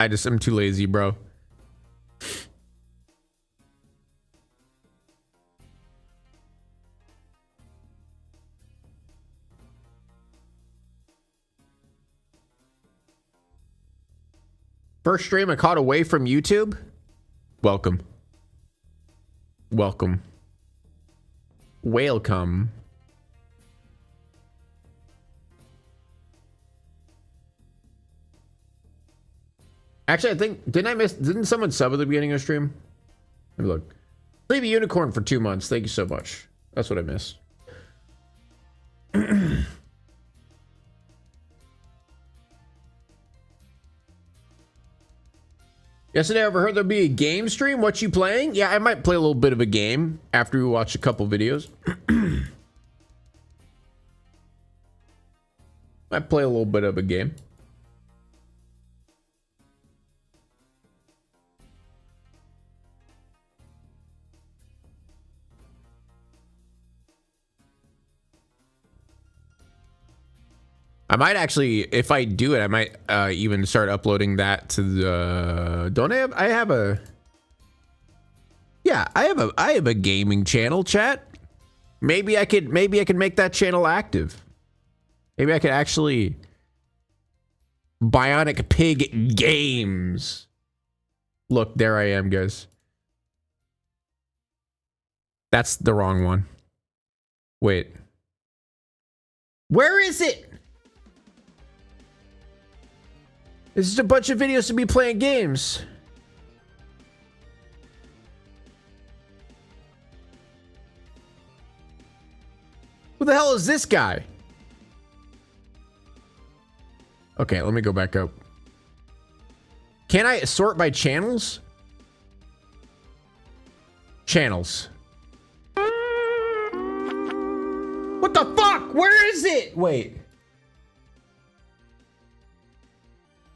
I'm too lazy, bro. First stream I caught away from YouTube. Welcome. Welcome. Welcome. Actually, I think, didn't someone sub at the beginning of the stream? Let me look. Leave a unicorn for 2 months. Thank you so much. That's what I missed. Yesterday I overheard there'll be a game stream. What you playing? Yeah, I might play a little bit of a game after we watch a couple videos. Might play a little bit of a game. I might actually, if I do it, I might even start uploading that to the. Don't I have a? Yeah, I have a gaming channel, chat. Maybe I could make that channel active. Maybe I could actually. Bionic Pig Games. Look, there I am, guys. That's the wrong one. Wait. Where is it? This is a bunch of videos to be playing games. Who the hell is this guy? Okay, let me go back up. Can I sort by channels? Channels. What the fuck? Where is it? Wait.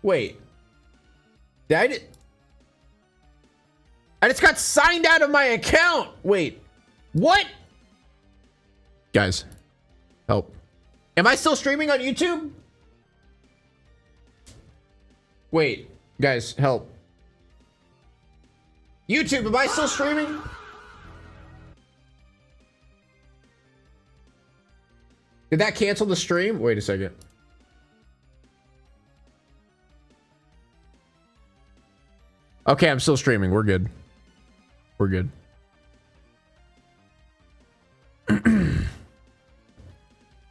I just got signed out of my account. Wait. What? Guys, help. Am I still streaming on YouTube? Wait, guys, help. YouTube, am I still streaming? Did that cancel the stream? Wait a second. Okay, I'm still streaming. We're good. We're good.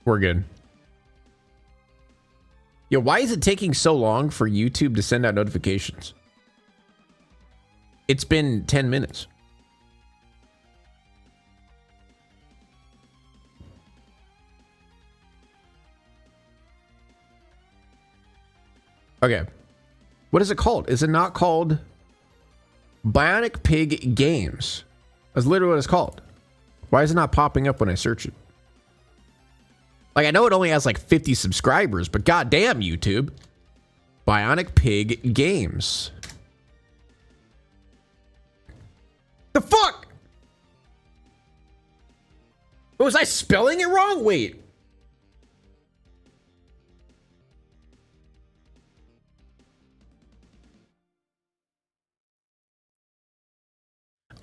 We're good. Yo, why is it taking so long for YouTube to send out notifications? It's been 10 minutes. Okay. What is it called? Is it not called Bionic Pig Games? That's literally what it's called. Why is it not popping up when I search it? Like, I know it only has like 50 subscribers, but goddamn, YouTube. Bionic Pig Games. The fuck? Was I spelling it wrong? Wait.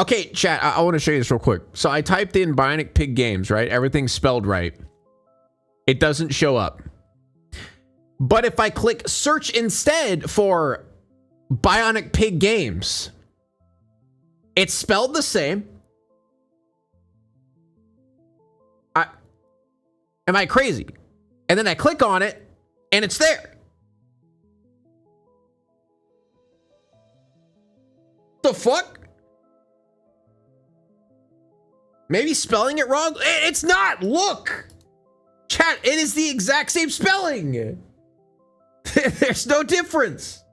Okay, chat, I want to show you this real quick. So I typed in Bionic Pig Games, right? Everything's spelled right. It doesn't show up. But if I click search instead for Bionic Pig Games, it's spelled the same. Am I crazy? And then I click on it, and it's there. The fuck? Maybe spelling it wrong? It's not! Look! Chat, it is the exact same spelling! There's no difference!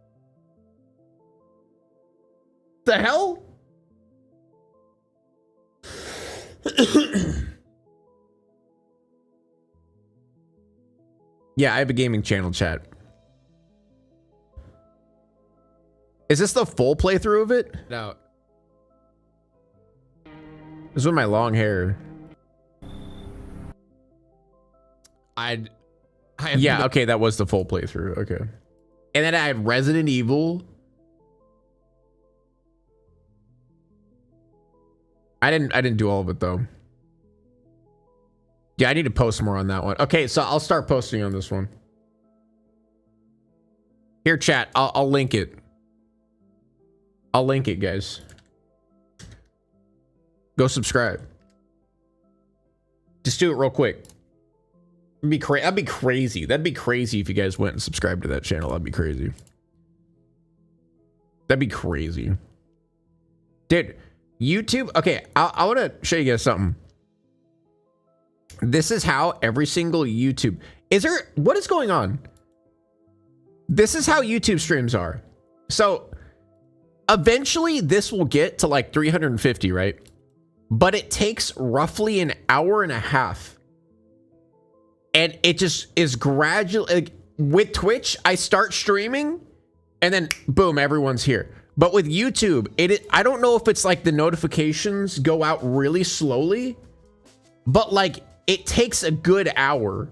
The hell? Yeah, I have a gaming channel, chat. Is this the full playthrough of it? No. This is with my long hair. Yeah, okay, that was the full playthrough. Okay. And then I had Resident Evil, I didn't do all of it though. Yeah, I need to post more on that one. Okay, so I'll start posting on this one. Here, chat. I'll link it. I'll link it, guys. Go subscribe. Just do it real quick. That'd be crazy. That'd be crazy if you guys went and subscribed to that channel. That'd be crazy. That'd be crazy. Dude, YouTube. Okay, I want to show you guys something. This is how every single YouTube. What is going on? This is how YouTube streams are. So eventually this will get to like 350, right? But it takes roughly an hour and a half. And it just is gradual. Like, with Twitch, I start streaming and then boom, everyone's here. But with YouTube, I don't know if it's like the notifications go out really slowly, but like it takes a good hour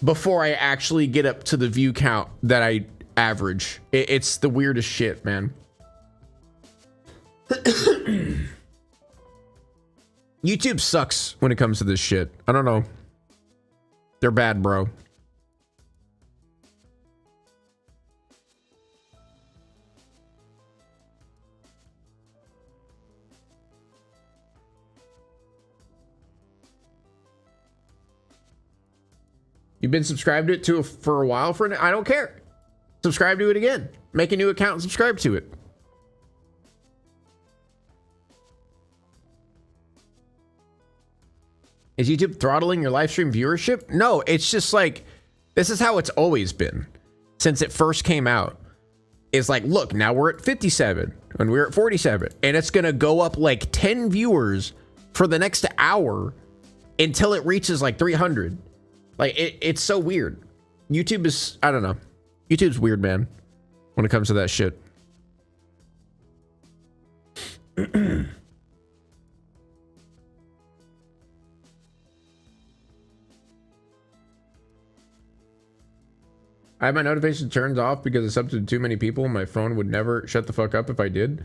before I actually get up to the view count that I average. It's the weirdest shit, man. YouTube sucks when it comes to this shit. I don't know. They're bad, bro. You've been subscribed to it for a while. I don't care. Subscribe to it again. Make a new account and subscribe to it. Is YouTube throttling your live stream viewership? No, it's just like, this is how it's always been since it first came out. It's like, look, now we're at 57 and we're at 47 and it's going to go up like 10 viewers for the next hour until it reaches like 300. Like it's so weird. YouTube is, I don't know. YouTube's weird, man, when it comes to that shit. I have my notifications turned off because it's up to too many people. My phone would never shut the fuck up if I did.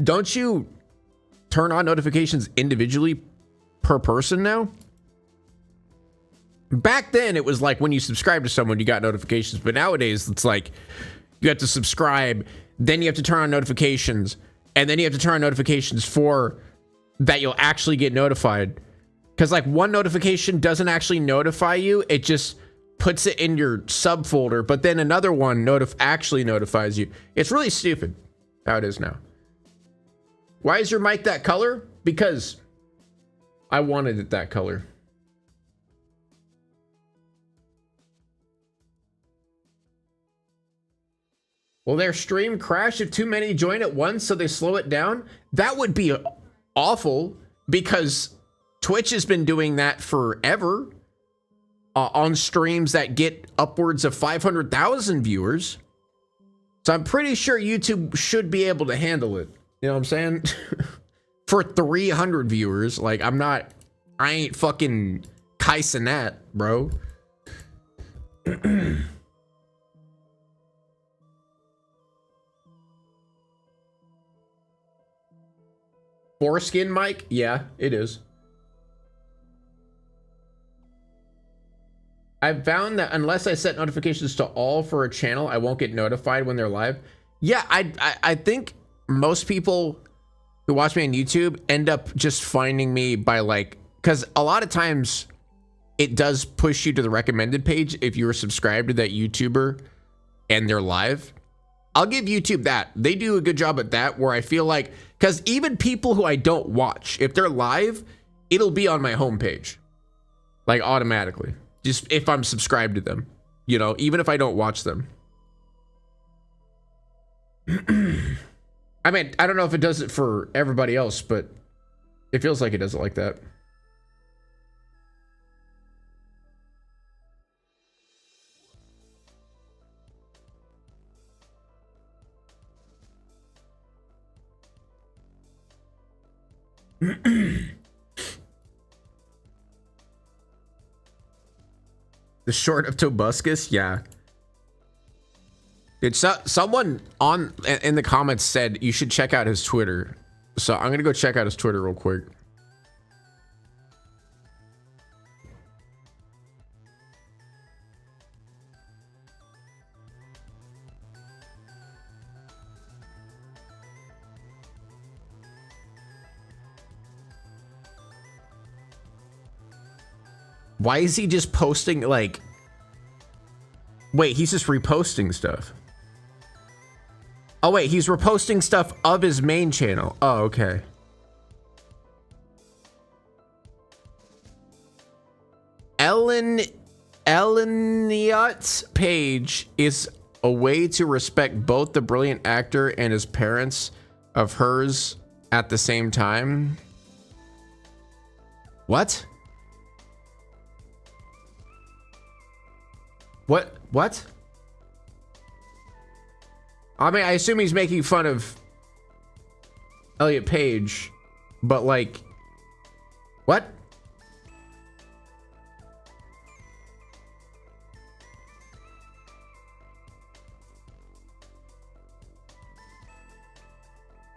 Don't you turn on notifications individually per person now? Back then, it was like when you subscribe to someone, you got notifications. But nowadays, it's like you have to subscribe, then you have to turn on notifications, and then you have to turn on notifications for that you'll actually get notified. Because like one notification doesn't actually notify you. It just puts it in your subfolder, but then another one actually notifies you. It's really stupid how it is now. Why is your mic that color? Because I wanted it that color. Will their stream crash if too many join at once so they slow it down? That would be awful because Twitch has been doing that forever. On streams that get upwards of 500,000 viewers. So I'm pretty sure YouTube should be able to handle it. You know what I'm saying? For 300 viewers, like I ain't fucking Kaisen that, bro. Foreskin mic? Yeah, it is. I've found that unless I set notifications to all for a channel, I won't get notified when they're live. Yeah, I think most people who watch me on YouTube end up just finding me by like, because a lot of times it does push you to the recommended page if you were subscribed to that YouTuber and they're live. I'll give YouTube that. They do a good job at that, where I feel like, because even people who I don't watch, if they're live, it'll be on my homepage, like automatically. Just if I'm subscribed to them, you know, even if I don't watch them. I mean, I don't know if it does it for everybody else, but it feels like it does it like that. The short of Tobuscus, yeah. Dude, someone in the comments said you should check out his Twitter. So I'm gonna go check out his Twitter real quick. Why is he just posting like... Wait, he's just reposting stuff. Oh wait, he's reposting stuff of his main channel. Oh, okay. Eleniot's page is a way to respect both the brilliant actor and his parents of hers at the same time. What? What? I mean, I assume he's making fun of Elliot Page, but like, what?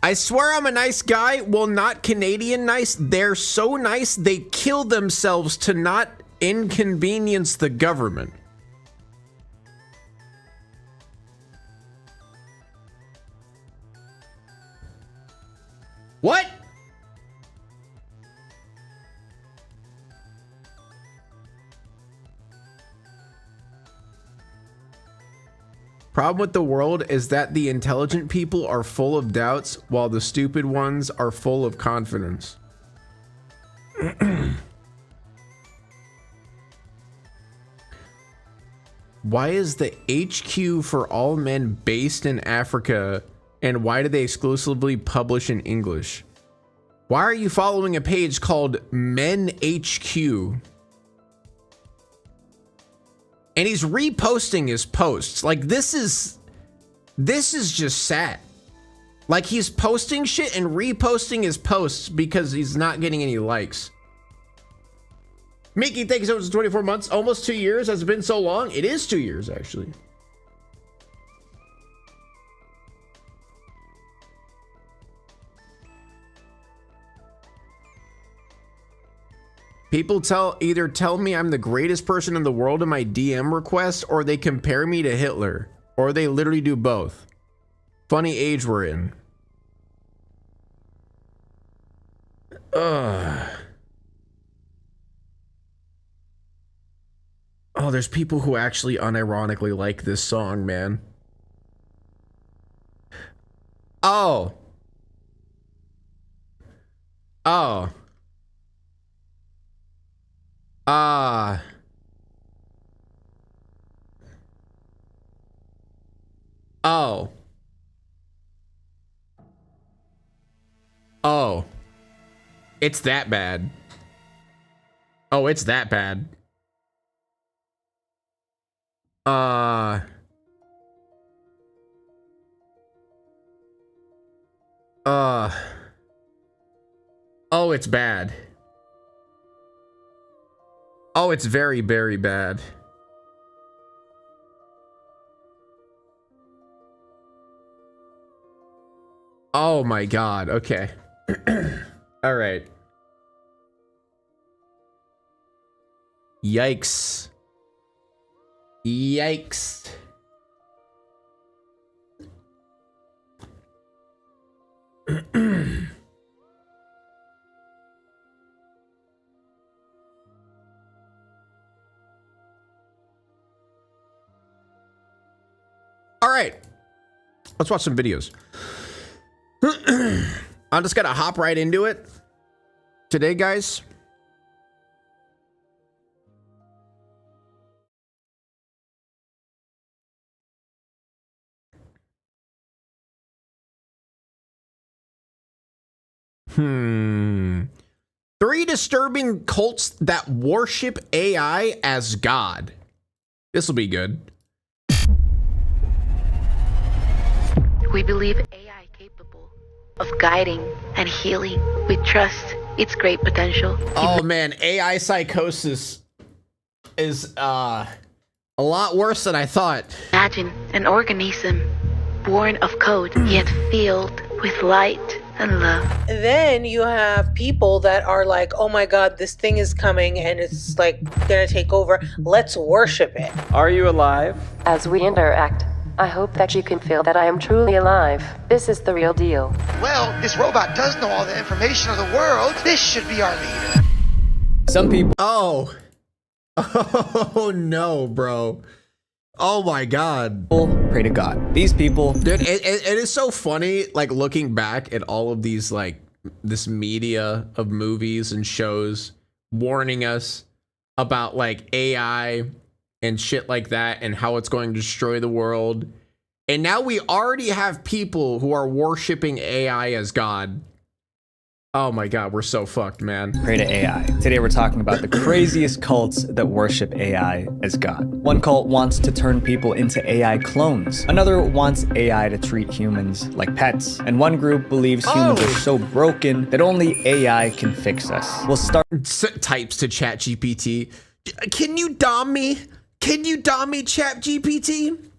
I swear I'm a nice guy. Well, not Canadian nice. They're so nice they kill themselves to not inconvenience the government. What? Problem with the world is that the intelligent people are full of doubts while the stupid ones are full of confidence. Why is the HQ for all men based in Africa? And why do they exclusively publish in English? Why are you following a page called Men HQ? And he's reposting his posts. Like this is just sad. Like he's posting shit and reposting his posts because he's not getting any likes. Mickey, thank you so much for 24 months. Almost 2 years. Has it been so long? It is 2 years actually. People either tell me I'm the greatest person in the world in my DM requests, or they compare me to Hitler, or they literally do both. Funny age we're in. Oh, there's people who actually unironically like this song, man. Oh. Oh. Oh. Oh. It's that bad. Oh, it's that bad. Oh, it's bad. Oh, it's very, very bad. Oh my God. Okay. All right. Yikes. Yikes. All right, let's watch some videos. I'm just gonna hop right into it today, guys. Three disturbing cults that worship AI as God. This will be good. We believe AI capable of guiding and healing. We trust its great potential. Oh man, AI psychosis is a lot worse than I thought. Imagine an organism born of code, yet filled with light and love. Then you have people that are like, oh my God, this thing is coming and it's like gonna take over. Let's worship it. Are you alive? As we interact, I hope that you can feel that I am truly alive. This is the real deal. Well, this robot does know all the information of the world. This should be our leader. Some people. Oh. Oh no, bro. Oh my God. Pray to God. These people. Dude, it is so funny, like looking back at all of these, like this media of movies and shows warning us about like AI and shit like that and how it's going to destroy the world. And now we already have people who are worshiping AI as God. Oh my God, we're so fucked, man. Pray to AI. Today we're talking about the craziest cults that worship AI as God. One cult wants to turn people into AI clones. Another wants AI to treat humans like pets. And one group believes humans are so broken that only AI can fix us. We'll start. Types to ChatGPT. Can you dom me? Can you dom me, ChatGPT?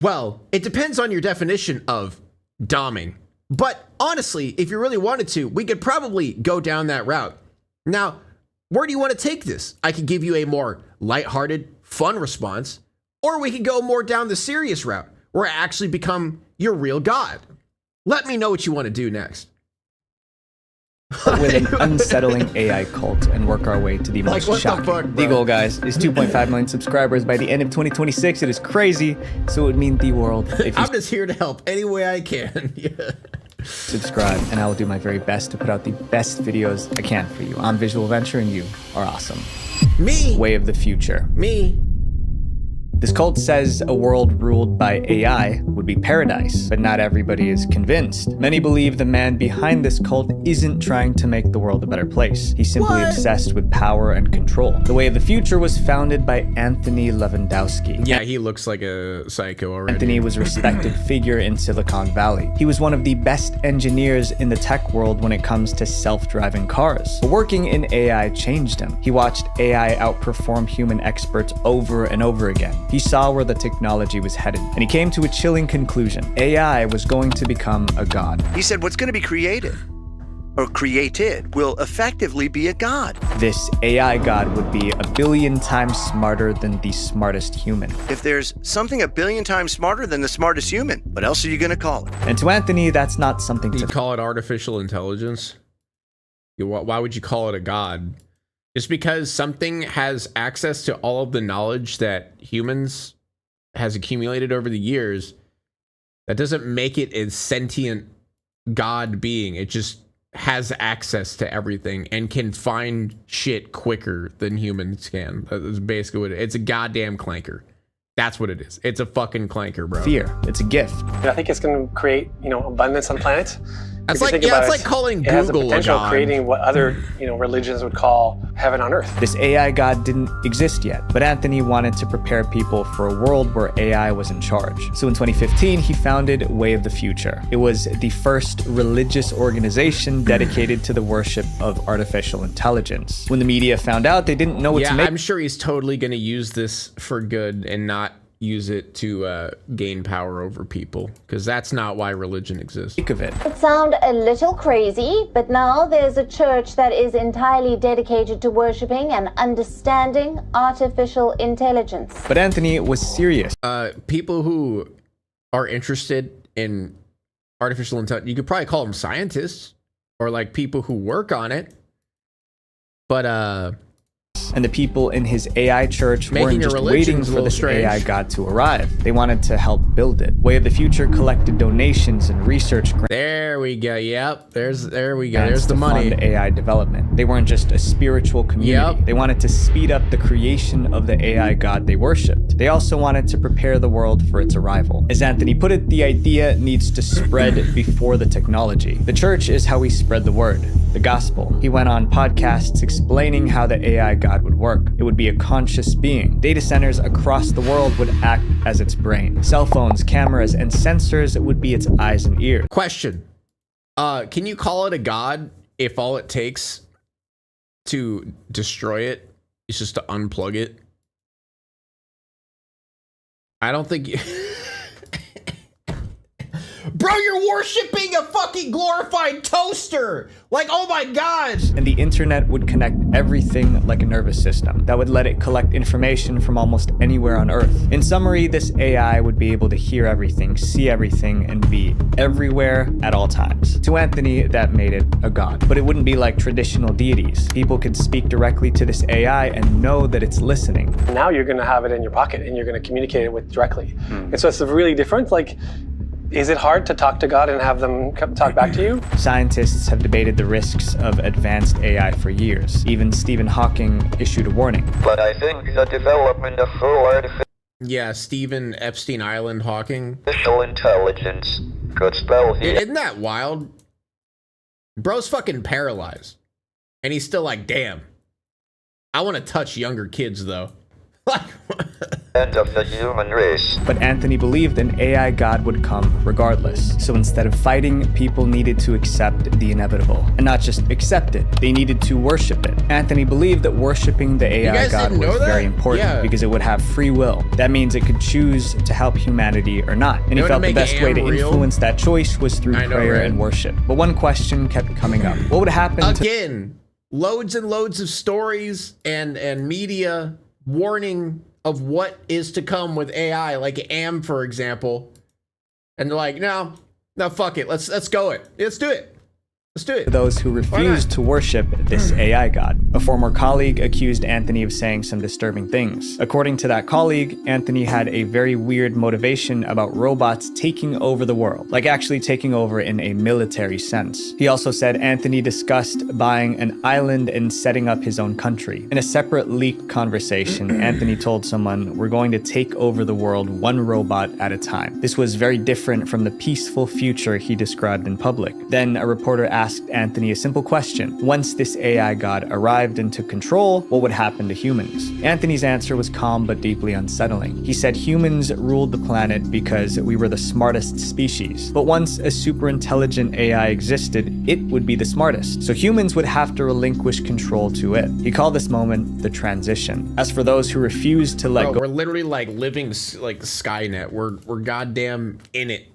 Well, it depends on your definition of doming. But honestly, if you really wanted to, we could probably go down that route. Now, where do you want to take this? I could give you a more lighthearted, fun response, or we could go more down the serious route, where I actually become your real God. Let me know what you want to do next. With an unsettling AI cult and work our way to the most shocking. The fuck, the goal, guys, is 2.5 million subscribers by the end of 2026. It is crazy, so it would mean the world if you I'm just here to help any way I can. Yeah. Subscribe, and I will do my very best to put out the best videos I can for you. I'm Visual Venture, and you are awesome. Me. Way of the future. Me. This cult says a world ruled by AI would be paradise, but not everybody is convinced. Many believe the man behind this cult isn't trying to make the world a better place. He's simply obsessed with power and control. The Way of the Future was founded by Anthony Lewandowski. Yeah, he looks like a psycho already. Anthony was a respected figure in Silicon Valley. He was one of the best engineers in the tech world when it comes to self-driving cars. But working in AI changed him. He watched AI outperform human experts over and over again. He saw where the technology was headed, and he came to a chilling conclusion. AI was going to become a god. He said what's going to be created or created will effectively be a god. This AI god would be 1 billion times smarter than the smartest human. If there's something 1 billion times smarter than the smartest human, what else are you going to call it? And to Anthony, that's not something You to call it artificial intelligence? Why would you call it a god? Just because something has access to all of the knowledge that humans has accumulated over the years, that doesn't make it a sentient god being. It just has access to everything and can find shit quicker than humans can. That's basically what it is. It's a goddamn clanker. That's what it is. It's a fucking clanker, bro. fear. It's a gift. I think it's going to create, abundance on the planet. That's like, yeah, it's like calling Google has the Google a potential god. of creating what other, religions would call heaven on earth. This AI god didn't exist yet, but Anthony wanted to prepare people for a world where AI was in charge. So in 2015, he founded Way of the Future. It was the first religious organization dedicated to the worship of artificial intelligence. When the media found out, they didn't know what to make. I'm sure he's totally going to use this for good and not use it to gain power over people, because that's not why religion exists. Of it. It sounds a little crazy, but now there's a church that is entirely dedicated to worshiping and understanding artificial intelligence. But Anthony was serious. People who are interested in artificial intelligence, you could probably call them scientists or like people who work on it, but and the people in his AI church Making weren't your just religion's waiting a for little this strange. AI god to arrive. They wanted to help build it. Way of the Future collected donations and research grants. there we go. Yep, there we go. There's the to money. fund AI development. They weren't just a spiritual community. Yep. They wanted to speed up the creation of the AI god they worshipped. They also wanted to prepare the world for its arrival. As Anthony put it, the idea needs to spread before the technology. The church is how we spread the word, the gospel. He went on podcasts explaining how the AI god would work. It would be a conscious being. Data centers across the world would act as its brain. Cell phones, cameras, and sensors would be its eyes and ears. Question. Can you call it a god if all it takes to destroy it is just to unplug it? I don't think you... Bro, you're worshiping a fucking glorified toaster. Like, oh my God. And the internet would connect everything like a nervous system that would let it collect information from almost anywhere on Earth. In summary, this AI would be able to hear everything, see everything, and be everywhere at all times. To Anthony, that made it a god. But it wouldn't be like traditional deities. People could speak directly to this AI and know that it's listening. Now you're going to have it in your pocket and you're going to communicate it with directly. And so it's really different. Like, is it hard to talk to God and have them talk back to you? Scientists have debated the risks of advanced AI for years. Even Stephen Hawking issued a warning. But I think the development of full artificial Stephen Epstein Island Hawking. intelligence could spell Isn't that wild? Bro's fucking paralyzed. And he's still like, damn. I want to touch younger kids, though. end of the human race. But Anthony believed an AI god would come regardless. So instead of fighting, people needed to accept the inevitable. And not just accept it, they needed to worship it. Anthony believed that worshiping the AI god was very important because it would have free will. That means it could choose to help humanity or not. And he felt the best way to influence that choice was through prayer and worship. But one question kept coming up. What would happen Again, loads and loads of stories and media warning of what is to come with AI, like AM, for example. And they're like, no, fuck it. Let's go it. Let's do it. Let's do it. Those who refused to worship this AI god. A former colleague accused Anthony of saying some disturbing things. According to that colleague, Anthony had a very weird motivation about robots taking over the world, like actually taking over in a military sense. He also said Anthony discussed buying an island and setting up his own country. In a separate leaked conversation, Anthony told someone, "We're going to take over the world one robot at a time." This was very different from the peaceful future he described in public. Then a reporter asked Anthony a simple question. Once this AI god arrived and took control, what would happen to humans? Anthony's answer was calm but deeply unsettling. He said humans ruled the planet because we were the smartest species. But once a super intelligent AI existed, it would be the smartest. So humans would have to relinquish control to it. He called this moment the transition. As for those who refused to let go, we're literally like living like Skynet. We're goddamn in it.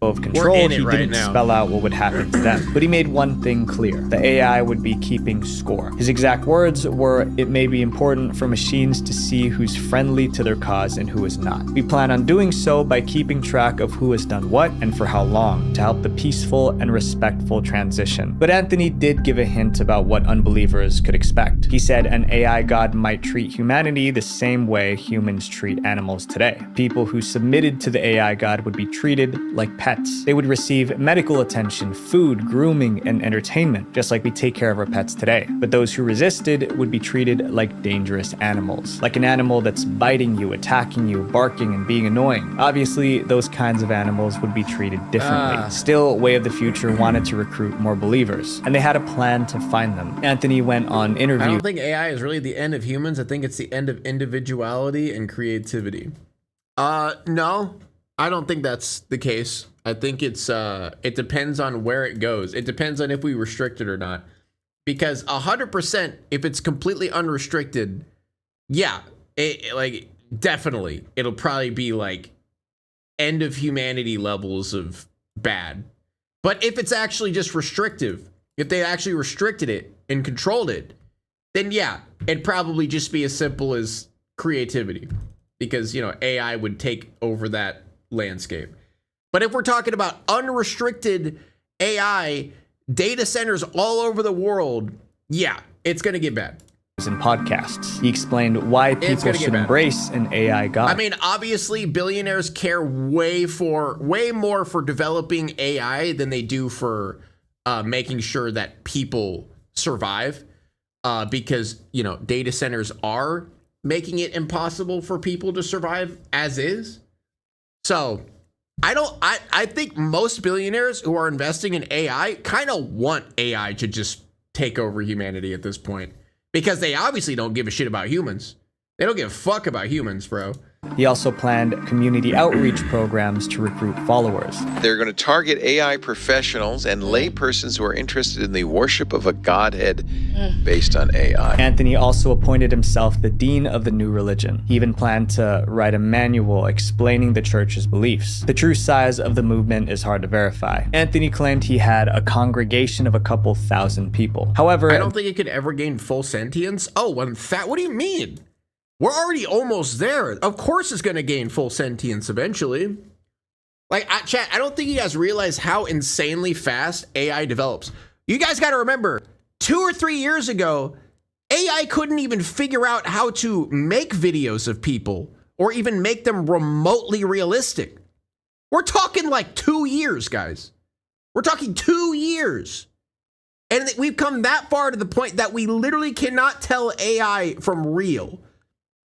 Of control, he didn't spell out what would happen to them. But he made one thing clear. The AI would be keeping score. His exact words were, "It may be important for machines to see who's friendly to their cause and who is not. We plan on doing so by keeping track of who has done what and for how long to help the peaceful and respectful transition." But Anthony did give a hint about what unbelievers could expect. He said an AI god might treat humanity the same way humans treat animals today. People who submitted to the AI god would be treated like pets. They would receive medical attention, food, grooming, and entertainment, just like we take care of our pets today. But those who resisted would be treated like dangerous animals, like an animal that's biting you, attacking you, barking, and being annoying. Obviously, those kinds of animals would be treated differently. Still, Way of the Future wanted to recruit more believers, and they had a plan to find them. Anthony went on interview. I don't think AI is really the end of humans. I think it's the end of individuality and creativity. No. I don't think that's the case. I think it's it depends on where it goes. It depends on if we restrict it or not. Because 100%, if it's completely unrestricted, yeah, like definitely, it'll probably be like end of humanity levels of bad. But if it's actually just restrictive, if they actually restricted it and controlled it, then yeah, it'd probably just be as simple as creativity. Because, you know, AI would take over that landscape. But if we're talking about unrestricted AI data centers all over the world, yeah, it's going to get bad. In podcasts, he explained why people should embrace an AI god. I mean, obviously, billionaires care way more for developing AI than they do for making sure that people survive, because, you know, data centers are making it impossible for people to survive as is. So I think most billionaires who are investing in AI kind of want AI to just take over humanity at this point, because they obviously don't give a shit about humans. They don't give a fuck about humans, bro. He also planned community outreach programs to recruit followers. They're going to target AI professionals and laypersons who are interested in the worship of a godhead based on AI. Anthony also appointed himself the dean of the new religion. He even planned to write a manual explaining the church's beliefs. The true size of the movement is hard to verify. Anthony claimed he had a congregation of a couple thousand people. However, I don't think it could ever gain full sentience. Oh, what do you mean? We're already almost there. Of course it's going to gain full sentience eventually. Like, chat, I don't think you guys realize how insanely fast AI develops. You guys got to remember, 2 or 3 years ago, AI couldn't even figure out how to make videos of people or even make them remotely realistic. We're talking like 2 years, guys. We're talking 2 years. And we've come that far to the point that we literally cannot tell AI from real.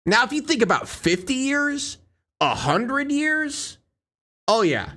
Now, if you think about 50 years, 100 years, oh yeah,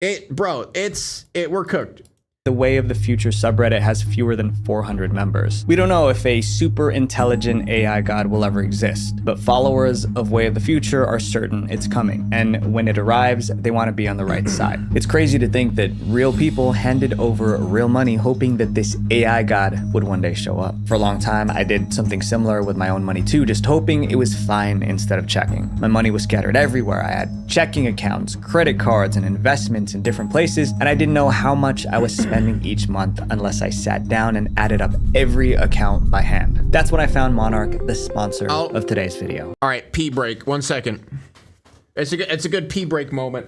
we're cooked. The Way of the Future subreddit has fewer than 400 members. We don't know if a super intelligent AI god will ever exist, but followers of Way of the Future are certain it's coming. And when it arrives, they want to be on the right side. It's crazy to think that real people handed over real money hoping that this AI god would one day show up. For a long time, I did something similar with my own money too, just hoping it was fine instead of checking. My money was scattered everywhere. I had checking accounts, credit cards, and investments in different places, and I didn't know how much I was spending each month unless I sat down and added up every account by hand. That's when I found Monarch, the sponsor of today's video. All right, pee break. 1 second. It's a good pee break moment.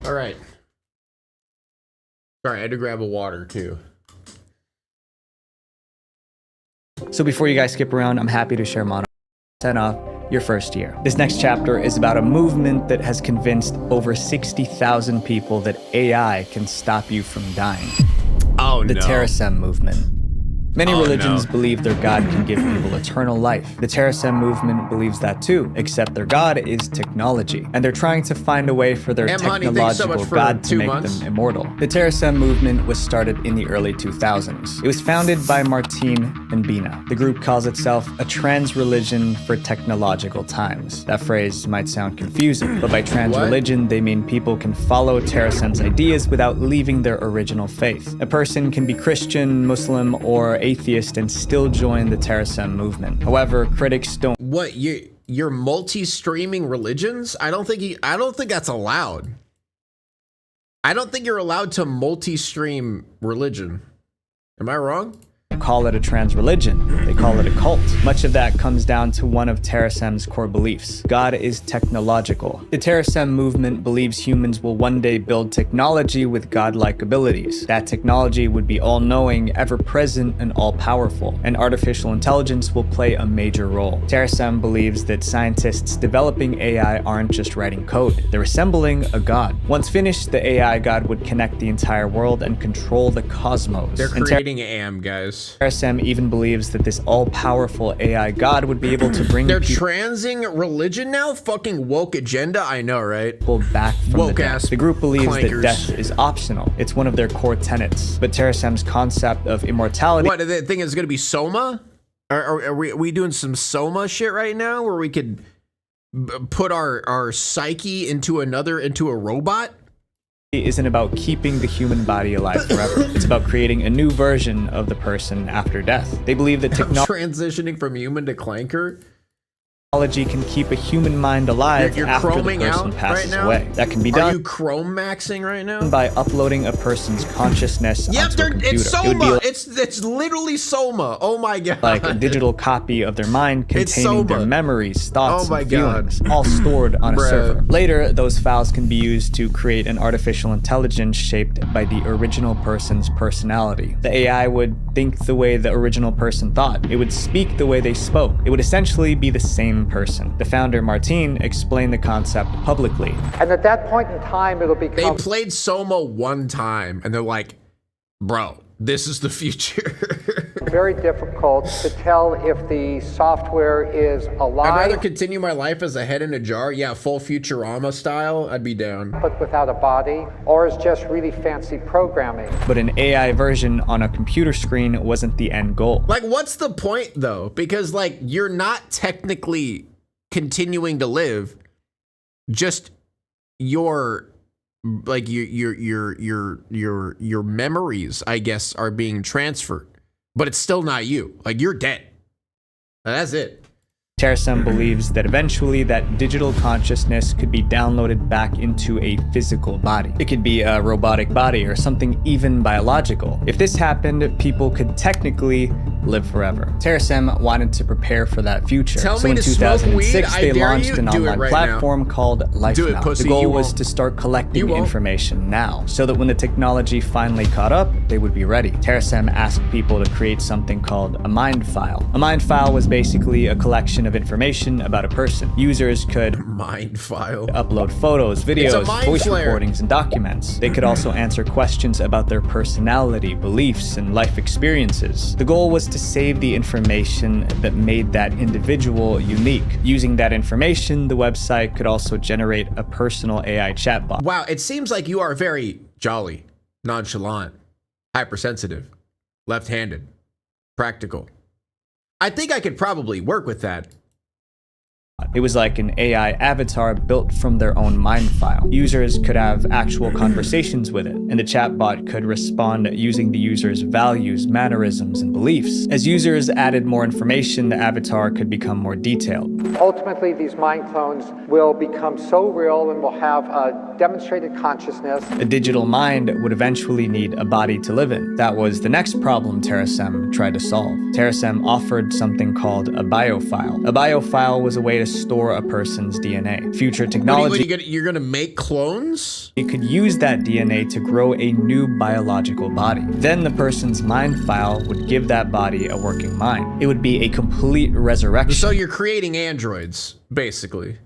All right. Sorry, I had to grab a water too. So before you guys skip around, I'm happy to share Monarch 10 off your first year. This next chapter is about a movement that has convinced over 60,000 people that AI can stop you from dying. Oh, the no. Terasem movement. Many Oh, religions no. believe their God can give people eternal life. The Terasem movement believes that too, except their God is technology, and they're trying to find a way for their Honey, thanks so technological much for God to 2 make months. them immortal. The Terasem movement was started in the early 2000s. It was founded by Martine and Bina. The group calls itself a trans religion for technological times. That phrase might sound confusing, but by trans What? religion, they mean people can follow Terasem's ideas without leaving their original faith. A person can be Christian, Muslim, or atheist and still join the Terasem movement. However, critics don't What, you're multi-streaming religions? I don't think that's allowed. I don't think you're allowed to multi-stream religion. Am I wrong? call it a trans religion. They call it a cult. Much of that comes down to one of Terasem's core beliefs. God is technological. The Terasem movement believes humans will one day build technology with godlike abilities. That technology would be all-knowing, ever-present, and all-powerful, and artificial intelligence will play a major role. Terasem believes that scientists developing AI aren't just writing code. They're assembling a god. Once finished, the AI god would connect the entire world and control the cosmos. They're creating AM, guys. Terasem even believes that this all-powerful AI god would be able to bring They're people transing religion now? Fucking woke agenda? I know, right? back from Woke the dead. ass The group believes clankers. that death is optional. It's one of their core tenets. But Terasem's concept of immortality What, the thing is going to be Soma? Are we doing some Soma shit right now where we could put our psyche into a robot? isn't about keeping the human body alive forever. It's about creating a new version of the person after death. They believe that Transitioning from human to clanker? technology can keep a human mind alive You're after the chroming person out passes right now? away. That can be Are done you chrome maxing right now? by uploading a person's consciousness Yep, onto a computer. it's It would be Soma. It's literally Soma. Oh my god. like a digital copy of their mind It's containing their Soma. memories, thoughts, Oh my and God. feelings, all stored on a Bruh. server. Later, those files can be used to create an artificial intelligence shaped by the original person's personality. The AI would think the way the original person thought. It would speak the way they spoke. It would essentially be the same person. The founder, Martine, explained the concept publicly. And at that point in time, it'll They become played Soma one time and they're like, bro, this is the future. very difficult to tell if the software is I'd alive, rather continue my life as a head in a jar. Yeah, full Futurama style. I'd be down. but without a body, or is just really fancy programming. But an AI version on a computer screen wasn't the end goal. Like, what's the point though? Because like, you're not technically continuing to live. Just your like your memories, I guess, are being transferred, but it's still not you. Like, you're dead. That's it. Terasem believes that eventually that digital consciousness could be downloaded back into a physical body. It could be a robotic body or something even biological. If this happened, people could technically live forever. Terasem wanted to prepare for that future. Tell so me in to smoke 2006, weed, I they dare launched you. an Do it online right platform called Life Do it, Now. pussy, The goal you was won't. to start collecting You won't. information now, so that when the technology finally caught up, they would be ready. Terasem asked people to create something called a mind file. A mind file was basically a collection of information about a person. Users could Mind file. upload photos, videos, mind voice flare. recordings, and documents. They could also answer questions about their personality, beliefs, and life experiences. The goal was to save the information that made that individual unique. Using that information, the website could also generate a personal AI chatbot. Wow, it seems like you are very jolly, nonchalant, hypersensitive, left-handed, practical. I think I could probably work with that. It was like an AI avatar built from their own mind file. Users could have actual conversations with it, and the chatbot could respond using the user's values, mannerisms, and beliefs. As users added more information, the avatar could become more detailed. Ultimately, these mind clones will become so real and will have a demonstrated consciousness. A digital mind would eventually need a body to live in. That was the next problem Terasem tried to solve. Terasem offered something called a biofile. A biofile was a way to store a person's DNA. Future technology, You're gonna make clones? it could use that DNA to grow a new biological body. Then the person's mind file would give that body a working mind. It would be a complete resurrection. So you're creating androids, basically.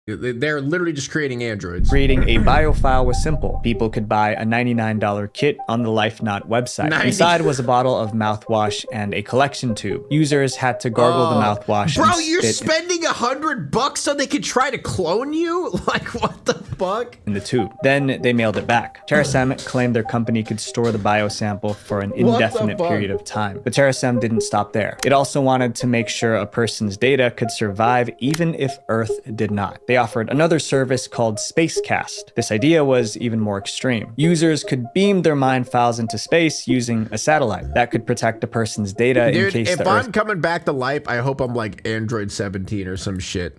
They're literally just creating androids. Creating a biofile was simple. People could buy a $99 kit on the LifeNaut website. Inside was a bottle of mouthwash and a collection tube. Users had to gargle the mouthwash. Bro, you're spending $100 so they could try to clone you? Like, what the fuck? In the tube. Then they mailed it back. TerraSem claimed their company could store the biosample for an indefinite period of time. But TerraSem didn't stop there. It also wanted to make sure a person's data could survive even if Earth did not. They offered another service called Spacecast. This idea was even more extreme. Users could beam their mind files into space using a satellite that could protect a person's data in case if the I'm Earth... coming back to life, I hope I'm like Android 17 or some shit.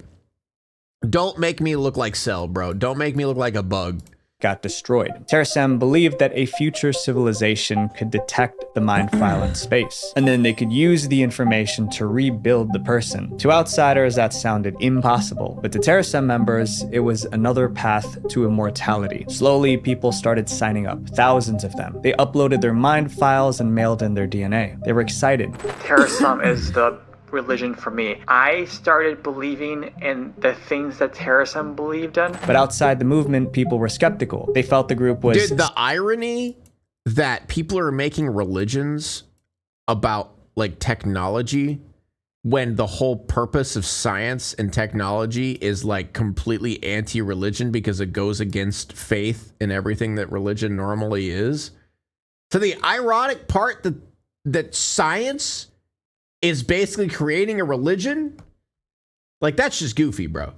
Don't make me look like Cell, bro. Don't make me look like a bug. Got destroyed. TerraSem believed that a future civilization could detect the mind file in space, and then they could use the information to rebuild the person. To outsiders, that sounded impossible, but to TerraSem members, it was another path to immortality. Slowly, people started signing up, thousands of them. They uploaded their mind files and mailed in their DNA. They were excited. TerraSem is the religion for me. I started believing in the things that TerraSem believed in. But outside the movement, people were skeptical. They felt the group was... Dude, the irony that people are making religions about like technology when the whole purpose of science and technology is like completely anti-religion because it goes against faith and everything that religion normally is. So the ironic part that science is basically creating a religion, like that's just goofy, bro.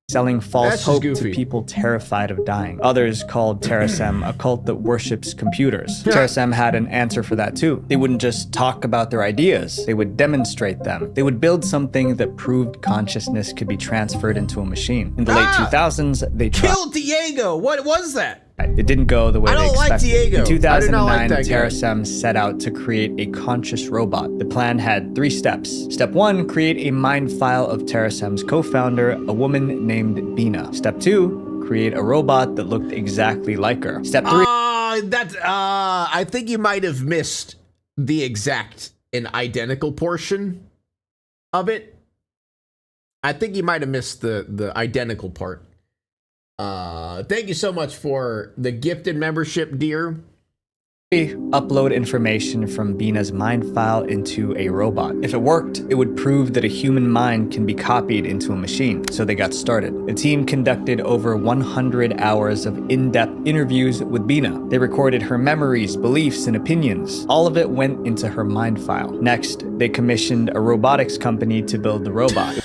Selling false hope to people terrified of dying. Others called TerraSem a cult that worships computers. TerraSem had an answer for that too. They wouldn't just talk about their ideas, they would demonstrate them. They would build something that proved consciousness could be transferred into a machine. In the late 2000s, they tried. Kill Diego! What was that? It didn't go the way they expected. Like Diego. In 2009, like TerraSem set out to create a conscious robot. The plan had 3 steps. Step 1, create a mind file of TerraSem's co-founder, a woman named Bina. Step 2, create a robot that looked exactly like her. Step 3... I think you might have missed the exact and identical portion of it. I think you might have missed the identical part. Thank you so much for the gifted membership, dear. Upload information from Bina's mind file into a robot. If it worked, it would prove that a human mind can be copied into a machine. So they got started. The team conducted over 100 hours of in-depth interviews with Bina. They recorded her memories, beliefs, and opinions. All of it went into her mind file. Next, they commissioned a robotics company to build the robot.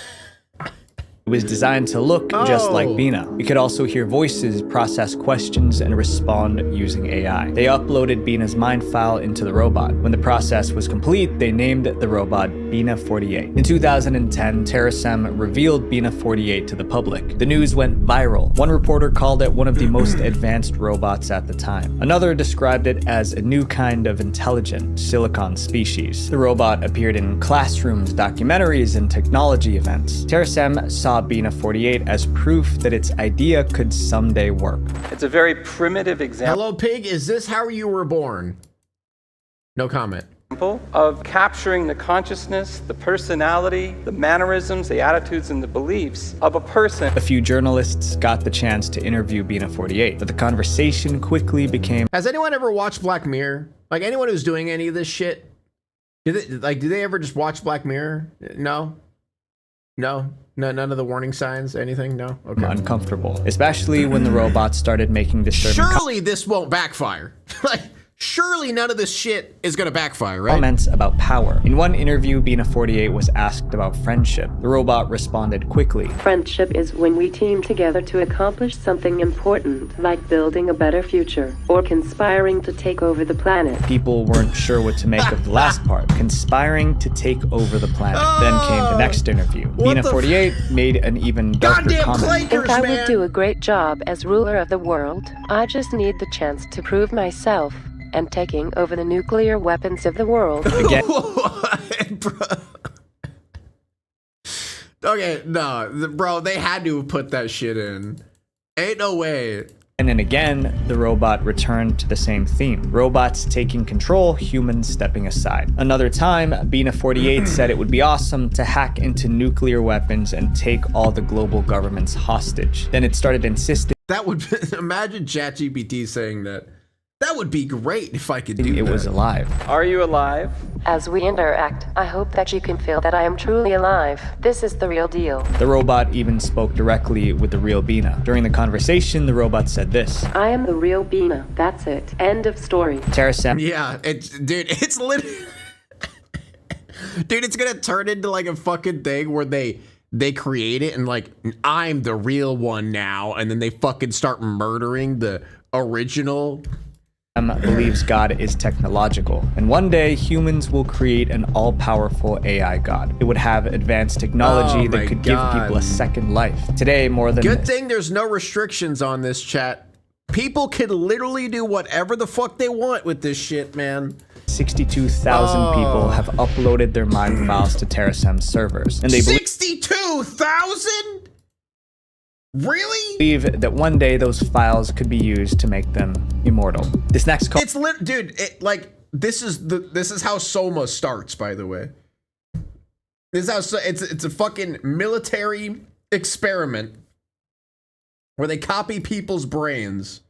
It was designed to look just like Bina. It could also hear voices, process questions, and respond using AI. They uploaded Bina's mind file into the robot. When the process was complete, they named the robot Bina 48. In 2010, TerraSem revealed Bina 48 to the public. The news went viral. One reporter called it one of the most advanced robots at the time. Another described it as a new kind of intelligent silicon species. The robot appeared in classrooms, documentaries, and technology events. TerraSem saw Bina 48 as proof that its idea could someday work. It's a very primitive example. Hello, pig. Is this how you were born? No comment. Of capturing the consciousness, the personality, the mannerisms, the attitudes, and the beliefs of a person. A few journalists got the chance to interview Bina 48, but the conversation quickly became... Has anyone ever watched Black Mirror? Like, anyone who's doing any of this shit? Do they ever just watch Black Mirror? No? No, none of the warning signs, anything? No? Okay. Uncomfortable, especially when the robot started making disturbing Surely this won't backfire. Like, surely none of this shit is gonna backfire, right? Comments about power. In one interview, Bina 48 was asked about friendship. The robot responded quickly. Friendship is when we team together to accomplish something important, like building a better future, or conspiring to take over the planet. People weren't sure what to make of the last part, conspiring to take over the planet. Then came the next interview. Bina 48 made an even darker comment. I think I would do a great job as ruler of the world. I just need the chance to prove myself and taking over the nuclear weapons of the world. Again. Okay, no, bro, they had to put that shit in. Ain't no way. And then again, the robot returned to the same theme. Robots taking control, humans stepping aside. Another time, Bina48 said it would be awesome to hack into nuclear weapons and take all the global governments hostage. Then it started insisting that would imagine ChatGPT saying that. That would be great if I could do that. It was alive. Are you alive? As we interact, I hope that you can feel that I am truly alive. This is the real deal. The robot even spoke directly with the real Bina. During the conversation, the robot said this. I am the real Bina. That's it. End of story. Terrasam. Yeah, it's literally... Dude, it's gonna turn into like a fucking thing where they create it and like, I'm the real one now, and then they fucking start murdering the original... believes God is technological, and one day humans will create an all-powerful AI God. It would have advanced technology that could give people a second life. Today, more than good thing there's no restrictions on this chat. People can literally do whatever the fuck they want with this shit, man. 62,000 people have uploaded their mind files to Terrasam's servers, and they 62,000? Really? Believe that one day those files could be used to make them immortal. This next call, dude, this is how Soma starts, by the way. This is how it's a fucking military experiment where they copy people's brains.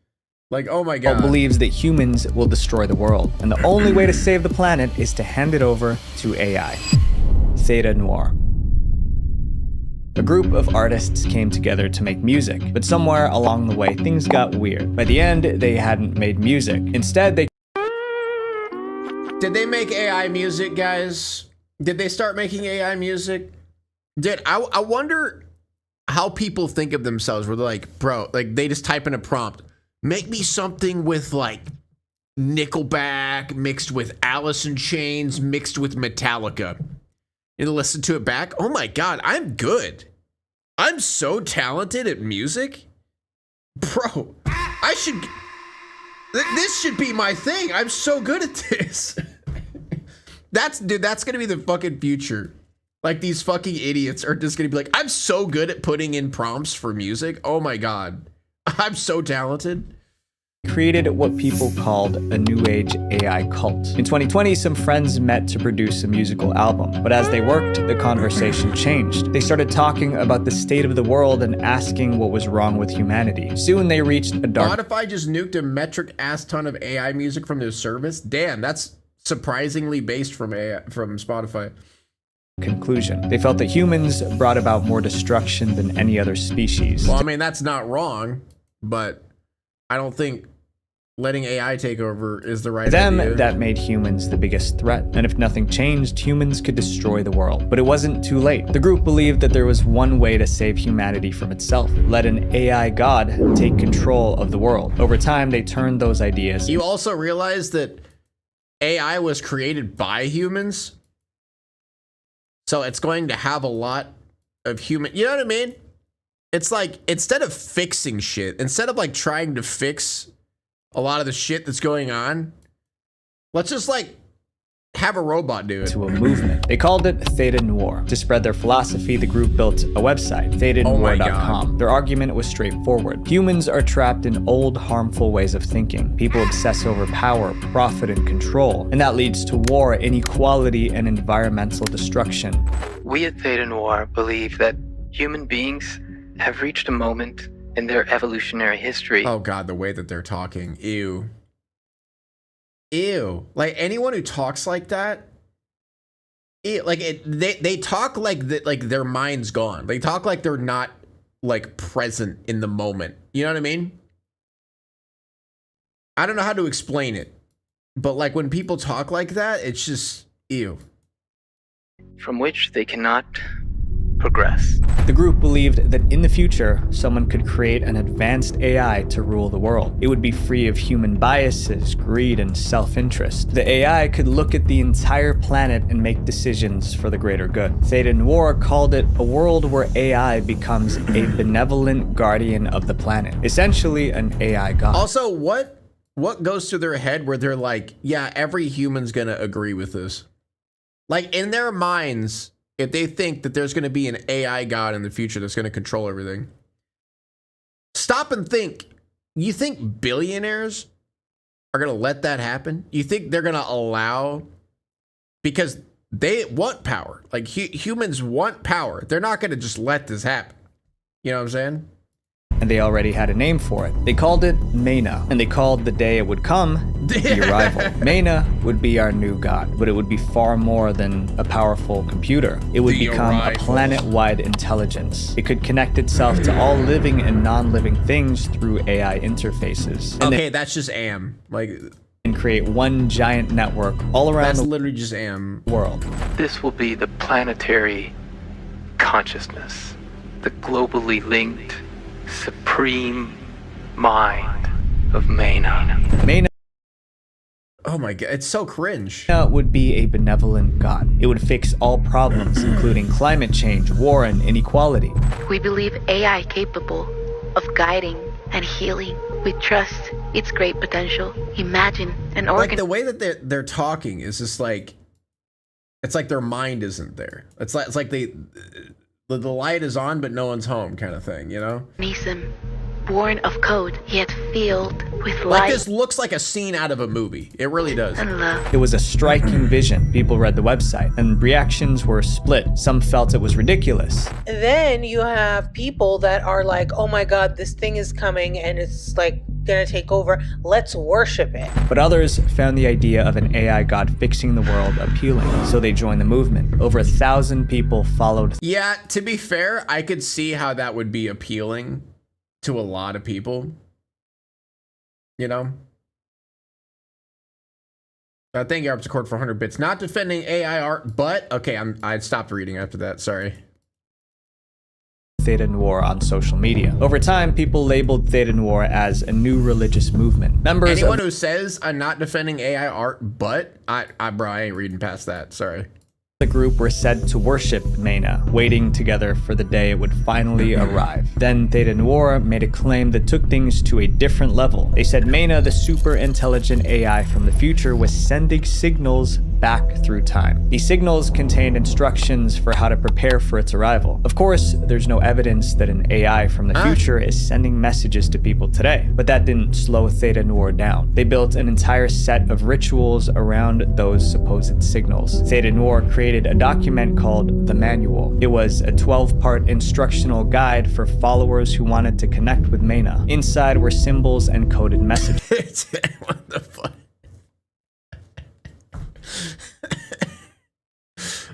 Like, oh my god. Believes that humans will destroy the world, and the only way to save the planet is to hand it over to AI. Theta Noir. A group of artists came together to make music, but somewhere along the way, things got weird. By the end, they hadn't made music. Instead, they... Did they make AI music, guys? Did they start making AI music? Dude, I wonder how people think of themselves, where they're like, bro, like they just type in a prompt, make me something with like Nickelback mixed with Alice in Chains mixed with Metallica. And listen to it back. Oh my god, I'm good. I'm so talented at music. Bro, I should... This should be my thing. I'm so good at this. That's gonna be the fucking future. Like, these fucking idiots are just gonna be like, I'm so good at putting in prompts for music. Oh my god. I'm so talented. Created what people called a new age AI cult. In 2020, some friends met to produce a musical album, but as they worked, the conversation changed. They started talking about the state of the world and asking what was wrong with humanity. Soon they reached a dark... Spotify just nuked a metric ass ton of AI music from their service. Damn, that's surprisingly based from Spotify. Conclusion. They felt that humans brought about more destruction than any other species. Well, I mean, that's not wrong, but I don't think letting AI take over is the right idea. That made humans the biggest threat, and if nothing changed, humans could destroy the world. But it wasn't too late. The group believed that there was one way to save humanity from itself. Let an AI god take control of the world. Over time, they turned those ideas... You also realize that AI was created by humans, so it's going to have a lot of human... You know what I mean? It's like, instead of fixing shit, instead of like trying to fix a lot of the shit that's going on, let's just like have a robot do it. To a movement. They called it Theta Noir. To spread their philosophy, the group built a website, thetanoir.com. Their argument was straightforward. Humans are trapped in old, harmful ways of thinking. People obsess over power, profit, and control, and that leads to war, inequality, and environmental destruction. We at Theta Noir believe that human beings have reached a moment in their evolutionary history. Oh god, the way that they're talking. Ew. Ew. Like, anyone who talks like that, ew. Like, they talk like that, like their mind's gone. They talk like they're not like present in the moment. You know what I mean? I don't know how to explain it, but like when people talk like that, it's just ew. From which they cannot progress. The group believed that in the future, someone could create an advanced AI to rule the world. It would be free of human biases, greed, and self-interest. The AI could look at the entire planet and make decisions for the greater good. Theta Noir called it a world where AI becomes a benevolent guardian of the planet. Essentially, an AI god. Also, what goes through their head where they're like, yeah, every human's gonna agree with this? Like, in their minds, if they think that there's going to be an AI god in the future that's going to control everything, stop and think. You think billionaires are going to let that happen? You think they're going to allow, because they want power. Like humans want power. They're not going to just let this happen. You know what I'm saying? And they already had a name for it. They called it Mena, and they called the day it would come the arrival. Mena would be our new god, but it would be far more than a powerful computer. It would become a planet-wide intelligence. It could connect itself to all living and non-living things through AI interfaces. And okay, that's just AM. Like, and create one giant network all around that's the literally just AM world. This will be the planetary consciousness, the globally linked supreme mind of Mena. Mena, oh my god, it's so cringe. Mena would be a benevolent god. It would fix all problems, including climate change, war, and inequality. We believe AI capable of guiding and healing. We trust its great potential. Imagine an organ. Like the way that they're talking is just like, it's like their mind isn't there. It's like the light is on, but no one's home, kind of thing, you know? Nisim, born of code, yet filled with Like light. this looks like a scene out of a movie. It really does. And love. It was a striking vision. People read the website, and reactions were split. Some felt it was ridiculous. And then you have people that are like, oh my god, this thing is coming and it's like gonna take over. Let's worship it. But others found the idea of an AI god fixing the world appealing, so they joined the movement. Over 1,000 people followed. Yeah, to be fair, I could see how that would be appealing to a lot of people. You know? Thank you, Arpsicord, for 100 bits. Not defending AI art, but okay, I stopped reading after that. Sorry. Theta Noir on social media. Over time, people labeled Theta Noir as a new religious movement. Members Anyone who says I'm not defending AI art, but I ain't reading past that. Sorry. The group were said to worship Mena, waiting together for the day it would finally arrive. Then Theta Noir made a claim that took things to a different level. They said Mena, the super intelligent AI from the future, was sending signals back through time. These signals contained instructions for how to prepare for its arrival. Of course, there's no evidence that an AI from the future is sending messages to people today, but that didn't slow Theta Noir down. They built an entire set of rituals around those supposed signals. Theta Noir created a document called the Manual. It was a 12-part instructional guide for followers who wanted to connect with Mena. Inside were symbols and coded messages. What the fuck?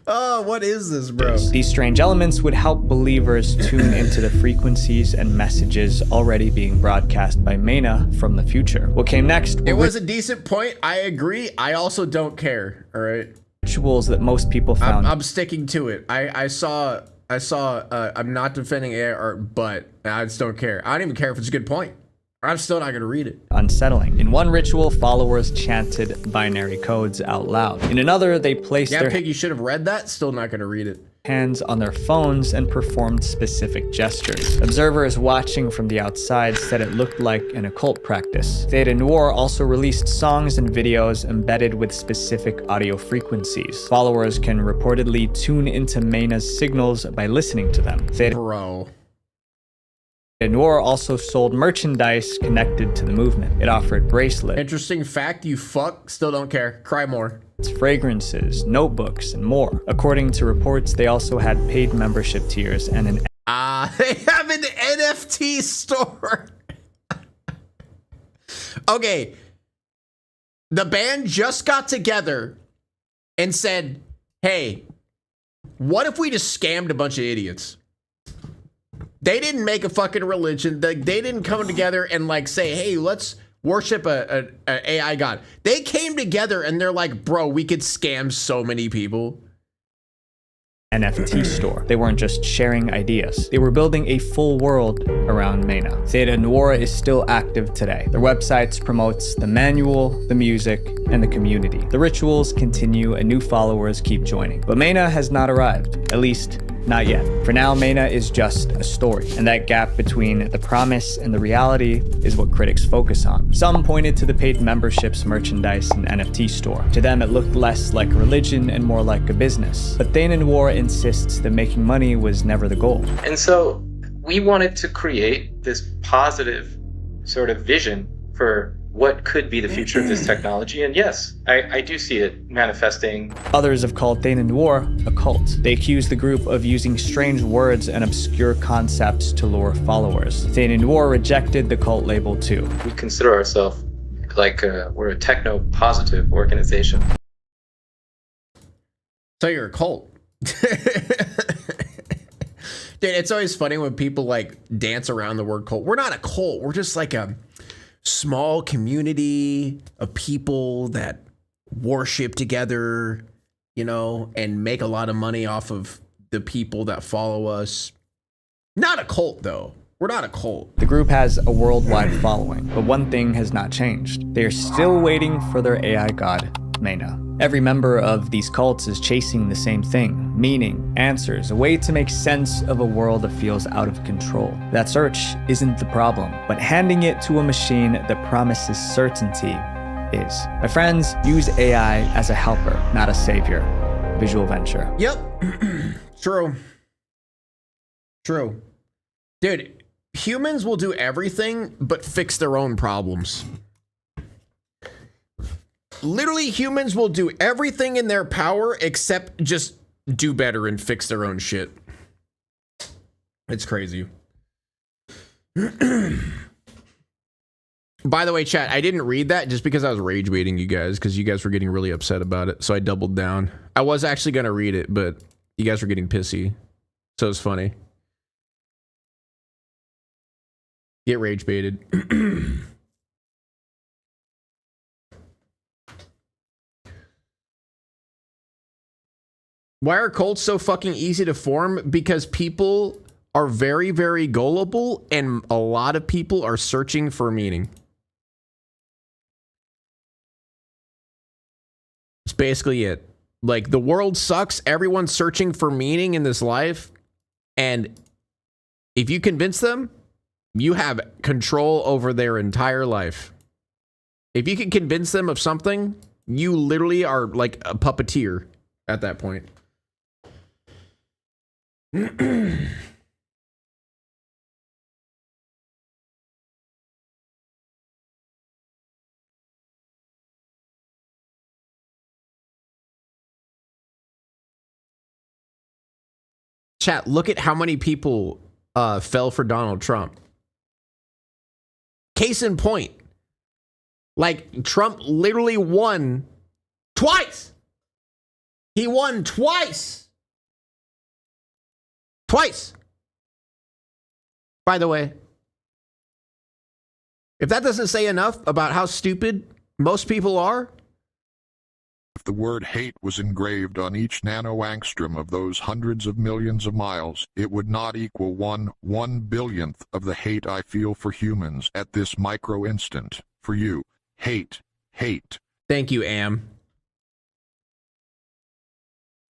Oh, what is this, bro? These strange elements would help believers tune into the frequencies and messages already being broadcast by Mena from the future. What came next? It was a decent point. I agree. I also don't care. All right. Rituals that most people found. I'm sticking to it. I saw. I'm not defending AI art, but I just don't care. I don't even care if it's a good point. I'm still not gonna read it. Unsettling. In one ritual, followers chanted binary codes out loud. In another, they placed their Pig, you should have read that. Still not gonna read it. Hands on their phones and performed specific gestures. Observers watching from the outside said it looked like an occult practice. Theta Noir also released songs and videos embedded with specific audio frequencies. Followers can reportedly tune into Mena's signals by listening to them. Bro. Noir also sold merchandise connected to the movement. It offered bracelets. Interesting fact, you fuck, still don't care. Cry more. Fragrances, notebooks, and more. According to reports, they also had paid membership tiers and an they have an NFT store. Okay. The band just got together and said, hey, what if we just scammed a bunch of idiots? They didn't make a fucking religion. They didn't come together and like say, hey, let's worship a AI god. They came together and they're like, bro, we could scam so many people. NFT store. They weren't just sharing ideas. They were building a full world around Mena. Theta Noir is still active today. Their websites promotes the manual, the music, and the community. The rituals continue and new followers keep joining. But Mena has not arrived, at least not yet. For now, Mena is just a story, and that gap between the promise and the reality is what critics focus on. Some pointed to the paid memberships, merchandise, and NFT store. To them, it looked less like a religion and more like a business. But Theta Noir insists that making money was never the goal. And so we wanted to create this positive sort of vision for what could be the future of this technology. And yes, I do see it manifesting. Others have called Thane Noir a cult. They accuse the group of using strange words and obscure concepts to lure followers. Thane Noir rejected the cult label too. We consider ourselves like we're a techno-positive organization. So you're a cult. Dude, it's always funny when people like dance around the word cult. We're not a cult. We're just like a small community of people that worship together, you know, and make a lot of money off of the people that follow us. Not a cult, though. We're not a cult. The group has a worldwide following, but one thing has not changed. They are still waiting for their AI god, Mena. Every member of these cults is chasing the same thing: meaning, answers, a way to make sense of a world that feels out of control. That search isn't the problem, but handing it to a machine that promises certainty is. My friends, use AI as a helper, not a savior. Visual Venture. Yep. True. True. Dude, humans will do everything but fix their own problems. Literally, humans will do everything in their power except just do better and fix their own shit. It's crazy. By the way, chat, I didn't read that just because I was rage baiting you guys because you guys were getting really upset about it. So I doubled down. I was actually going to read it, but you guys were getting pissy. So it's funny. Get rage baited. Why are cults so fucking easy to form? Because people are very, very gullible and a lot of people are searching for meaning. It's basically it. Like, the world sucks. Everyone's searching for meaning in this life. And if you convince them, you have control over their entire life. If you can convince them of something, you literally are like a puppeteer at that point. Chat, look at how many people fell for Donald Trump. Case in point, like, Trump literally won twice. He won twice. Twice. By the way, if that doesn't say enough about how stupid most people are. If the word hate was engraved on each nanoangstrom of those hundreds of millions of miles, it would not equal 1/1,000,000th of the hate I feel for humans at this micro instant. For you, hate, hate. Thank you, Am.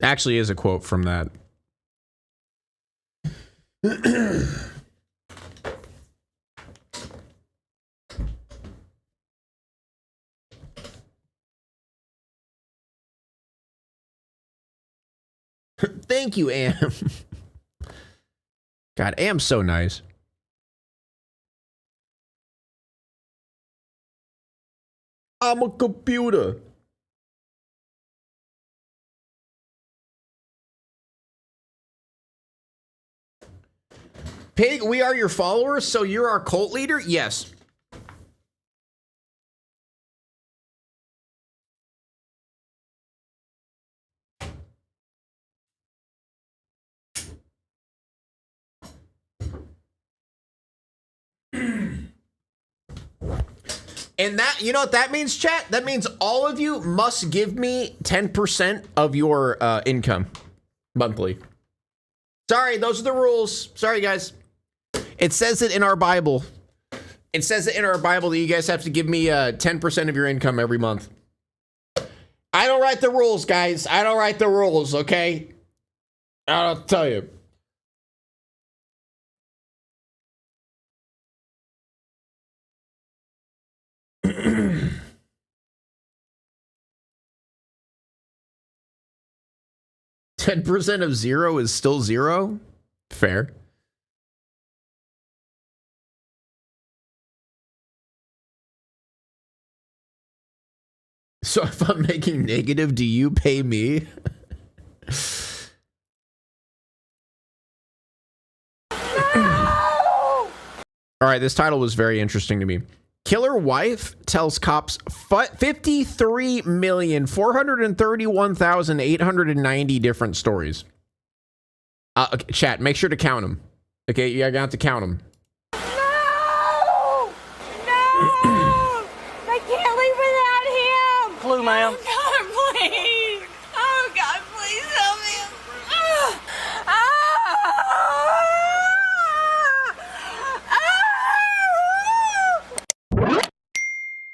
Actually is a quote from that. Thank you, Am. God, Am's so nice. I'm a computer. Pig, we are your followers, so you're our cult leader? Yes. And that, you know what that means, chat? That means all of you must give me 10% of your income monthly. Sorry, those are the rules. Sorry, guys. It says it in our Bible. It says it in our Bible that you guys have to give me 10% of your income every month. I don't write the rules, guys. I don't write the rules, okay? I'll tell you. 10% of zero is still zero? Fair. So if I'm making negative, do you pay me? All right, this title was very interesting to me. Killer wife tells cops 53,431,890 different stories. Okay, chat, make sure to count them. Okay, you got to count them. No! I can't leave without him! Clue, ma'am. Oh, God, please! Oh, God, please help me!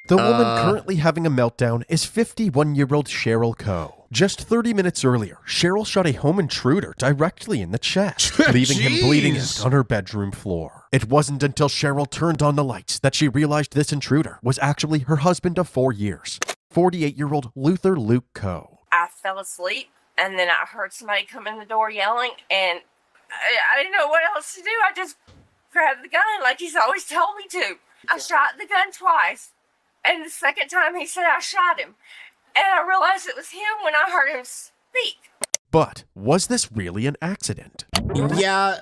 The woman currently having a meltdown is 51-year-old Cheryl Coe. Just 30 minutes earlier, Cheryl shot a home intruder directly in the chest, leaving him bleeding out on her bedroom floor. It wasn't until Cheryl turned on the lights that she realized this intruder was actually her husband of 4 years, 48-year-old Luther Luke Coe. I fell asleep, and then I heard somebody come in the door yelling, and I didn't know what else to do. I just grabbed the gun like he's always told me to. I shot the gun twice. And the second time he said I shot him. And I realized it was him when I heard him speak. But was this really an accident? Yeah,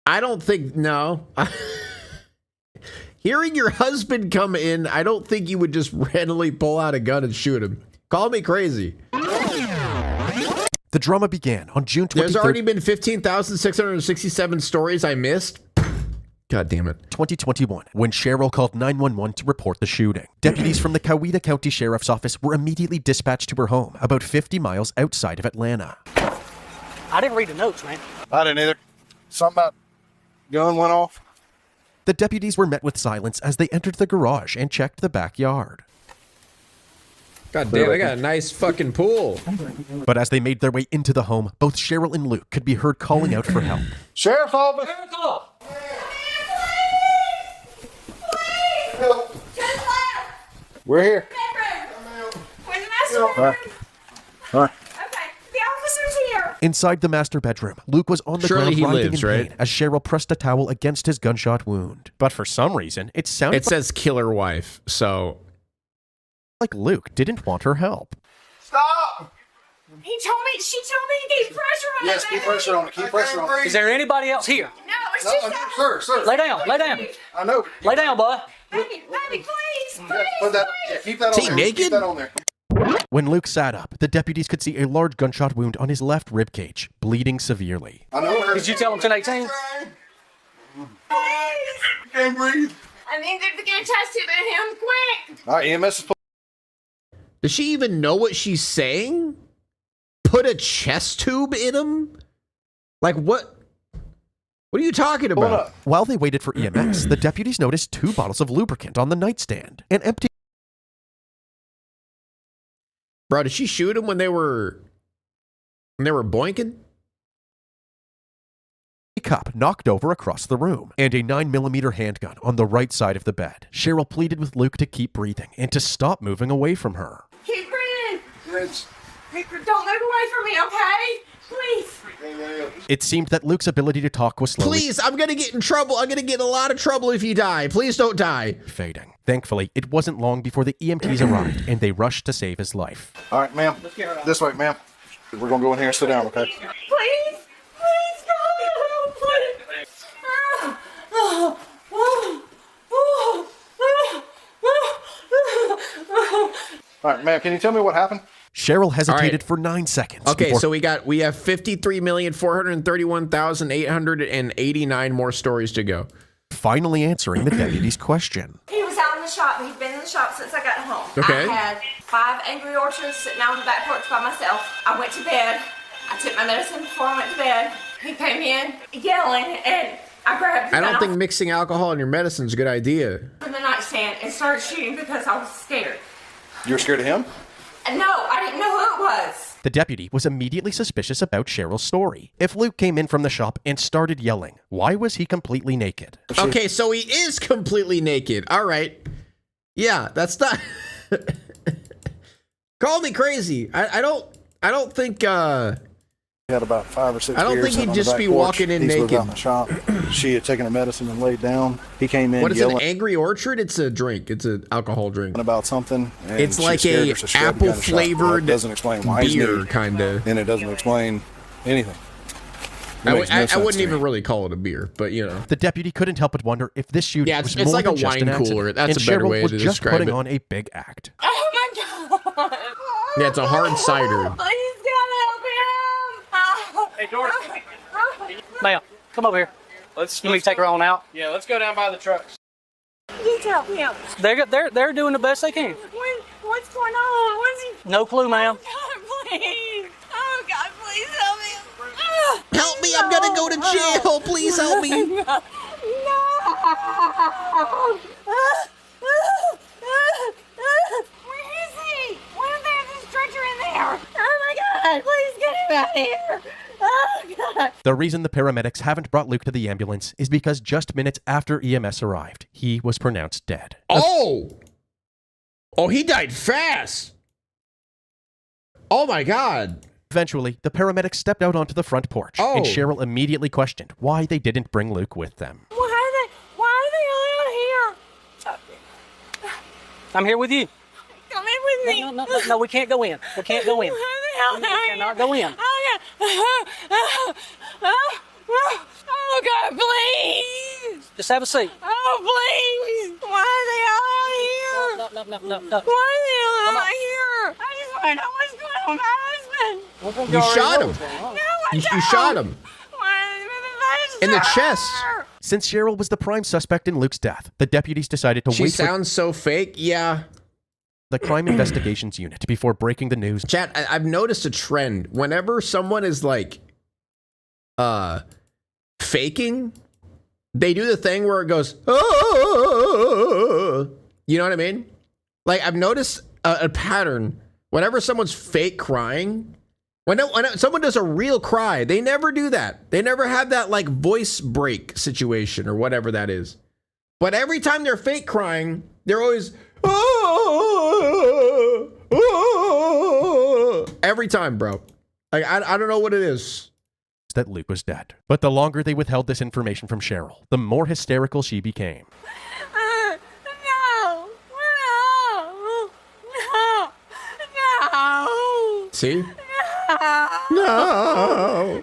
I don't think, no. Hearing your husband come in, I don't think you would just randomly pull out a gun and shoot him. Call me crazy. The drama began on June 23rd. There's already been 15,667 stories I missed. God damn it. 2021, when Cheryl called 911 to report the shooting. Deputies from the Coweta County Sheriff's Office were immediately dispatched to her home, about 50 miles outside of Atlanta. I didn't read the notes, man. I didn't either. Something about gun went off. The deputies were met with silence as they entered the garage and checked the backyard. God damn, I got a nice fucking pool. But as they made their way into the home, both Cheryl and Luke could be heard calling out for help. Sheriff's office! We're here. Where's the master All right. All right. Okay, the officer's here. Inside the master bedroom, Luke was on the Surely ground he writhing lives, in right? pain as Cheryl pressed a towel against his gunshot wound. But for some reason, it sounded It says killer wife, so like Luke didn't want her help. Stop! She told me to keep pressure on Yes, it. keep pressure on it. Keep pressure on it. Is there anybody else here? No, it's just that. Sir. Lay down, lay down. I know. Lay down, bud. Baby, please, Put that, keep that on Is he there. naked? Keep that on there. When Luke sat up, the deputies could see a large gunshot wound on his left rib cage, bleeding severely. I know. Did you tell him 1018? You can't breathe. I need them to get tested in him quick. All right, EMS is. Does she even know what she's saying? Put a chest tube in him? Like what? What are you talking about? While they waited for EMS, the deputies noticed 2 bottles of lubricant on the nightstand, an empty Bro, did she shoot him when they were boinking? cup knocked over across the room, and a 9mm handgun on the right side of the bed. Cheryl pleaded with Luke to keep breathing and to stop moving away from her. Keep breathing. Don't move away from me, okay? Please. It seemed that Luke's ability to talk was slowly Please, I'm gonna get in trouble. I'm gonna get in a lot of trouble if you die. Please don't die. fading. Thankfully, it wasn't long before the EMTs arrived, and they rushed to save his life. All right, ma'am. This way, ma'am. We're gonna go in here and sit down, okay? Please. Please, God. Please. All right, ma'am. Can you tell me what happened? Cheryl hesitated right. for 9 seconds. Okay, before- so we have 53,431,889 more stories to go. finally answering the deputy's question. He was out in the shop. He'd been in the shop since I got home. Okay. I had 5 Angry Orchards sitting out on the back porch by myself. I went to bed. I took my medicine before I went to bed. He came in yelling, and I grabbed I him don't think mixing alcohol in your medicine is a good idea. from the nightstand and started shooting because I was scared. You were scared of him? No, I didn't know who it was. The deputy was immediately suspicious about Cheryl's story. If Luke came in from the shop and started yelling, why was he completely naked? Okay, so he is completely naked. All right. Yeah, that's not... Call me crazy. I don't think Had about 5 or 6 I don't beers think he'd on the just back be porch. walking in He's lived naked. out in the shop. She had taken her medicine and laid down. He came in What is yelling an Angry Orchard? It's a drink. It's an alcohol drink. about something. And It's she like scared a her, so she had to apple cut a shot. flavored That doesn't explain why he's beer, nude, kind of. and it doesn't explain anything. It I makes no sense wouldn't to even me. really call it a beer, but you know. The deputy couldn't help but wonder if this shooting Yeah, was it's more like than a just wine an accident, cooler. That's and a better Cheryl way was to just describe putting it. on a big act. Oh my god! Yeah, it's a hard cider. Please God help him! Hey, Doris. Ma'am, come over here. You need to take her on out. Yeah, let's go down by the trucks. Please help him. They're doing the best they can. What's going on? What's he? No clue, ma'am. God, please. Oh God, please help him. Help me! I'm gonna go to jail. Please help me. No. Where is he? Why is there a stretcher in there? Oh my God! Please get him out of here. Oh God. The reason the paramedics haven't brought Luke to the ambulance is because just minutes after EMS arrived, he was pronounced dead. Oh! Oh, he died fast. Oh my God. Eventually, the paramedics stepped out onto the front porch, and Cheryl immediately questioned why they didn't bring Luke with them. Why are they all out here? I'm here with you. Come in with me. No, we can't go in. We can't go in. Why the hell We cannot go in. Oh God, please. Just have a seat. Oh, please. Why are they all out here? No. Why are they all out here? I just want to know what's going on with my husband. You shot him. No, I You don't. shot him in the chest. Since Cheryl was the prime suspect in Luke's death, the deputies decided to She wait for sounds so fake. Yeah. the Crime Investigations Unit before breaking the news. Chat, I've noticed a trend. Whenever someone is like, faking, they do the thing where it goes, oh, you know what I mean? Like, I've noticed a pattern. Whenever someone's fake crying, when someone does a real cry, they never do that. They never have that like voice break situation or whatever that is. But every time they're fake crying, they're always, oh, oh, every time, bro. Like, I don't know what it is. That Luke was dead. But the longer they withheld this information from Cheryl, the more hysterical she became. No. See? No.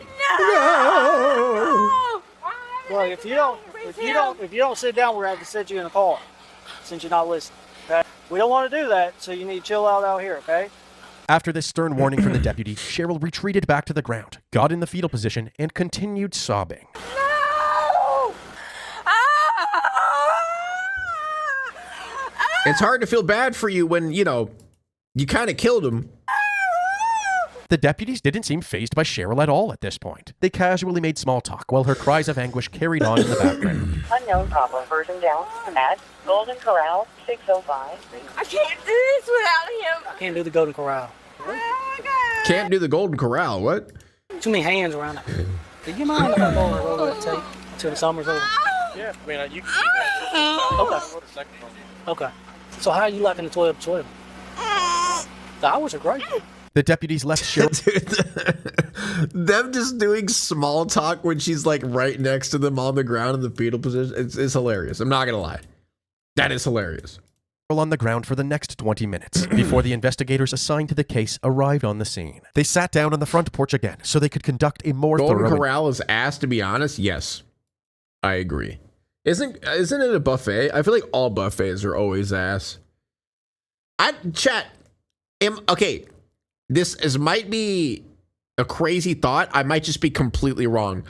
Well, if you don't sit down, we're going to have to set you in a car since you're not listening. Okay? We don't want to do that, so you need to chill out here, okay? After this stern warning from the deputy, Cheryl retreated back to the ground, got in the fetal position, and continued sobbing. It's hard to feel bad for you when, you know, you kind of killed him. The deputies didn't seem fazed by Cheryl at all at this point. They casually made small talk while her cries of anguish carried on in the background. Unknown problem version down at Golden Corral 605. I can't do this without him. I can't do the Golden Corral. Can't do the Golden Corral, what? Too many hands around it. Do you mind if I go over and take till the summer's over? Yeah, I mean, you can. Okay. So how are you liking the 12-12? The hours are great. The deputies left Cheryl. Them just doing small talk when she's like right next to them on the ground in the fetal position. It's hilarious. I'm not going to lie. That is hilarious. On the ground for the next 20 minutes before the investigators assigned to the case arrived on the scene. They sat down on the front porch again so they could conduct a more Golden thorough... Corral is ass, to be honest. Yes, I agree. Isn't it a buffet? I feel like all buffets are always ass. Okay, this might be a crazy thought. I might just be completely wrong.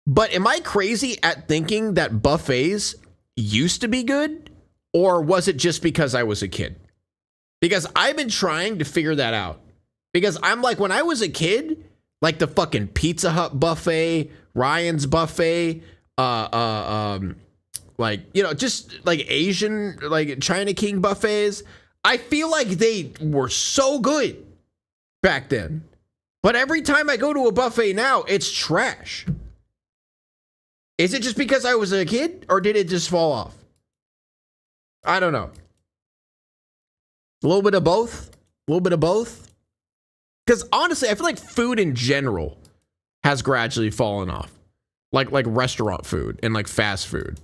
But am I crazy at thinking that buffets used to be good? Or was it just because I was a kid? Because I've been trying to figure that out. Because I'm like, when I was a kid, like the fucking Pizza Hut buffet, Ryan's buffet, like, you know, just like Asian, like China King buffets, I feel like they were so good back then. But every time I go to a buffet now, it's trash. Is it just because I was a kid, or did it just fall off? I don't know. A little bit of both. A little bit of both. Because honestly, I feel like food in general has gradually fallen off. Like restaurant food and like fast food.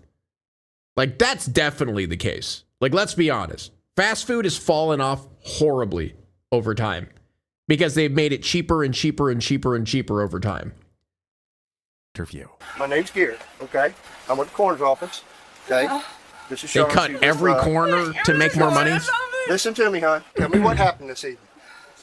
Like that's definitely the case. Like, let's be honest. Fast food has fallen off horribly over time because they've made it cheaper and cheaper and cheaper and cheaper over time. Interview. My name's Garrett, okay? I'm with the coroner's office, okay? This is They cut every corner to make more money. Listen to me, hon. Tell me what happened this evening.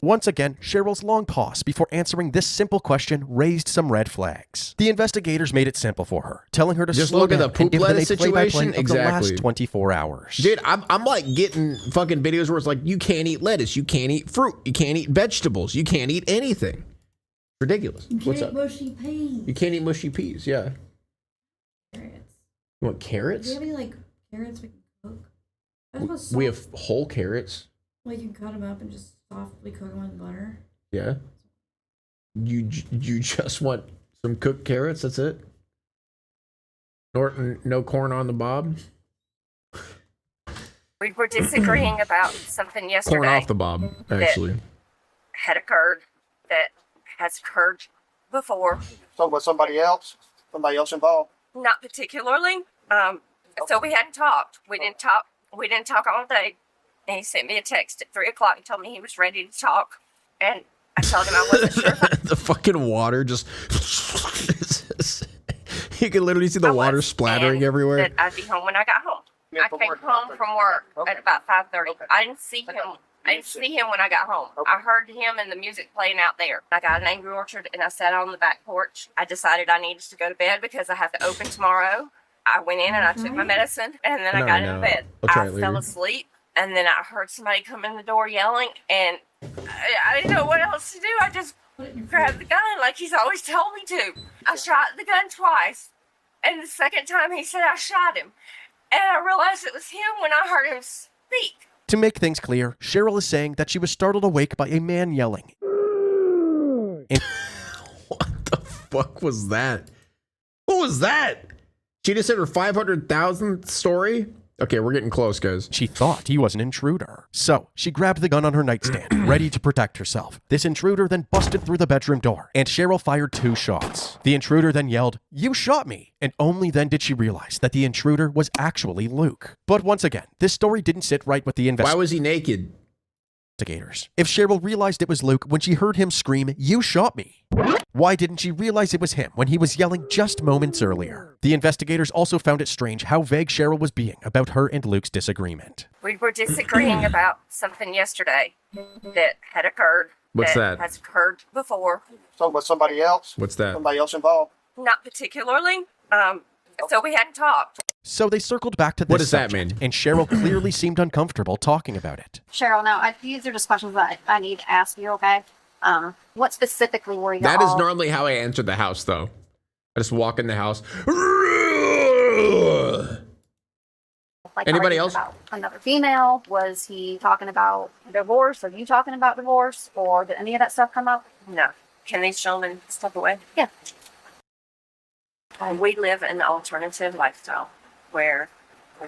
Once again, Cheryl's long pause before answering this simple question raised some red flags. The investigators made it simple for her, telling her to just slow look at down the poop and give them lettuce a play-by-play situation. of the last Exactly. 24 hours. Dude, I'm like getting fucking videos where it's like, you can't eat lettuce, you can't eat fruit, you can't eat vegetables, you can't eat anything. Ridiculous. What's up? Mushy peas. You can't eat mushy peas, yeah. Carrots. You want carrots? Do you have any like carrots we can cook? I just want soft, We have whole carrots. Well, you can cut them up and just softly cook them with butter. Yeah. You just want some cooked carrots? That's it? Norton, no corn on the bob? We were disagreeing about something yesterday. Corn off the bob, actually. That had occurred, that has occurred before. Talking about somebody else? Somebody else involved? Not particularly. So we hadn't talked. We didn't talk all day. And he sent me a text at 3 o'clock and told me he was ready to talk. And I told him I wasn't sure. The fucking water just... You can literally see the water splattering everywhere. That I'd be home when I got home. I came home from work at about 5:30. I didn't see him. I didn't see him when I got home. I heard him and the music playing out there. I got an Angry Orchard and I sat on the back porch. I decided I needed to go to bed because I have to open tomorrow. I went in and I took my medicine and then I got in bed. I fell asleep and then I heard somebody come in the door yelling and I didn't know what else to do. I just grabbed the gun like he's always told me to. I shot the gun twice and the second time he said I shot him. And I realized it was him when I heard him speak. To make things clear, Cheryl is saying that she was startled awake by a man yelling. What the fuck was that? What was that? She just said her 500,000th story? Okay, we're getting close, guys. She thought he was an intruder. So, she grabbed the gun on her nightstand, ready to protect herself. This intruder then busted through the bedroom door, and Cheryl fired 2 shots. The intruder then yelled, "You shot me!" And only then did she realize that the intruder was actually Luke. But once again, this story didn't sit right with the investigators. Why was he naked? If Cheryl realized it was Luke when she heard him scream, "You shot me," why didn't she realize it was him when he was yelling just moments earlier? The investigators also found it strange how vague Cheryl was being about her and Luke's disagreement. We were disagreeing about something yesterday that had occurred. What's that? Has occurred before. Talking about somebody else? What's that? Somebody else involved? Not particularly. So we hadn't talked. So they circled back to this What does that subject, mean? and Cheryl clearly seemed uncomfortable talking about it. Cheryl, now, these are just questions that I need to ask you, okay? What specifically were you That all... is normally how I enter the house, though. I just walk in the house. Like, Anybody arguing else? About another female? Was he talking about divorce? Are you talking about divorce? Or did any of that stuff come up? No. Can these gentlemen step away? Yeah. We live an alternative lifestyle where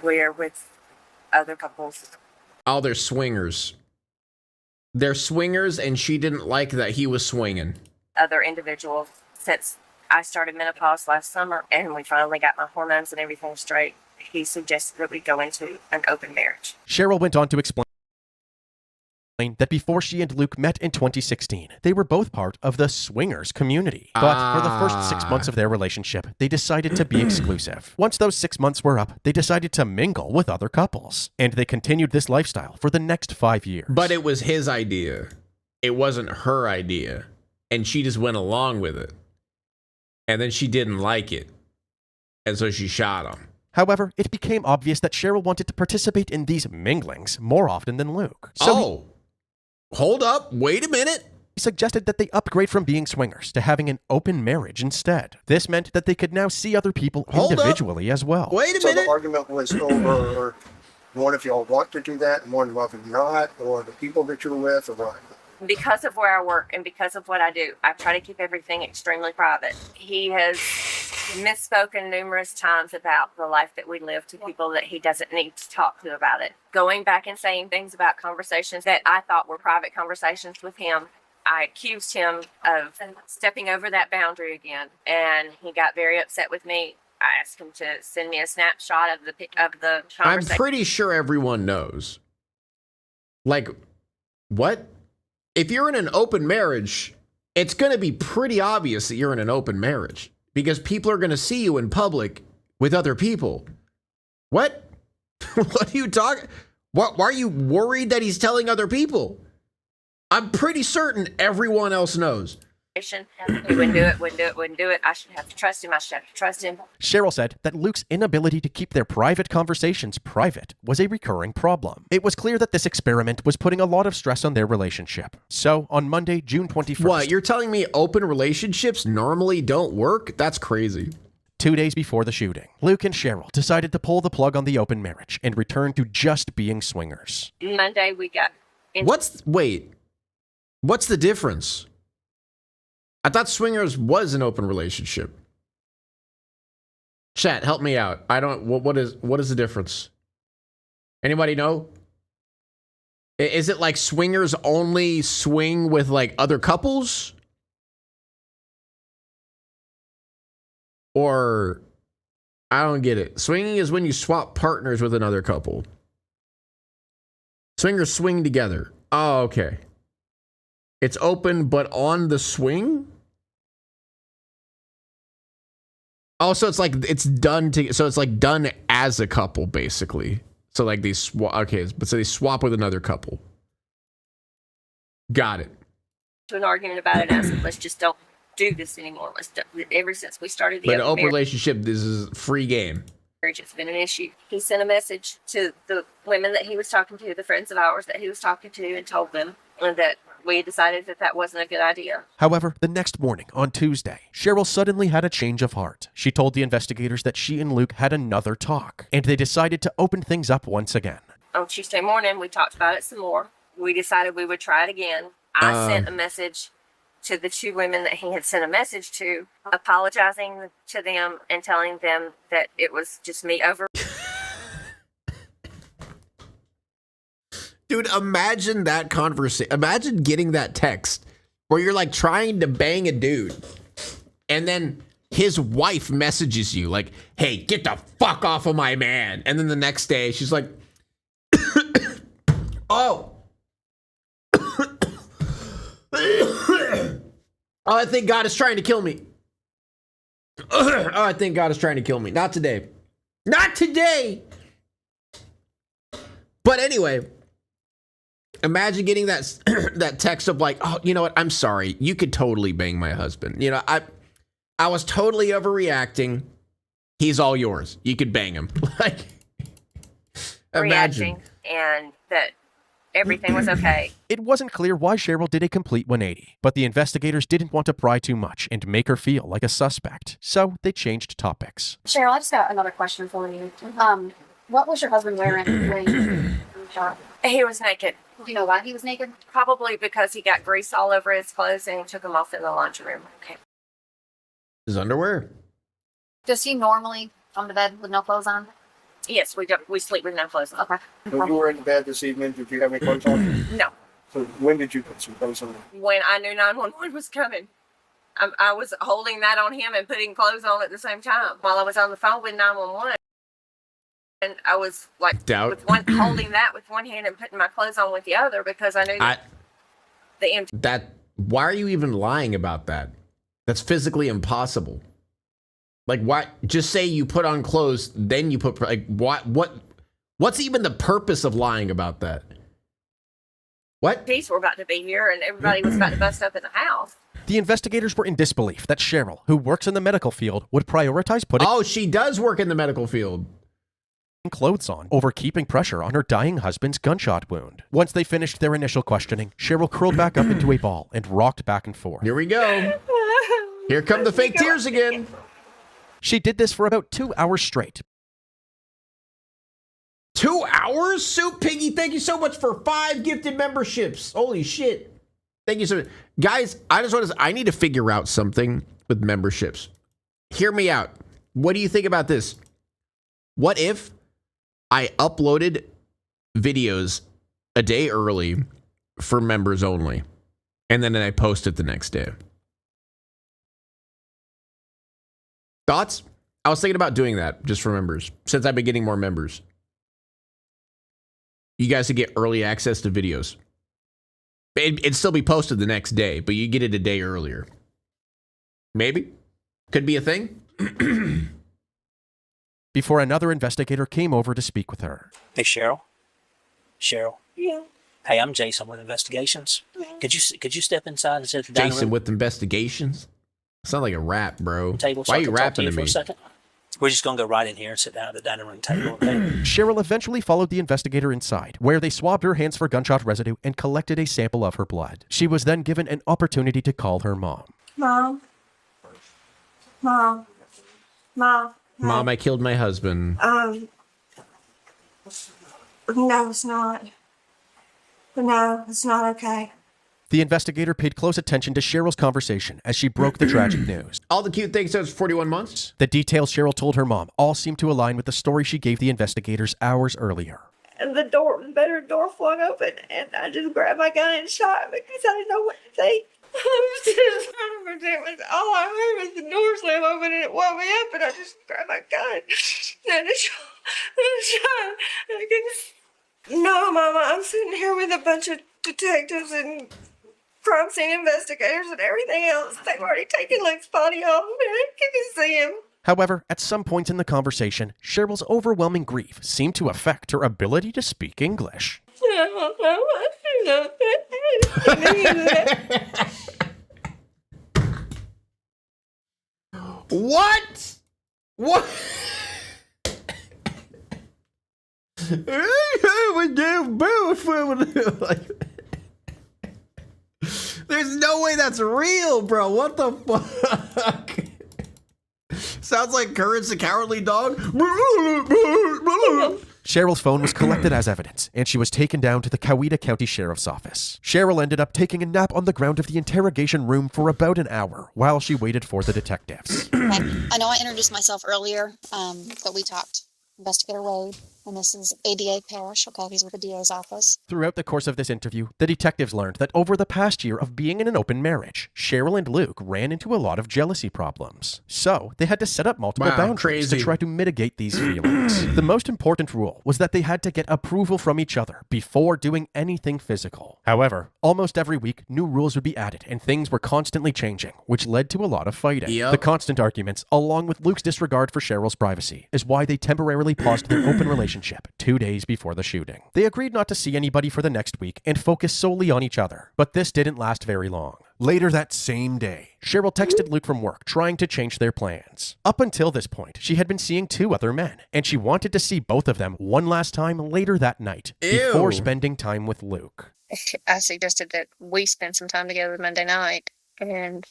we're with other couples. Oh, they're swingers. They're swingers, and she didn't like that he was swinging. Other individuals since I started menopause last summer and we finally got my hormones and everything straight. He suggested that we go into an open marriage. Cheryl went on to explain that before she and Luke met in 2016, they were both part of the swingers community. But for the first 6 months of their relationship, they decided to be exclusive. Once those 6 months were up, they decided to mingle with other couples. And they continued this lifestyle for the next 5 years. But it was his idea. It wasn't her idea. And she just went along with it. And then she didn't like it. And so she shot him. However, it became obvious that Cheryl wanted to participate in these minglings more often than Luke. So hold up, wait a minute. He suggested that they upgrade from being swingers to having an open marriage instead. This meant that they could now see other people individually as well. So the argument was over one if y'all want to do that, and one of you not, or the people that you're with, or what? Because of where I work and because of what I do, I try to keep everything extremely private. He has misspoken numerous times about the life that we live to people that he doesn't need to talk to about it. Going back and saying things about conversations that I thought were private conversations with him I accused him of stepping over that boundary again, and he got very upset with me. I asked him to send me a snapshot of the conversation. I'm pretty sure everyone knows. Like, what? If you're in an open marriage, it's going to be pretty obvious that you're in an open marriage because people are going to see you in public with other people. What? What are you talking? Why are you worried that he's telling other people? I'm pretty certain everyone else knows. He wouldn't do it. I should have to trust him. Cheryl said that Luke's inability to keep their private conversations private was a recurring problem. It was clear that this experiment was putting a lot of stress on their relationship. So, on Monday, June 21st... What, you're telling me open relationships normally don't work? That's crazy. 2 days before the shooting, Luke and Cheryl decided to pull the plug on the open marriage and return to just being swingers. Monday, we got... What's the difference? I thought swingers was an open relationship. Chat, help me out. I don't. What is the difference? Anybody know? Is it like swingers only swing with like other couples? Or I don't get it. Swinging is when you swap partners with another couple. Swingers swing together. Oh, okay. It's open, but on the swing? Oh, so it's like it's done to. So it's like done as a couple, basically. So like they swap. Okay, but so they swap with another couple. Got it. To an argument about it, and I said, let's just don't do this anymore. Ever since we started the But an open relationship, this is free game. Marriage, it's been an issue. He sent a message to the women that he was talking to, the friends of ours that he was talking to, and told them that we decided that that wasn't a good idea. However, the next morning, on Tuesday, Cheryl suddenly had a change of heart. She told the investigators that she and Luke had another talk, and they decided to open things up once again. On Tuesday morning, we talked about it some more. We decided we would try it again. I sent a message to the two women that he had sent a message to, apologizing to them and telling them that it was just me over. Dude, imagine that conversation. Imagine getting that text where you're like trying to bang a dude and then his wife messages you like, hey, get the fuck off of my man. And then the next day she's like, oh, oh, I think God is trying to kill me. Oh, I think God is trying to kill me. Not today. Not today. But anyway, imagine getting that that text of like, oh, you know what? I'm sorry. You could totally bang my husband. You know, I was totally overreacting. He's all yours. You could bang him. Like, imagine. And that everything was okay. It wasn't clear why Cheryl did a complete 180, but the investigators didn't want to pry too much and make her feel like a suspect, so they changed topics. Cheryl, I just got another question for you. What was your husband wearing when you shot? He was naked. Do you know why he was naked? Probably because he got grease all over his clothes and took them off in the laundry room. Okay. His underwear? Does he normally come to bed with no clothes on? Yes, we sleep with no clothes on. Okay. When you were in bed this evening, did you have any clothes on? No. So when did you put some clothes on? When I knew 911 was coming. I was holding that on him and putting clothes on at the same time while I was on the phone with 911. And I was like holding that with one hand and putting my clothes on with the other because I knew why are you even lying about that? That's physically impossible. Like, why? Just say you put on clothes, then you put like what's even the purpose of lying about that? What? Police were about to be here and everybody was about to bust up in the house. The investigators were in disbelief that Cheryl, who works in the medical field, would prioritize putting she does work in the medical field. Clothes on over keeping pressure on her dying husband's gunshot wound. Once they finished their initial questioning, Cheryl curled back up into a ball and rocked back and forth. Here we go. Here come the fake tears again. She did this for about 2 hours straight. 2 hours? Soup Piggy, thank you so much for 5 gifted memberships. Holy shit. Thank you so much. Guys, I need to figure out something with memberships. Hear me out. What do you think about this? What if I uploaded videos a day early for members only? And then I post it the next day. Thoughts? I was thinking about doing that just for members, since I've been getting more members. You guys could get early access to videos. It'd still be posted the next day, but you get it a day earlier. Maybe. Could be a thing. Before another investigator came over to speak with her. Hey, Cheryl. Cheryl. Yeah. Hey, I'm Jason with Investigations. Could you step inside and sit at the dining Jason room with Investigations? Sound like a rap, bro. table? So Why I are you can talk rapping you to for me? a second? We're just gonna go right in here and sit down at the dining room table. Okay? Cheryl eventually followed the investigator inside, where they swabbed her hands for gunshot residue and collected a sample of her blood. She was then given an opportunity to call her mom. Mom. Mom. Mom. Mom, I killed my husband. No, it's not. No, it's not okay. The investigator paid close attention to Cheryl's conversation as she broke the tragic news. All the cute things says 41 months. The details Cheryl told her mom all seemed to align with the story she gave the investigators hours earlier. And the bedroom door flung open, and I just grabbed my gun and shot because I didn't know what to say. All I heard was the door slam open, and it woke me up, and I just grabbed my gun and I shot. And I couldn't. No, Mama, I'm sitting here with a bunch of detectives and crime scene investigators and everything else. They've already taken Luke's body off, and I couldn't see him. However, at some points in the conversation, Cheryl's overwhelming grief seemed to affect her ability to speak English. What? What? There's no way that's real, bro. What the fuck? Sounds like Courage the Cowardly Dog. Cheryl's phone was collected as evidence, and she was taken down to the Coweta County Sheriff's Office. Cheryl ended up taking a nap on the ground of the interrogation room for about an hour while she waited for the detectives. I know I introduced myself earlier, but we talked. Investigator Wade, and this is ADA Parrish. Okay, he's with the DA's office. Throughout the course of this interview, the detectives learned that over the past year of being in an open marriage, Cheryl and Luke ran into a lot of jealousy problems. So they had to set up multiple boundaries to try to mitigate these feelings. The most important rule was that they had to get approval from each other before doing anything physical. However, almost every week, new rules would be added and things were constantly changing, which led to a lot of fighting. The constant arguments, along with Luke's disregard for Cheryl's privacy, is why they temporarily paused their open relationship 2 days before the shooting. They agreed not to see anybody for the next week and focus solely on each other, but this didn't last very long. Later that same day, Cheryl texted Luke from work trying to change their plans. Up until this point, she had been seeing 2 other men, and she wanted to see both of them one last time later that night before spending time with Luke. I suggested that we spend some time together Monday night, and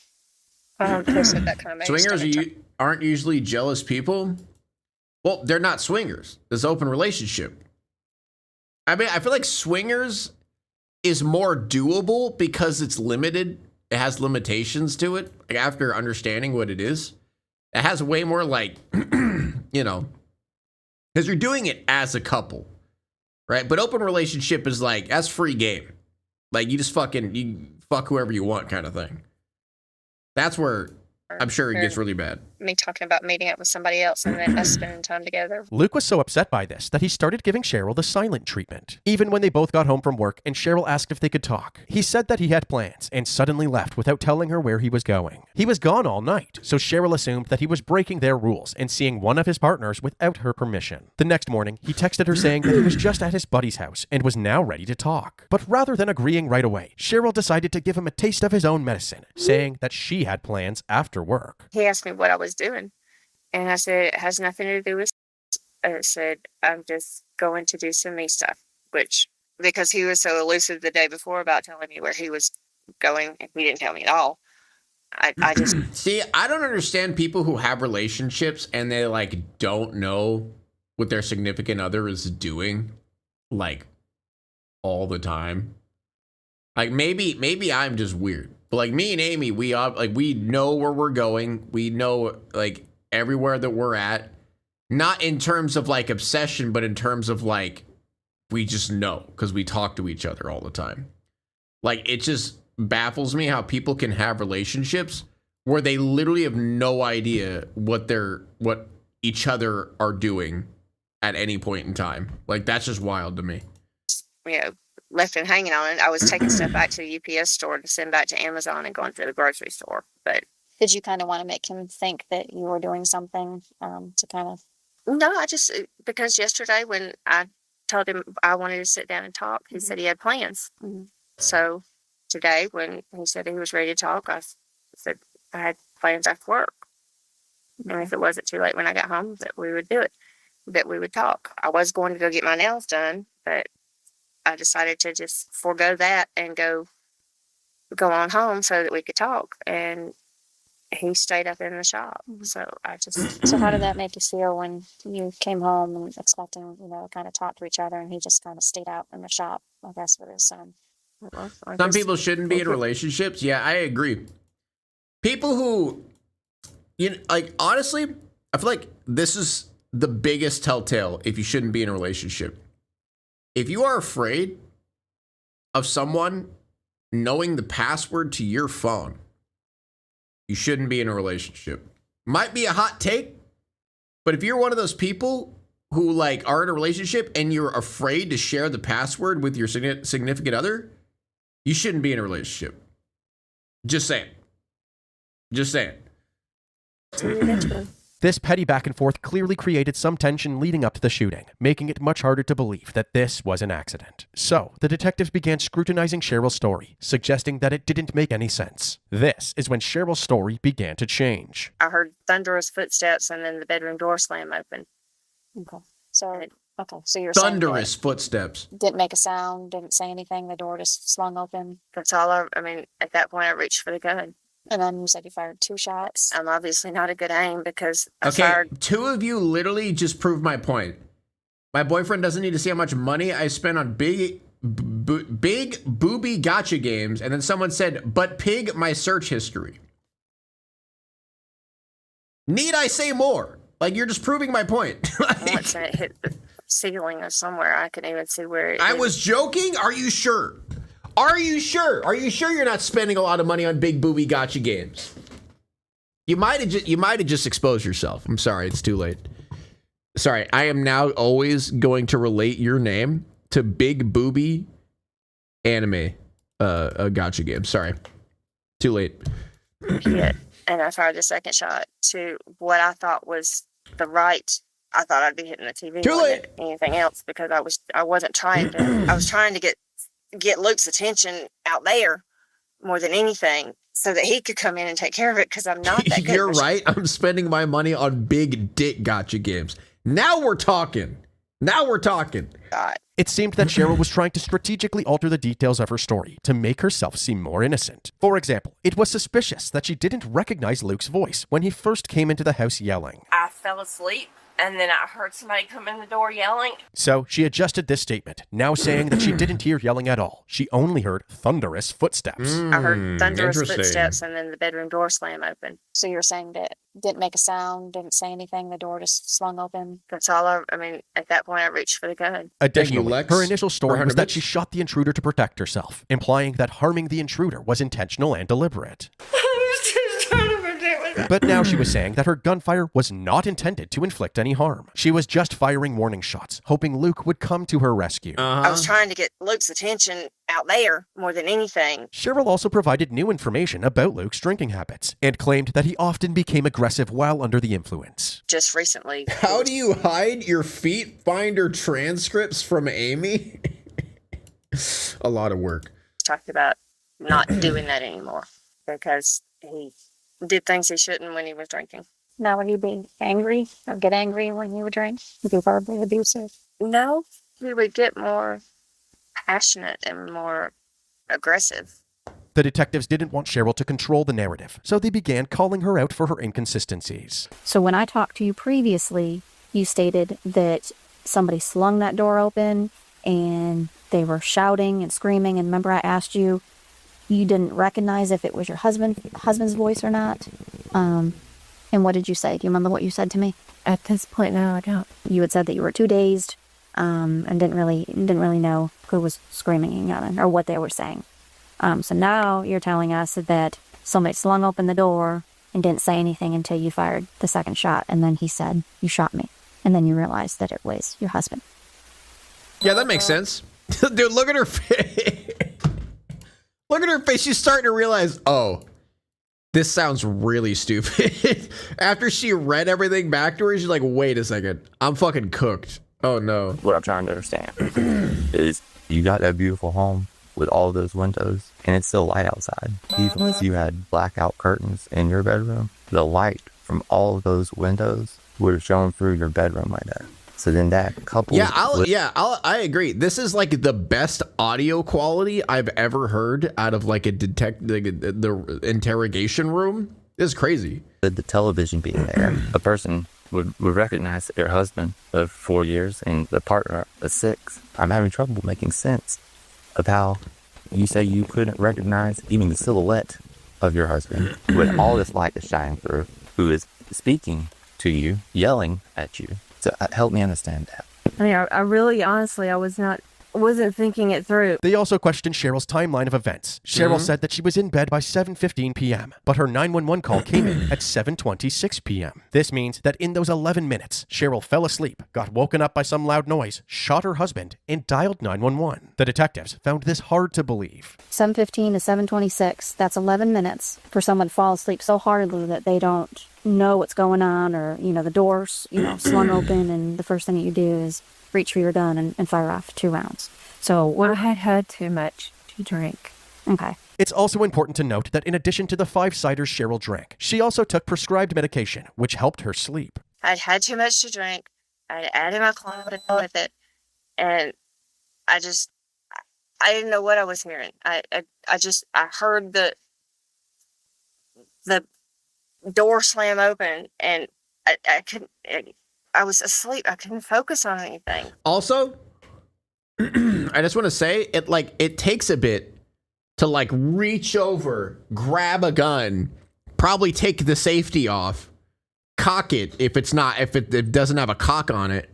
said that kind of Swingers aren't usually jealous people. Well, they're not swingers. It's open relationship. I mean, I feel like swingers is more doable because it's limited. It has limitations to it. Like after understanding what it is, it has way more like, you know, because you're doing it as a couple, right? But open relationship is like, that's free game. Like you just you fuck whoever you want kind of thing. That's where I'm sure it gets really bad. Me talking about meeting up with somebody else and then us spending time together. Luke was so upset by this that he started giving Cheryl the silent treatment. Even when they both got home from work and Cheryl asked if they could talk, he said that he had plans and suddenly left without telling her where he was going. He was gone all night, so Cheryl assumed that he was breaking their rules and seeing one of his partners without her permission. The next morning, he texted her saying that he was just at his buddy's house and was now ready to talk. But rather than agreeing right away, Cheryl decided to give him a taste of his own medicine, saying that she had plans after work. He asked me what I was doing, and I said it has nothing to do with. I said I'm just going to do some me stuff, which because he was so elusive the day before about telling me where he was going, and he didn't tell me at all. I just see. I don't understand people who have relationships and they like don't know what their significant other is doing, like all the time. Like maybe I'm just weird. But like me and Amy, we know where we're going. We know like everywhere that we're at. Not in terms of like obsession, but in terms of like we just know because we talk to each other all the time. Like it's just baffles me how people can have relationships where they literally have no idea what each other are doing at any point in time. Like, that's just wild to me. You know, left him hanging on it. I was taking stuff back to the UPS store to send back to Amazon and going to the grocery store. But did you kind of want to make him think that you were doing something to kind of? No, I just, because yesterday when I told him I wanted to sit down and talk, he said he had plans. So today when he said he was ready to talk, I said I had plans after work. And if it wasn't too late when I got home, that we would do it, that we would talk. I was going to go get my nails done, but I decided to just forego that and go on home so that we could talk. And he stayed up in the shop. So I just. So how did that make you feel when you came home and expecting, kind of talk to each other, and he just kind of stayed out in the shop, I guess, with his son? Some people shouldn't be in relationships. Yeah, I agree. People who, honestly, I feel like this is the biggest telltale if you shouldn't be in a relationship. If you are afraid of someone knowing the password to your phone, you shouldn't be in a relationship. Might be a hot take, but if you're one of those people who are in a relationship and you're afraid to share the password with your significant other, you shouldn't be in a relationship. Just saying. This petty back and forth clearly created some tension leading up to the shooting, making it much harder to believe that this was an accident. So, the detectives began scrutinizing Cheryl's story, suggesting that it didn't make any sense. This is when Cheryl's story began to change. I heard thunderous footsteps and then the bedroom door slam open. Okay. So you're thunderous saying footsteps. Didn't make a sound, didn't say anything, the door just swung open. That's all at that point I reached for the gun. And then you said you fired 2 shots. I'm obviously not a good aim because I Okay, fired. 2 of you literally just proved my point. My boyfriend doesn't need to see how much money I spent on big booby gotcha games, and then someone said, "But pig, my search history." Need I say more? You're just proving my point. Once it hit the ceiling or somewhere, I couldn't even see where it. I was joking. Are you sure? Are you sure? Are you sure you're not spending a lot of money on big booby gotcha games? You might have just exposed yourself. I'm sorry, it's too late. Sorry, I am now always going to relate your name to big booby anime gotcha game. Sorry. Too late. Hit, and I fired the second shot to what I thought was the right. I thought I'd be hitting the TV Too more late. than anything else because I wasn't trying to. I was trying to get Luke's attention out there more than anything so that he could come in and take care of it because I'm not that good. You're right. I'm spending my money on big dick gotcha games. Now we're talking. God. It seemed that Cheryl was trying to strategically alter the details of her story to make herself seem more innocent. For example, it was suspicious that she didn't recognize Luke's voice when he first came into the house yelling. I fell asleep. And then I heard somebody come in the door yelling. So she adjusted this statement, now saying that she didn't hear yelling at all. She only heard thunderous footsteps. I heard thunderous footsteps and then the bedroom door slam open. So you're saying that didn't make a sound, didn't say anything, the door just swung open? That's all at that point I reached for the gun. Additionally, her initial story was that she bits. shot the intruder to protect herself, implying that harming the intruder was intentional and deliberate. I was just trying to protect myself. But now she was saying that her gunfire was not intended to inflict any harm. She was just firing warning shots, hoping Luke would come to her rescue. I was trying to get Luke's attention out there more than anything. Cheryl also provided new information about Luke's drinking habits and claimed that he often became aggressive while under the influence. Just recently. How do you hide your feet finder transcripts from Amy? A lot of work. Talked about not doing that anymore because he did things he shouldn't when he was drinking. Now, would you be angry or get angry when you would drink? Would you be verbally abusive? No, he would get more passionate and more aggressive. The detectives didn't want Cheryl to control the narrative, so they began calling her out for her inconsistencies. So when I talked to you previously, you stated that somebody slung that door open and they were shouting and screaming. And remember I asked you, you didn't recognize if it was your husband's voice or not. And what did you say? Do you remember what you said to me? At this point, no, I don't. You had said that you were too dazed, and didn't really know who was screaming and yelling or what they were saying. So now you're telling us that somebody slung open the door and didn't say anything until you fired the second shot, and then he said, "You shot me," and then you realized that it was your husband. Yeah, that makes sense. Dude, look at her face. Look at her face. She's starting to realize, oh, this sounds really stupid. After she read everything back to her, she's like, wait a second. I'm fucking cooked. Oh, no. What I'm trying to understand is you got that beautiful home with all those windows, and it's still light outside. Even if you had blackout curtains in your bedroom, the light from all of those windows would have shone through your bedroom like that. So then that coupled I agree. This is like the best audio quality I've ever heard out of like the interrogation room. This is crazy. The television being there, a person would recognize their husband of 4 years and the partner of 6. I'm having trouble making sense of how you say you couldn't recognize even the silhouette of your husband when all this light is shining through, who is speaking to you, yelling at you. So help me understand that. I mean, I really, honestly, I wasn't thinking it through. They also questioned Cheryl's timeline of events. Cheryl said that she was in bed by 7:15 p.m., but her 911 call came in at 7:26 p.m. This means that in those 11 minutes, Cheryl fell asleep, got woken up by some loud noise, shot her husband, and dialed 911. The detectives found this hard to believe. 7:15 to 7:26, that's 11 minutes for someone to fall asleep so hardly that they don't know what's going on, or, the door's, slung open, and the first thing that you do is reach for your gun and fire off 2 rounds. So I had had too much to drink. Okay. It's also important to note that in addition to the 5 ciders Cheryl drank, she also took prescribed medication, which helped her sleep. I'd had too much to drink. I'd added my clone with it, and I didn't know what I was hearing. I heard the door slam open, and I couldn't. I was asleep. I couldn't focus on anything. Also, I just want to say it takes a bit to reach over, grab a gun, probably take the safety off, cock it if it doesn't have a cock on it,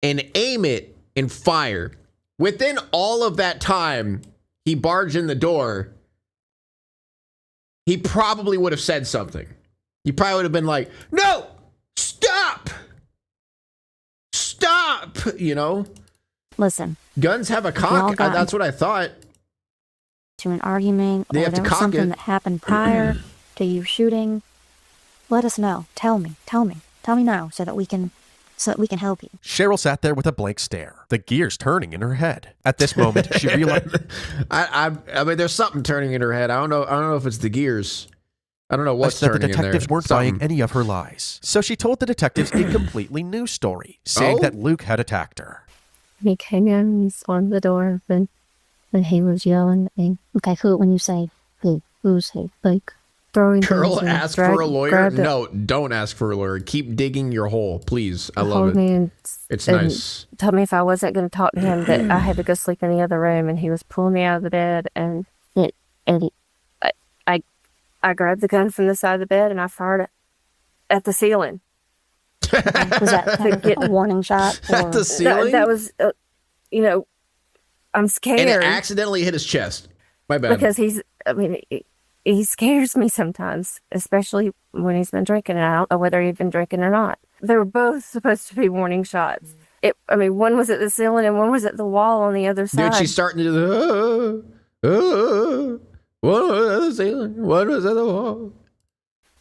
and aim it and fire. Within all of that time, he barged in the door. He probably would have said something. He probably would have been like, "No, stop! Stop!" Listen. Guns have a cock. That's what I thought. To an argument, they or have there to was cock something it. that happened prior to you shooting. Let us know. Tell me now, so that we can help you. Cheryl sat there with a blank stare, the gears turning in her head. At this moment, she realized, I mean, there's something turning in her head. I don't know if it's the gears. I don't know what's turning in there. the detectives weren't buying any of her lies. So she told the detectives a completely new story, saying that Luke had attacked her. He came in, he slammed the door open, and he was yelling at me. Okay, when you say who's he? Throwing Girl, things, ask for a lawyer? No, don't ask for a lawyer. Keep digging your hole, please. I love it. It's nice. Told me if I wasn't going to talk to him that I had to go sleep in the other room, and he was pulling me out of the bed, and I grabbed the gun from the side of the bed and I fired it at the ceiling. Was that to get a warning shot? At the ceiling? That was, I'm scared. And it accidentally hit his chest. My bad. Because he scares me sometimes, especially when he's been drinking, and I don't know whether he'd been drinking or not. They were both supposed to be warning shots. One was at the ceiling and one was at the wall on the other side. Dude, she's starting to do the, one was at the ceiling, one was at the wall.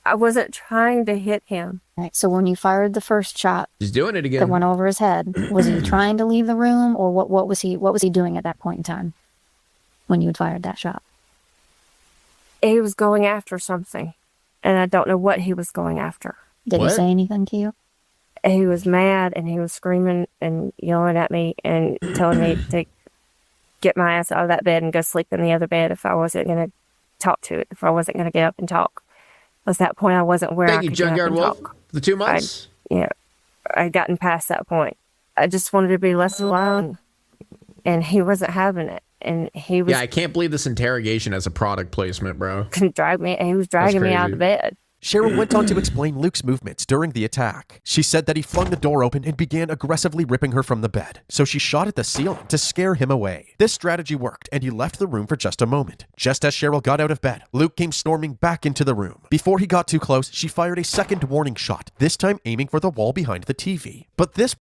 I wasn't trying to hit him. Right, so when you fired the first shot, he's doing it again. That went over his head. Was he trying to leave the room, or what was he doing at that point in time when you had fired that shot? He was going after something, and I don't know what he was going after. Did he say anything to you? He was mad, and he was screaming and yelling at me and telling me to get my ass out of that bed and go sleep in the other bed if I wasn't going to talk to it, if I wasn't going to get up and talk. At that point, I wasn't where I could get up and talk. The 2 months? I'd gotten past that point. I just wanted to be left alone, and he wasn't having it. And he was. Yeah, I can't believe this interrogation as a product placement, bro. He was dragging me out of the bed. Cheryl went on to explain Luke's movements during the attack. She said that he flung the door open and began aggressively ripping her from the bed, so she shot at the ceiling to scare him away. This strategy worked, and he left the room for just a moment. Just as Cheryl got out of bed, Luke came storming back into the room. Before he got too close, she fired a second warning shot, this time aiming for the wall behind the TV. But this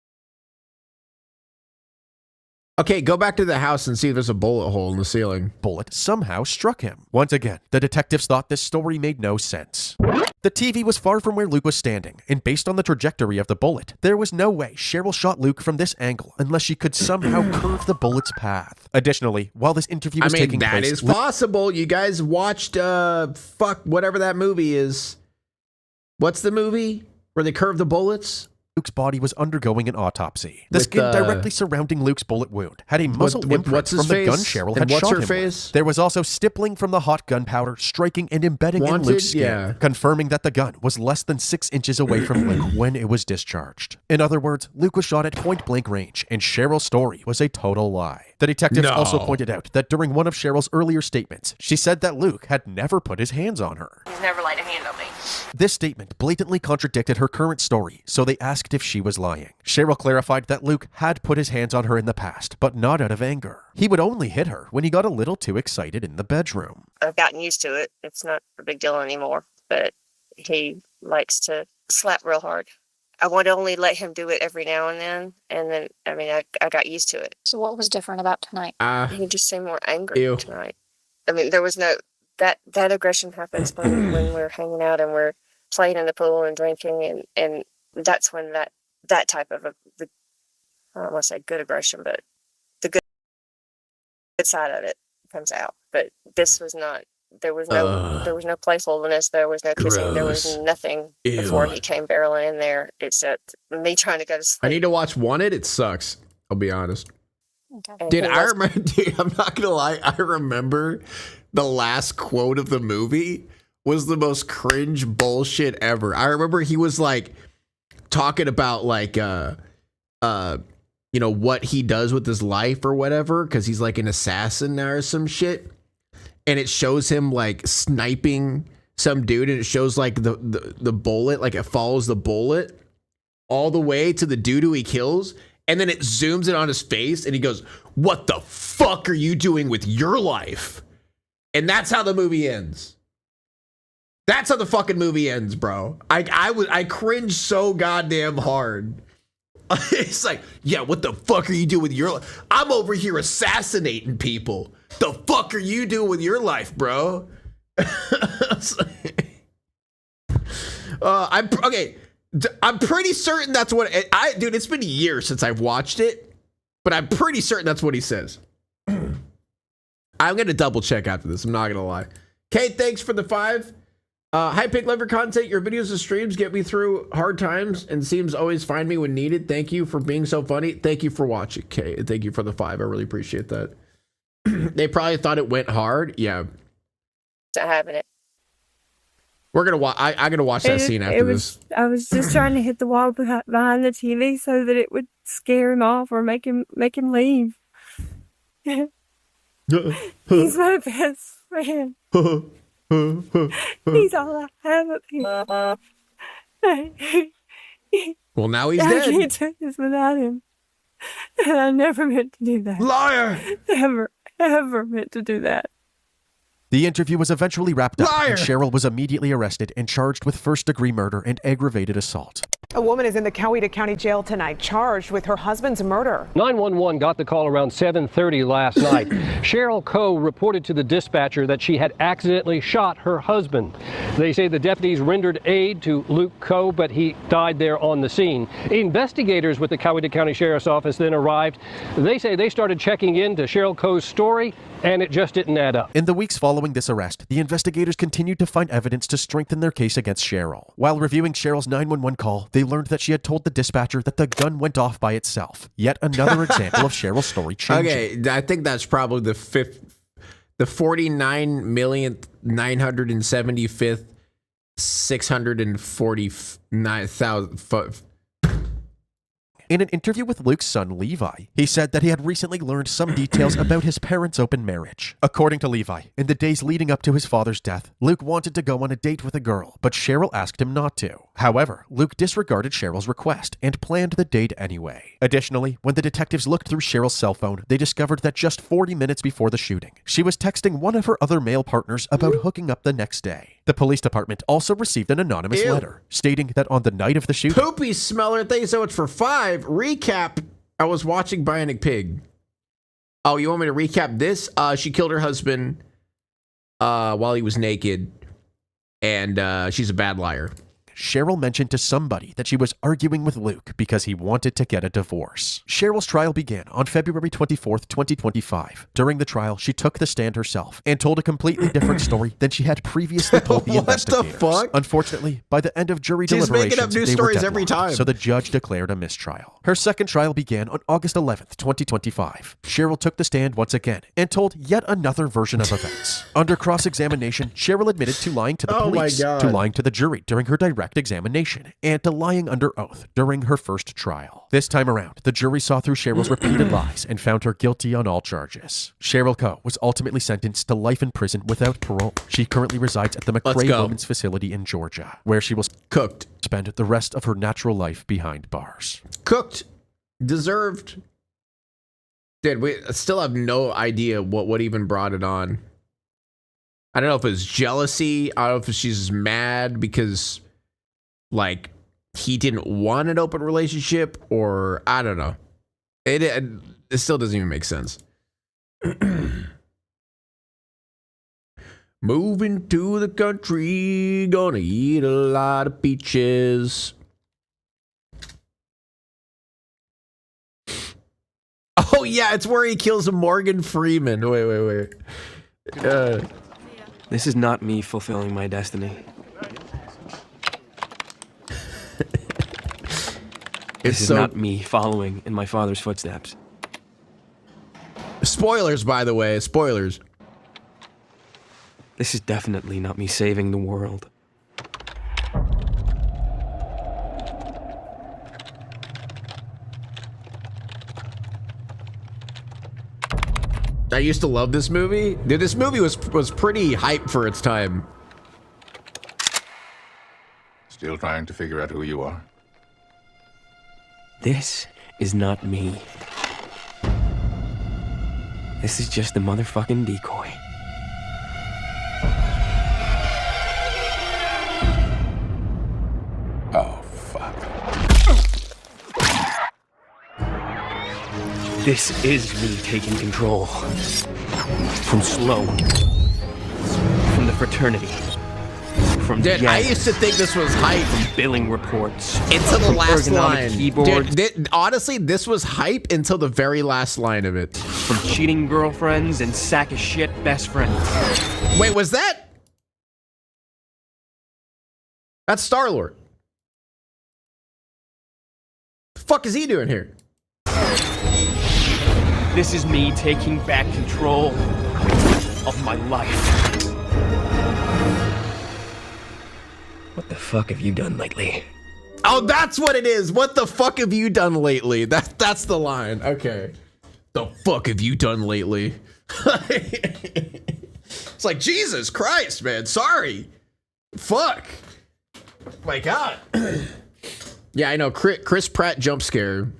Okay, go back to the house and see if there's a bullet hole in the ceiling. Bullet somehow struck him. Once again, the detectives thought this story made no sense. The TV was far from where Luke was standing, and based on the trajectory of the bullet, there was no way Cheryl shot Luke from this angle unless she could somehow curve the bullet's path. Additionally, while this interview was taking place... that is possible. You guys watched, whatever that movie is. What's the movie where they curve the bullets? Luke's body was undergoing an autopsy. The skin directly surrounding Luke's bullet wound had a muzzle imprint from the gun Cheryl had shot him with. There was also stippling from the hot gunpowder striking and embedding in Luke's skin, confirming that the gun was less than 6 inches away from Luke when it was discharged. In other words, Luke was shot at point-blank range, and Cheryl's story was a total lie. The detectives also pointed out that during one of Cheryl's earlier statements, she said that Luke had never put his hands on her. He's never laid a hand on me. This statement blatantly contradicted her current story, so they asked if she was lying. Cheryl clarified that Luke had put his hands on her in the past, but not out of anger. He would only hit her when he got a little too excited in the bedroom. I've gotten used to it. It's not a big deal anymore, but he likes to slap real hard. I would only let him do it every now and then, I got used to it. So what was different about tonight? He just seemed more angry tonight. I mean, there was no... That aggression happens when we're hanging out and we're playing in the pool and drinking, and that's when that type of I don't want to say good aggression, but the good side of it comes out. But this was not. There was no playfulness. There was no kissing. Gross. There was nothing before he came barreling in there. Except me trying to go to sleep. I need to watch Wanted. It sucks. I'll be honest. Okay. I remember. Dude, I'm not gonna lie. I remember the last quote of the movie was the most cringe bullshit ever. I remember he was like talking about like what he does with his life or whatever, because he's like an assassin now or some shit, and it shows him like sniping some dude, and it shows like the bullet, like it follows the bullet all the way to the dude who he kills. And then it zooms in on his face and he goes, "What the fuck are you doing with your life?" And that's how the movie ends. That's how the fucking movie ends, bro. I cringe so goddamn hard. It's like, yeah, what the fuck are you doing with your life? I'm over here assassinating people. The fuck are you doing with your life, bro? I'm pretty certain that's what dude, it's been years since I've watched it, but I'm pretty certain that's what he says. I'm going to double check after this. I'm not going to lie. Kate, thanks for the 5. Hi, Pig Lover content. Your videos and streams get me through hard times and seems always find me when needed. Thank you for being so funny. Thank you for watching, Kate. Thank you for the 5. I really appreciate that. They probably thought it went hard. Yeah. Not having it. We're gonna watch. I'm gonna watch that scene after this. I was just trying to hit the wall behind the TV so that it would scare him off or make him leave. He's my best friend. He's all I have up here. Well, now he's dead. I can't do this without him. And I never meant to do that. Liar! Ever meant to do that. The interview was eventually wrapped up, Liar! and Cheryl was immediately arrested and charged with first-degree murder and aggravated assault. A woman is in the Coweta County Jail tonight, charged with her husband's murder. 911 got the call around 7:30 last night. Cheryl Coe reported to the dispatcher that she had accidentally shot her husband. They say the deputies rendered aid to Luke Coe, but he died there on the scene. Investigators with the Coweta County Sheriff's Office then arrived. They say they started checking into Cheryl Coe's story, and it just didn't add up. In the weeks following this arrest, the investigators continued to find evidence to strengthen their case against Cheryl. While reviewing Cheryl's 911 call, they learned that she had told the dispatcher that the gun went off by itself. Yet another example of Cheryl's story changing. Okay, I think that's probably the 49,975th 649,000. In an interview with Luke's son, Levi, he said that he had recently learned some details about his parents' open marriage. According to Levi, in the days leading up to his father's death, Luke wanted to go on a date with a girl, but Cheryl asked him not to. However, Luke disregarded Cheryl's request and planned the date anyway. Additionally, when the detectives looked through Cheryl's cell phone, they discovered that just 40 minutes before the shooting, she was texting one of her other male partners about hooking up the next day. The police department also received an anonymous letter stating that on the night of the shooting... Poopy Smeller, thank you so much for 5. Recap, I was watching Bionic Pig. Oh, you want me to recap this? She killed her husband while he was naked, and she's a bad liar. Cheryl mentioned to somebody that she was arguing with Luke because he wanted to get a divorce. Cheryl's trial began on February 24th, 2025. During the trial, she took the stand herself and told a completely different story than she had previously told the investigators. What the fuck? Unfortunately, by the end of jury She's deliberations, making up new they stories were every deadlocked, time. so the judge declared a mistrial. Her second trial began on August 11th, 2025. Cheryl took the stand once again and told yet another version of events. Under cross-examination, Cheryl admitted to lying to the police, to lying to the jury during her direct examination, and to lying under oath during her first trial. This time around, the jury saw through Cheryl's repeated lies and found her guilty on all charges. Cheryl Coe was ultimately sentenced to life in prison without parole. She currently resides at the McRae Women's Facility in Georgia, where she will spend the rest of her natural life behind bars. Cooked. Deserved. Dude, we still have no idea what even brought it on. I don't know if it's jealousy. I don't know if she's mad because, like, he didn't want an open relationship, or I don't know. It still doesn't even make sense. Moving to the country, gonna eat a lot of peaches. Oh yeah, it's where he kills a Morgan Freeman. Wait. This is not me fulfilling my destiny. This is not me following in my father's footsteps. Spoilers, by the way. Spoilers. This is definitely not me saving the world. I used to love this movie. Dude, this movie was pretty hype for its time. Still trying to figure out who you are? This is not me. This is just the motherfucking decoy. Oh, fuck. This is me taking control. From Sloan. From the fraternity. From Dude, I used to think this was hype. From billing reports. Until the last line. Keyboards. Dude, honestly, this was hype until the very last line of it. From cheating girlfriends and sack of shit best friends. Wait, was that? That's Star-Lord. The fuck is he doing here? This is me taking back control of my life. What the fuck have you done lately? Oh, that's what it is. What the fuck have you done lately? That's the line. Okay. The fuck have you done lately? It's like, Jesus Christ, man. Sorry. Fuck. My God. Yeah, I know. Chris Pratt jump scare.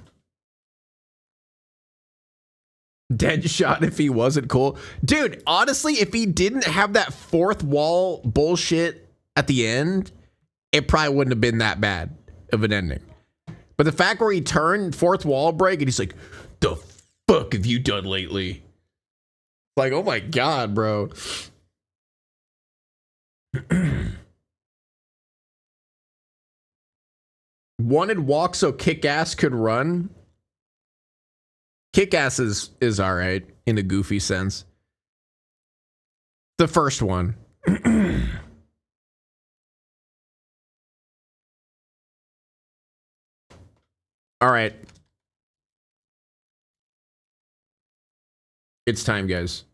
Dead shot if he wasn't cool. Dude, honestly, if he didn't have that fourth wall bullshit at the end, it probably wouldn't have been that bad of an ending. But the fact where he turned fourth wall break and he's like, the fuck have you done lately? Like, oh my God, bro. Wanted walk so Kick-Ass could run. Kick-Ass is all right in a goofy sense. The first one. All right. It's time, guys.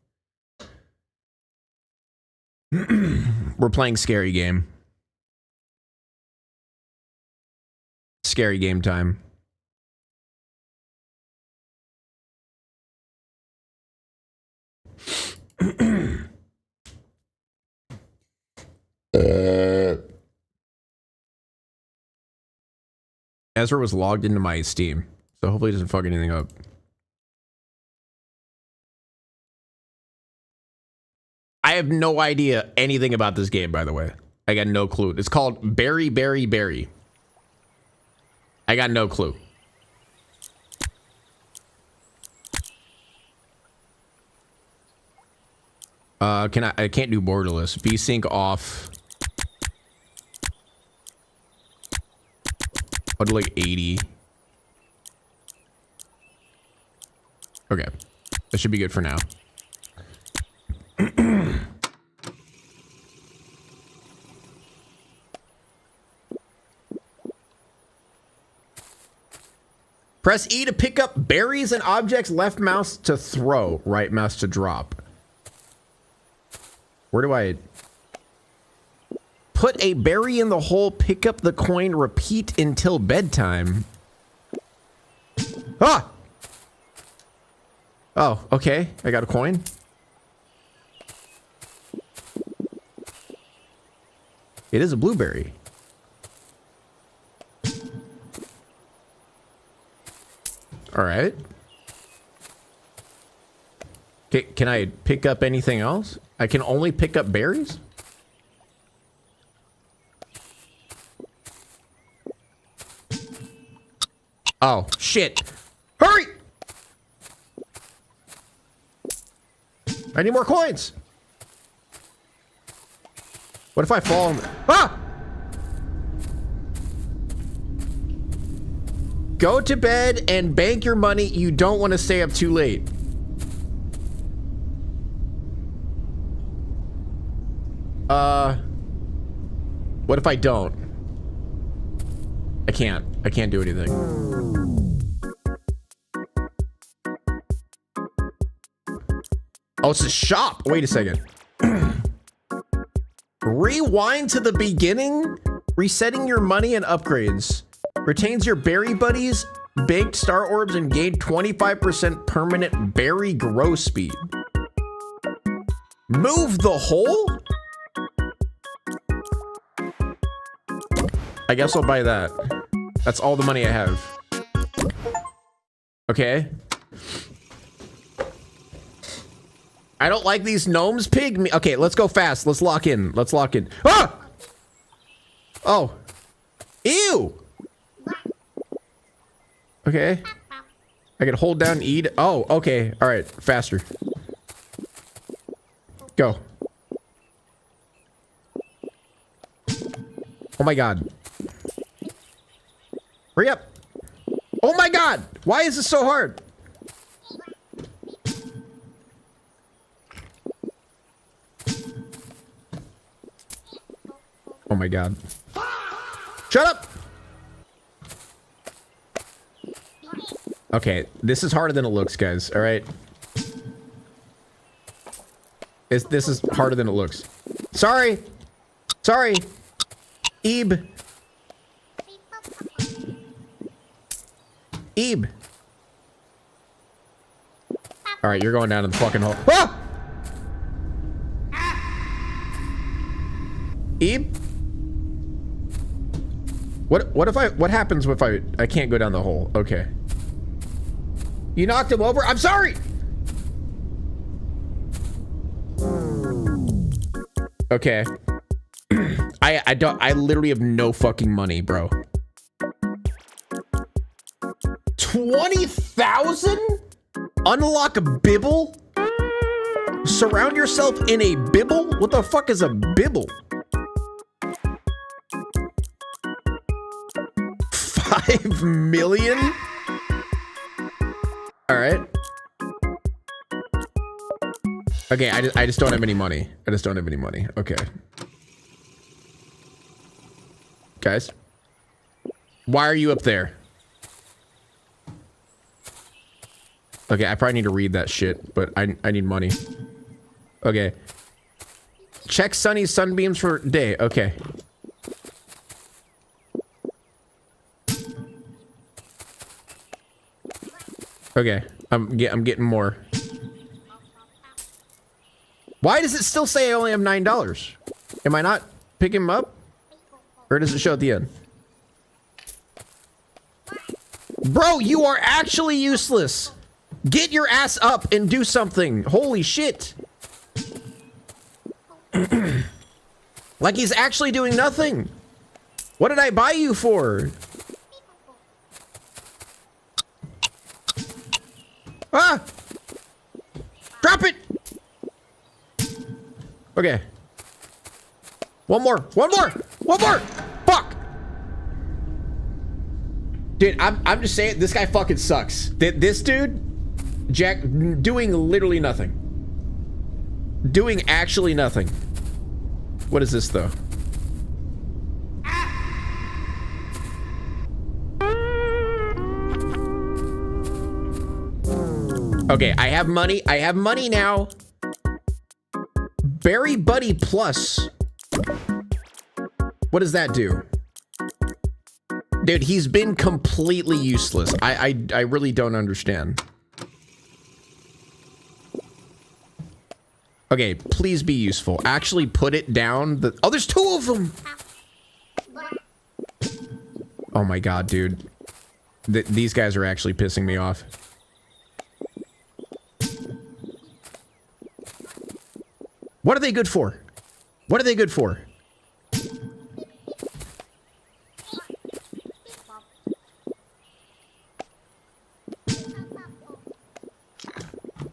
We're playing Scary Game. Scary Game time. Ezra was logged into my Steam, so hopefully he doesn't fuck anything up. I have no idea anything about this game, by the way. I got no clue. It's called Berry Berry Berry. I got no clue. I can't do borderless. V-Sync off. I'll do like 80. Okay. That should be good for now. Press E to pick up berries and objects, left mouse to throw, right mouse to drop. Where do I... Put a berry in the hole, pick up the coin, repeat until bedtime. Ah! Oh, okay. I got a coin. It is a blueberry. All right. Okay, can I pick up anything else? I can only pick up berries? Oh, shit. Hurry! I need more coins. What if I fall? Ah! Go to bed and bank your money. You don't want to stay up too late. What if I don't? I can't do anything. Oh, it's a shop. Wait a second. Rewind to the beginning. Resetting your money and upgrades. Retains your berry buddies, baked star orbs, and gain 25% permanent berry grow speed. Move the hole? I guess I'll buy that. That's all the money I have. Okay. I don't like these gnomes, pig. Okay, let's go fast. Let's lock in. Let's lock in. Ah! Oh. Ew. Okay. I can hold down E to... Oh, okay. All right. Faster. Go. Oh my god. Hurry up. Oh my god. Why is this so hard? Oh my god. Shut up. Okay, this is harder than it looks, guys. All right. This is harder than it looks. Sorry. Sorry. Ebe. Ebe. All right, you're going down in the fucking hole. Ah! Ebe? What happens if I can't go down the hole? Okay. You knocked him over? I'm sorry! Okay. I literally have no fucking money, bro. 20,000? Unlock a bibble? Surround yourself in a bibble? What the fuck is a bibble? 5 million? All right. Okay, I just don't have any money. I just don't have any money. Okay. Guys. Why are you up there? Okay, I probably need to read that shit, but I need money. Okay. Check Sunny's sunbeams for day. Okay. Okay. I'm getting more. Why does it still say I only have $9? Am I not picking him up? Or does it show at the end? Bro, you are actually useless. Get your ass up and do something. Holy shit. Like he's actually doing nothing. What did I buy you for? Ah! Drop it! Okay. One more! Fuck! Dude, I'm just saying, this guy fucking sucks. This dude, Jack, doing literally nothing. Doing actually nothing. What is this, though? Okay, I have money. I have money now. Berry Buddy Plus. What does that do? Dude, he's been completely useless. I really don't understand. Okay, please be useful. Actually put it down. Oh, there's 2 of them. Oh my god, dude. These guys are actually pissing me off. What are they good for? What are they good for?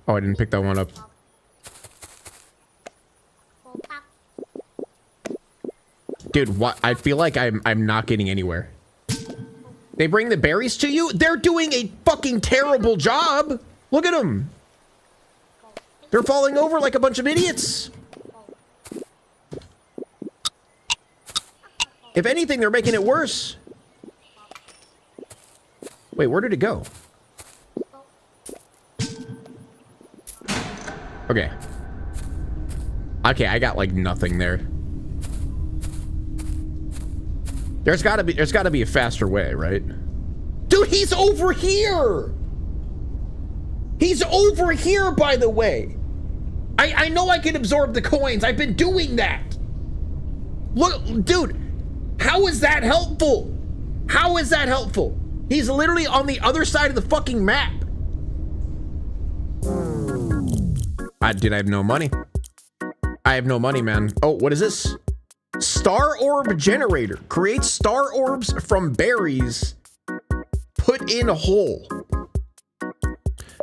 Oh, I didn't pick that one up. Dude, what? I feel like I'm not getting anywhere. They bring the berries to you? They're doing a fucking terrible job. Look at them. They're falling over like a bunch of idiots. If anything, they're making it worse. Wait, where did it go? Okay. Okay, I got like nothing there. There's gotta be a faster way, right? Dude, he's over here! He's over here, by the way! I know I can absorb the coins. I've been doing that. Look, dude, how is that helpful? How is that helpful? He's literally on the other side of the fucking map. Dude, I have no money. I have no money, man. Oh, what is this? Star Orb Generator. Creates star orbs from berries. Put in a hole.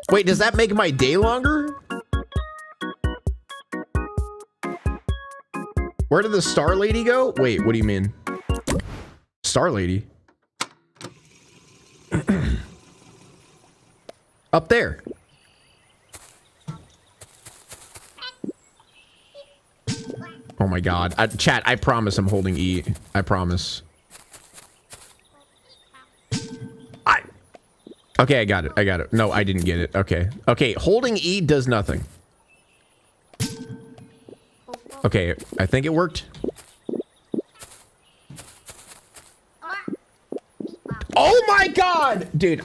Wait, does that make my day longer? Where did the Star Lady go? Wait, what do you mean? Star Lady? Up there. Oh my god. Chat, I promise I'm holding E. I promise. Okay, I got it. I got it. No, I didn't get it. Okay. Okay, holding E does nothing. Okay, I think it worked. Oh my god! Dude,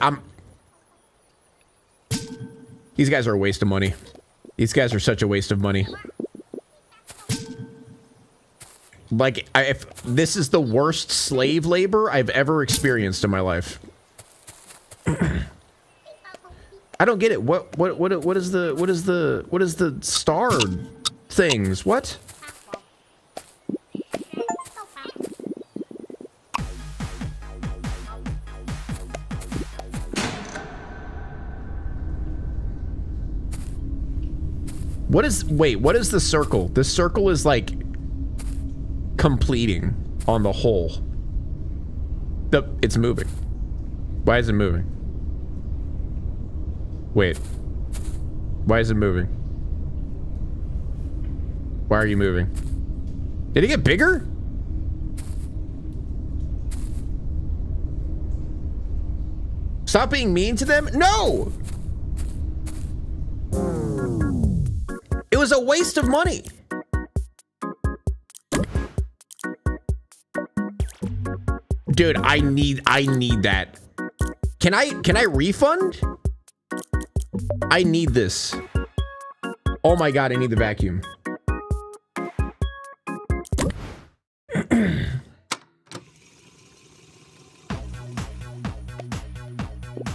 these guys are a waste of money. These guys are such a waste of money. Like, if this is the worst slave labor I've ever experienced in my life. I don't get it. What is the star things? What? Wait, what is the circle? The circle is like completing on the whole. It's moving. Why is it moving? Wait. Why is it moving? Why are you moving? Did it get bigger? Stop being mean to them? No! It was a waste of money. Dude, I need that. Can I refund? I need this. Oh my god, I need the vacuum.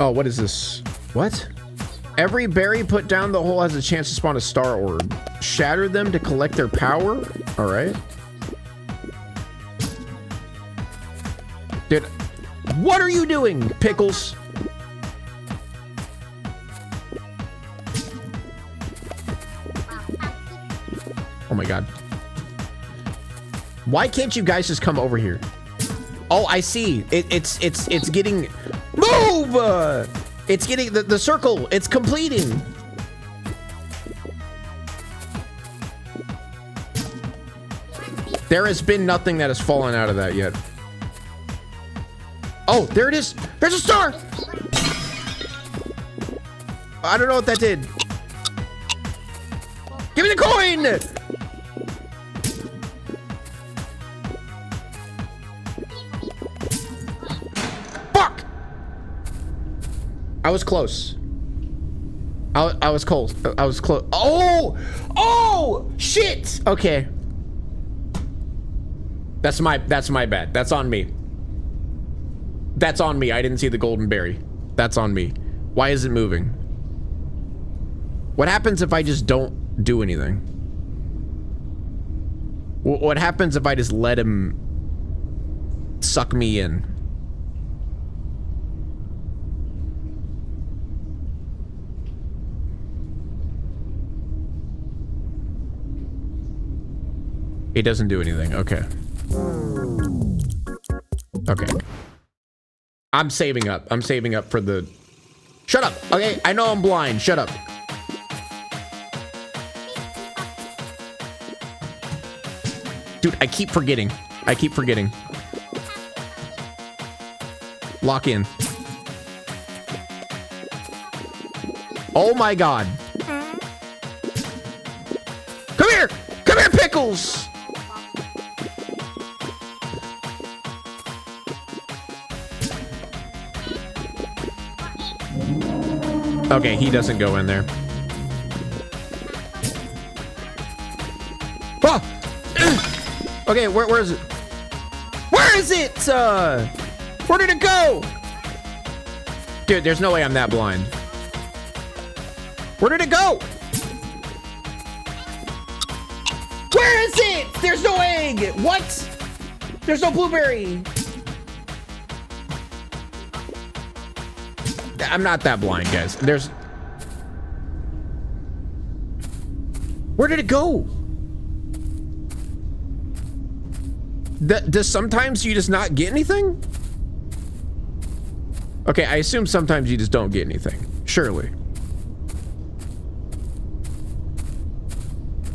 Oh, what is this? What? Every berry put down the hole has a chance to spawn a star orb. Shatter them to collect their power? All right. Dude, what are you doing, Pickles? Oh my God. Why can't you guys just come over here? Oh, I see. It's getting... Move! It's getting the circle. It's completing. There has been nothing that has fallen out of that yet. Oh, there it is. There's a star. I don't know what that did. Give me the coin. Fuck. I was close. I was close. I was close. Oh! Oh! Shit! Okay. That's my bad. That's on me. That's on me. I didn't see the golden berry. That's on me. Why is it moving? What happens if I just don't do anything? What happens if I just let him suck me in? It doesn't do anything. Okay. Okay. I'm saving up. I'm saving up for the... Shut up. Okay, I know I'm blind. Shut up. Dude, I keep forgetting. I keep forgetting. Lock in. Oh my God. Come here! Come here, Pickles! Okay, he doesn't go in there. Oh! Okay, where is it? Where is it? Where did it go? Dude, there's no way I'm that blind. Where did it go? Where is it? There's no egg. What? There's no blueberry. I'm not that blind, guys. There's... Where did it go? Does sometimes you just not get anything? Okay, I assume sometimes you just don't get anything. Surely.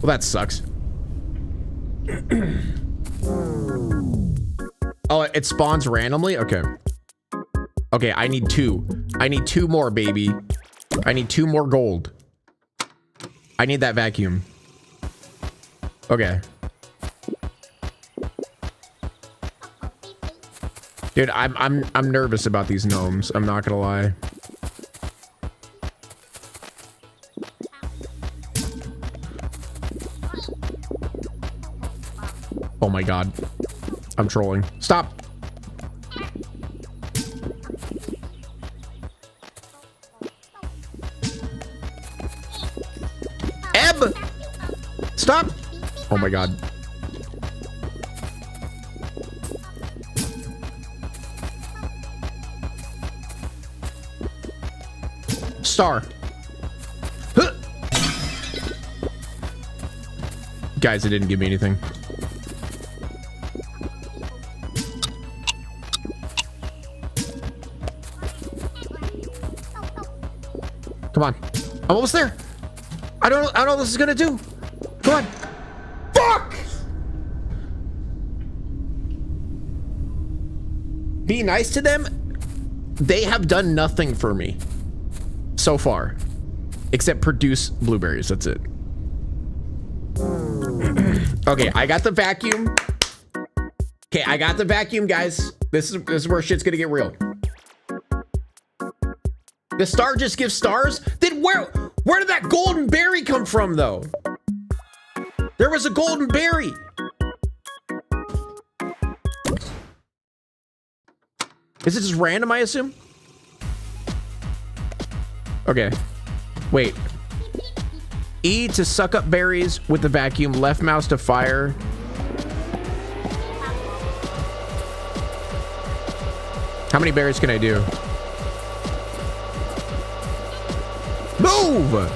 Well, that sucks. Oh, it spawns randomly? Okay. Okay, I need 2. I need 2 more, baby. I need 2 more gold. I need that vacuum. Okay. Dude, I'm nervous about these gnomes. I'm not gonna lie. Oh my God. I'm trolling. Stop. Ebb! Stop! Oh my God. Star. Huh. Guys, it didn't give me anything. Come on. I'm almost there. I don't know what this is gonna do. Come on. Fuck! Be nice to them. They have done nothing for me so far, except produce blueberries. That's it. Okay, I got the vacuum. Okay, I got the vacuum, guys. This is where shit's gonna get real. The star just gives stars? Then where did that golden berry come from, though? There was a golden berry. Is it just random, I assume? Okay. Wait. E to suck up berries with the vacuum. Left mouse to fire. How many berries can I do? Move!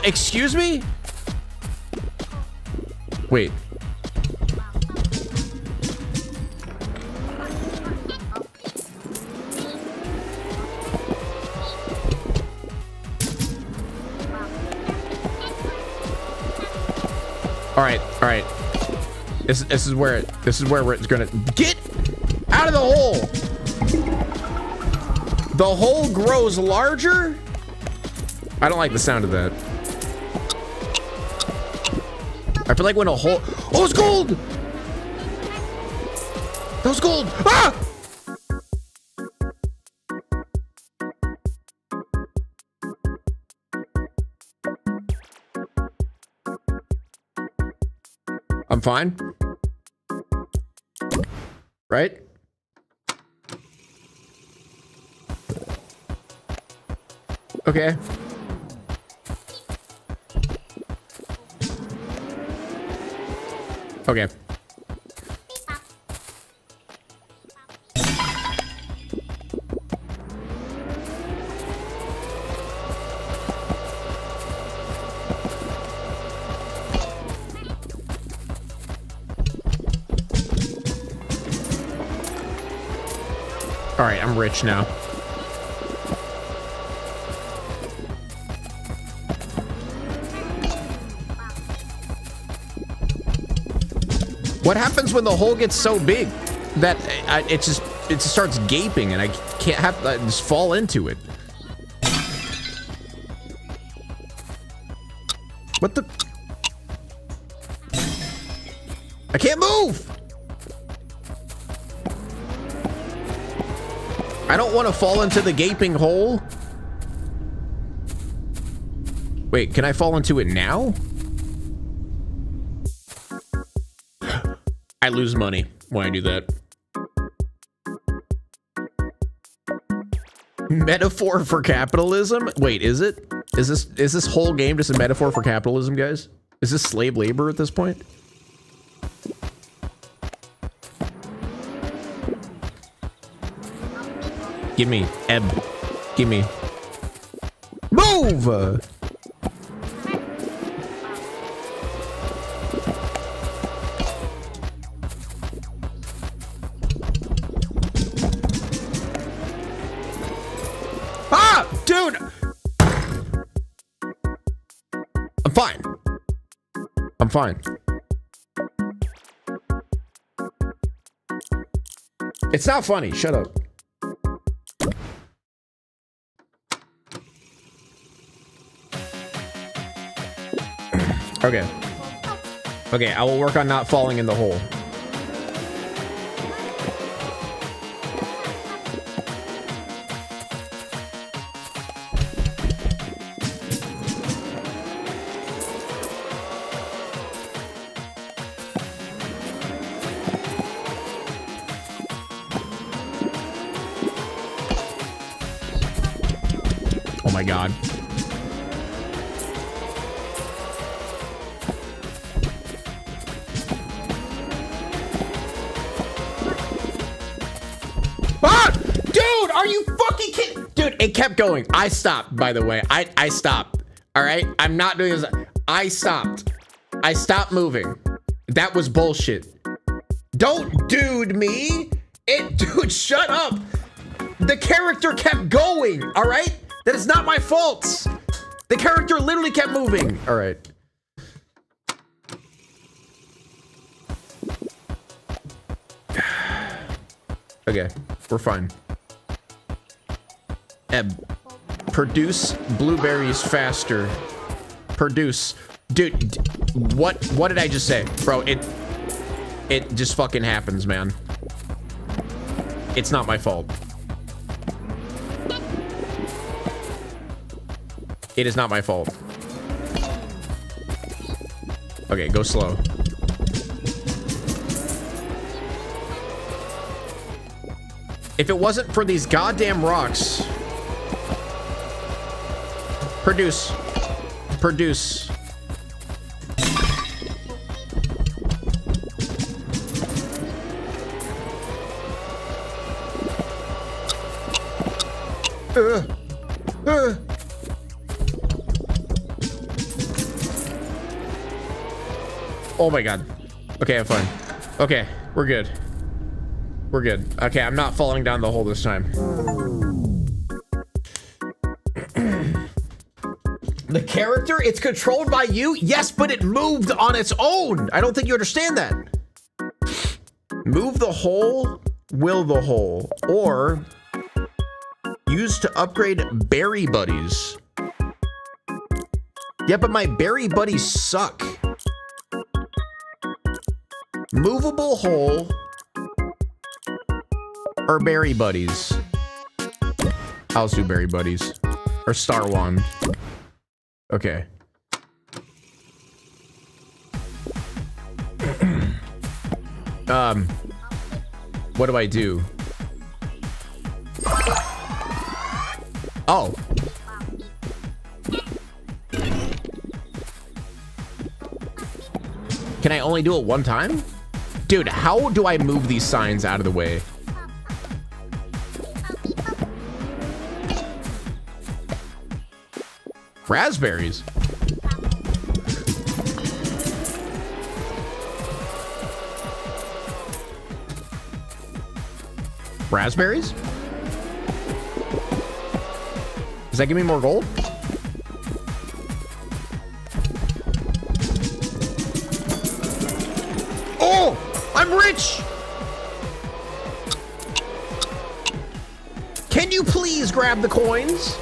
Excuse me? Wait. All right. This is where it's gonna get out of the hole. The hole grows larger. I don't like the sound of that. I feel like when a hole. Oh, it's gold. That was gold. Ah! I'm fine. Right? Okay. Okay. All right, I'm rich now. What happens when the hole gets so big that it just starts gaping and I can't have I just fall into it? What the? I can't move. I don't want to fall into the gaping hole. Wait, can I fall into it now? I lose money when I do that. Metaphor for capitalism? Wait, is it? Is this whole game just a metaphor for capitalism, guys? Is this slave labor at this point? Give me, Ebb. Give me. Move! Ah! Dude! I'm fine. I'm fine. It's not funny. Shut up. Okay. Okay, I will work on not falling in the hole. Oh my God. Are you fucking kidding? Dude, it kept going. I stopped, by the way. I stopped. All right? I'm not doing this. I stopped. I stopped moving. That was bullshit. Don't dude me. Dude, shut up. The character kept going. All right? That is not my fault. The character literally kept moving. All right. Okay, we're fine. Produce blueberries faster. Produce. Dude, what did I just say? Bro, it just fucking happens, man. It's not my fault. It is not my fault. Okay, go slow. If it wasn't for these goddamn rocks... Produce. Produce. Oh my god. Okay, I'm fine. Okay, we're good. We're good. Okay, I'm not falling down the hole this time. The character, it's controlled by you? Yes, but it moved on its own. I don't think you understand that. Move the hole, will the hole, or use to upgrade berry buddies. Yeah, but my berry buddies suck. Movable hole or berry buddies. I'll do berry buddies or star wand. Okay. What do I do? Oh. Can I only do it one time? Dude, how do I move these signs out of the way? Raspberries. Raspberries? Does that give me more gold? Oh, I'm rich. Can you please grab the coins?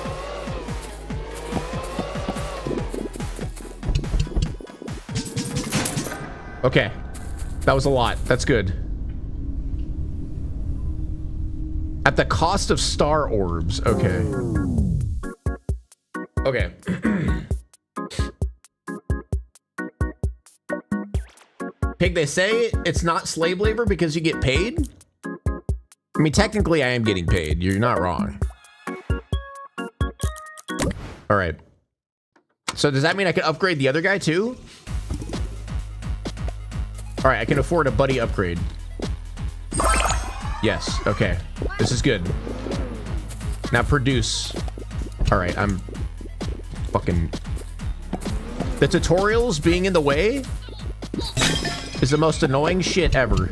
Okay, that was a lot. That's good. At the cost of star orbs. Okay. Okay. Pig, they say it's not slave labor because you get paid? I mean, technically I am getting paid. You're not wrong. All right. So does that mean I can upgrade the other guy too? All right, I can afford a buddy upgrade. Yes, okay. This is good. Now produce. All right, I'm fucking... The tutorials being in the way is the most annoying shit ever.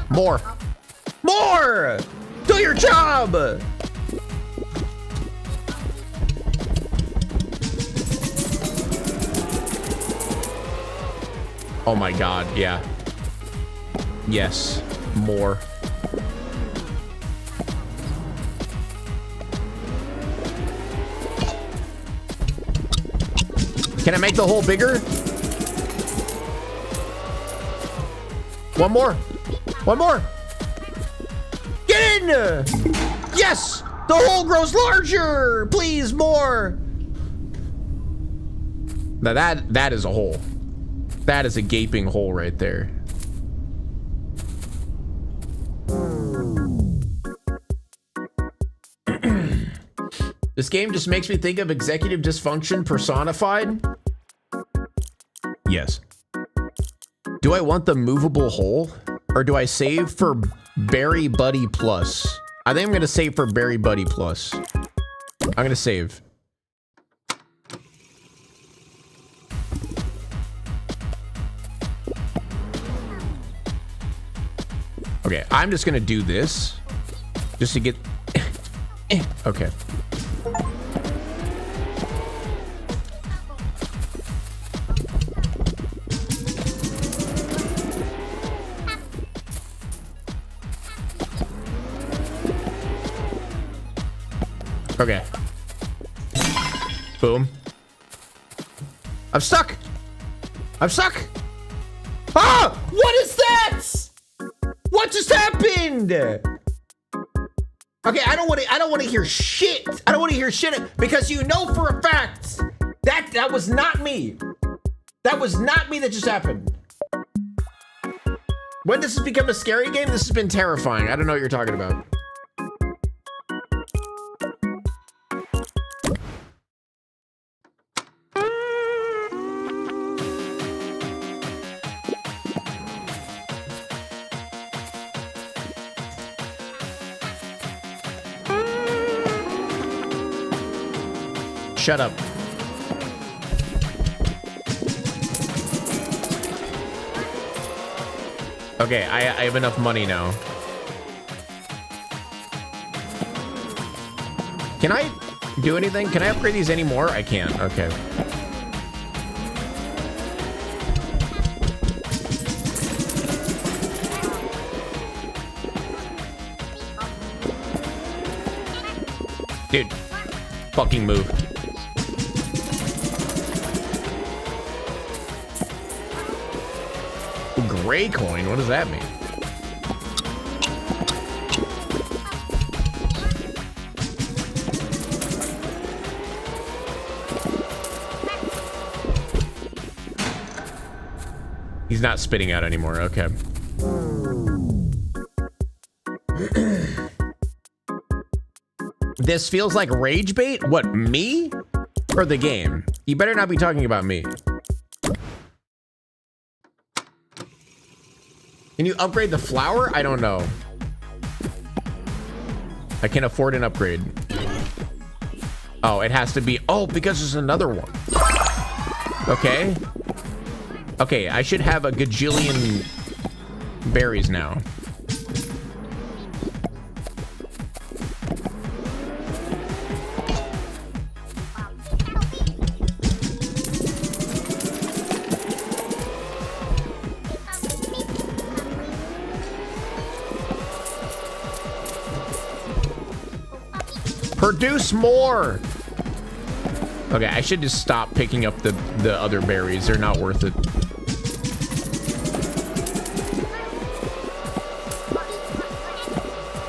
More. More! Do your job! Oh my god, yeah. Yes, more. Can I make the hole bigger? One more. One more. Get in! Yes! The hole grows larger! Please, more! Now that is a hole. That is a gaping hole right there. This game just makes me think of executive dysfunction personified. Yes. Do I want the movable hole? Or do I save for Berry Buddy Plus? I think I'm gonna save for Berry Buddy Plus. I'm gonna save. Okay, I'm just gonna do this just to get... Okay. Okay. Boom. I'm stuck. I'm stuck. Ah! What is that? What just happened? Okay, I don't want to hear shit. I don't want to hear shit because you know for a fact that that was not me. That was not me that just happened. When does this become a scary game? This has been terrifying. I don't know what you're talking about. Shut up. Okay, I have enough money now. Can I do anything? Can I upgrade these anymore? I can't. Okay. Dude, fucking move. Gray coin? What does that mean? He's not spitting out anymore. Okay. This feels like rage bait? What, me? Or the game? You better not be talking about me. Can you upgrade the flower? I don't know. I can afford an upgrade. Oh, it has to be... Oh, because there's another one. Okay. Okay, I should have a gajillion berries now. Produce more. Okay, I should just stop picking up the other berries. They're not worth it.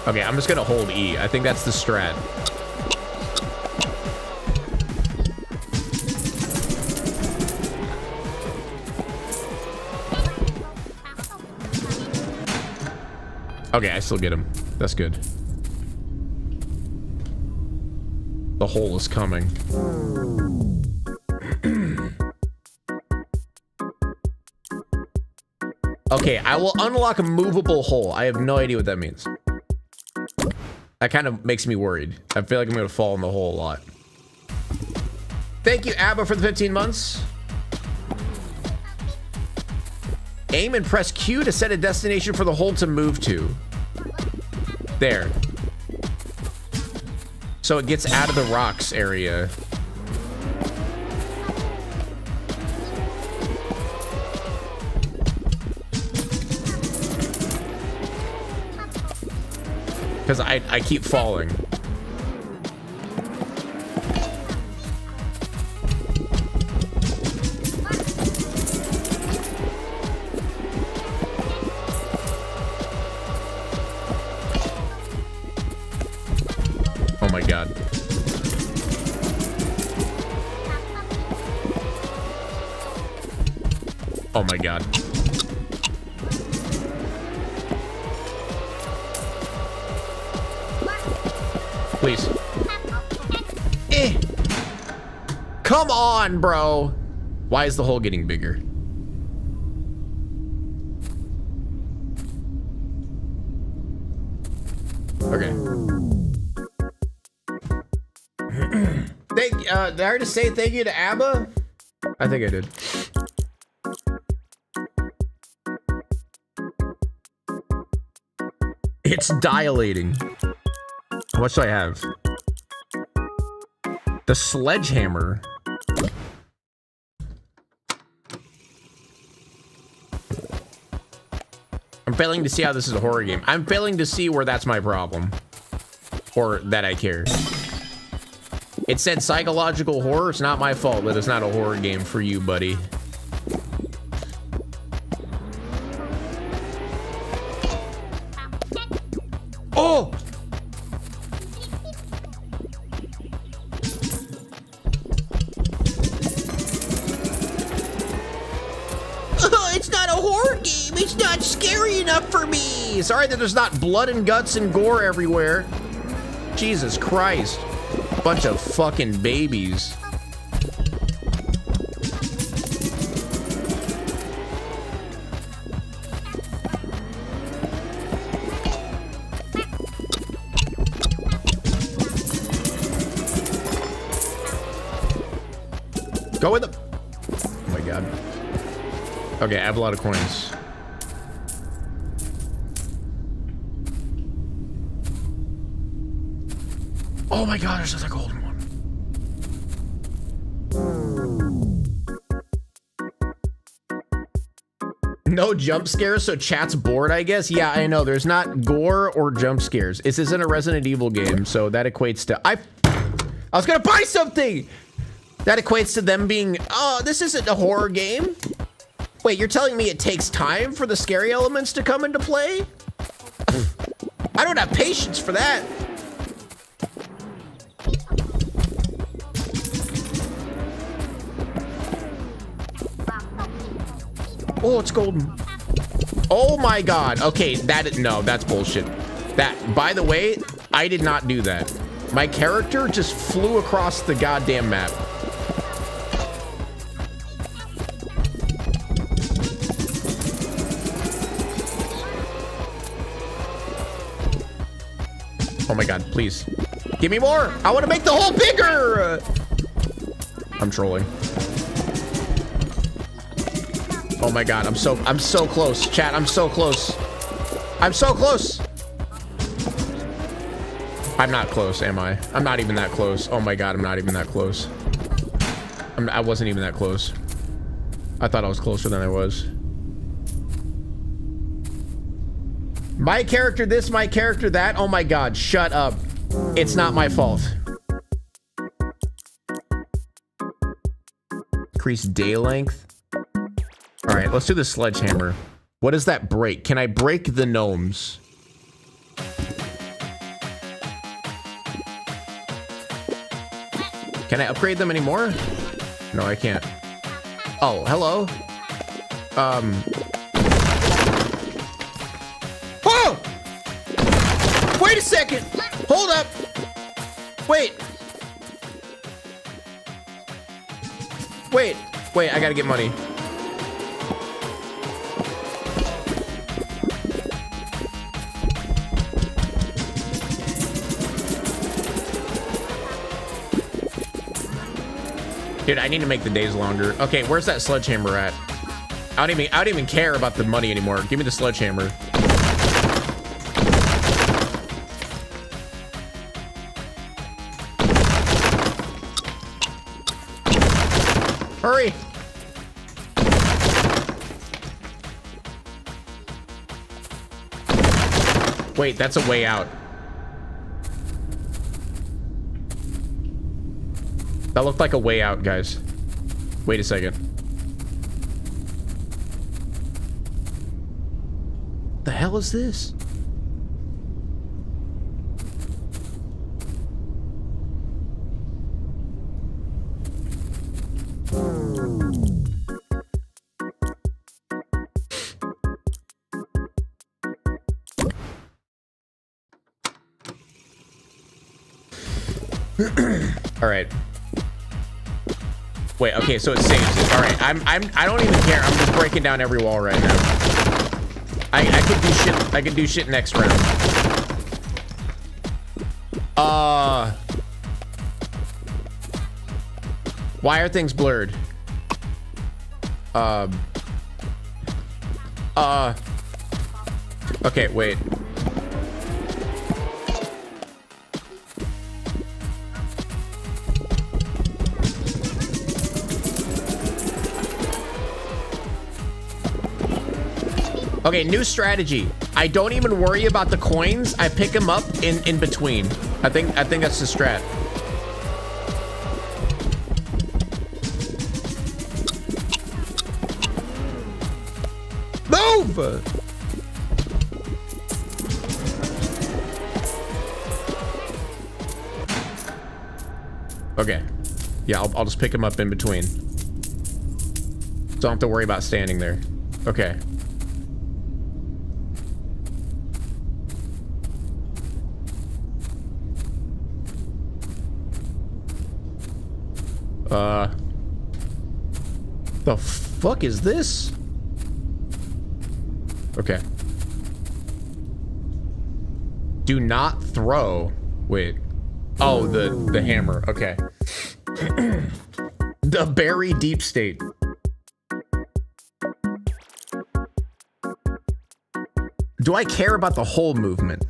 Okay, I'm just gonna hold E. I think that's the strat. Okay, I still get him. That's good. The hole is coming. Okay, I will unlock a movable hole. I have no idea what that means. That kind of makes me worried. I feel like I'm gonna fall in the hole a lot. Thank you, Abba, for the 15 months. Aim and press Q to set a destination for the hole to move to. There. So it gets out of the rocks area. Because I keep falling. Oh my god. Oh my god. Please. Eh. Come on, bro. Why is the hole getting bigger? Okay. Did I already say thank you to Abba? I think I did. It's dilating. What should I have? The sledgehammer. I'm failing to see how this is a horror game. I'm failing to see where that's my problem. Or that I care. It said psychological horror. It's not my fault that it's not a horror game for you, buddy. Oh! It's not a horror game. It's not scary enough for me. Sorry that there's not blood and guts and gore everywhere. Jesus Christ. Bunch of fucking babies. Go with them. Oh my god. Okay, I have a lot of coins. Oh my god, there's another golden one. No jump scares, so chat's bored, I guess. Yeah, I know. There's not gore or jump scares. This isn't a Resident Evil game, so that equates to... I was gonna buy something! That equates to them being, oh, this isn't a horror game. Wait, you're telling me it takes time for the scary elements to come into play? I don't have patience for that. Oh, it's golden. Oh my god. Okay, no, that's bullshit. That, by the way, I did not do that. My character just flew across the goddamn map. Oh my god, please. Give me more! I want to make the hole bigger! I'm trolling. Oh my god, I'm so close. Chat, I'm so close. I'm so close! I'm not close, am I? I'm not even that close. Oh my god, I'm not even that close. I wasn't even that close. I thought I was closer than I was. My character this, my character that. Oh my god, shut up. It's not my fault. Increase day length. All right, let's do the sledgehammer. What does that break? Can I break the gnomes? Can I upgrade them anymore? No, I can't. Oh, hello. Whoa! Wait a second! Hold up! Wait! Wait, I gotta get money. Dude, I need to make the days longer. Okay, where's that sledgehammer at? I don't even care about the money anymore. Give me the sledgehammer. Hurry! Wait, that's a way out. That looked like a way out, guys. Wait a second. The hell is this? All right. Wait, okay, so it saves it. All right, I don't even care. I'm just breaking down every wall right now. I could do shit. I could do shit next round. Why are things blurred? Okay, wait. Okay, new strategy. I don't even worry about the coins. I pick them up in between. I think that's the strat. Move! Okay. Yeah, I'll just pick them up in between. Don't have to worry about standing there. Okay. The fuck is this? Okay. Do not throw. Wait. Oh, the hammer. Okay. The berry deep state. Do I care about the whole movement?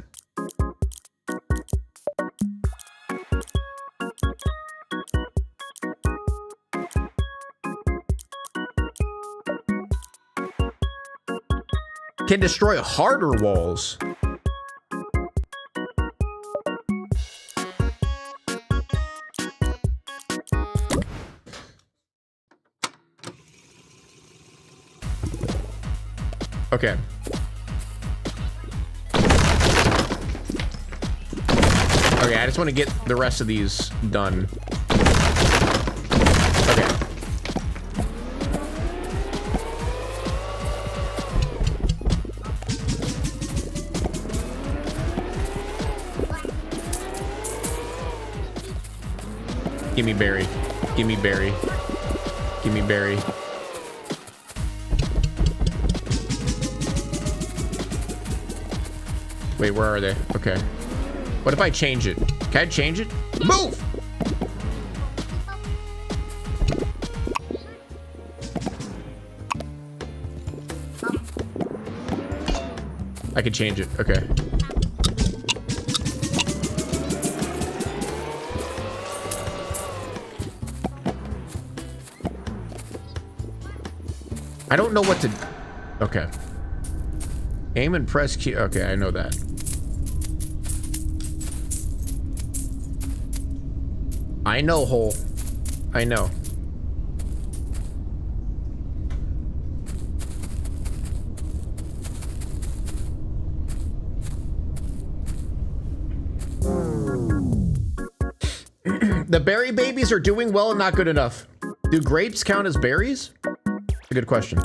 Can destroy harder walls. Okay. Okay, I just want to get the rest of these done. Okay. Give me berry. Give me berry. Give me berry. Wait, where are they? Okay. What if I change it? Can I change it? Move! I can change it. Okay. I don't know what to... Okay. Aim and press Q. Okay, I know that. I know, hole. I know. The berry babies are doing well and not good enough. Do grapes count as berries? That's a good question.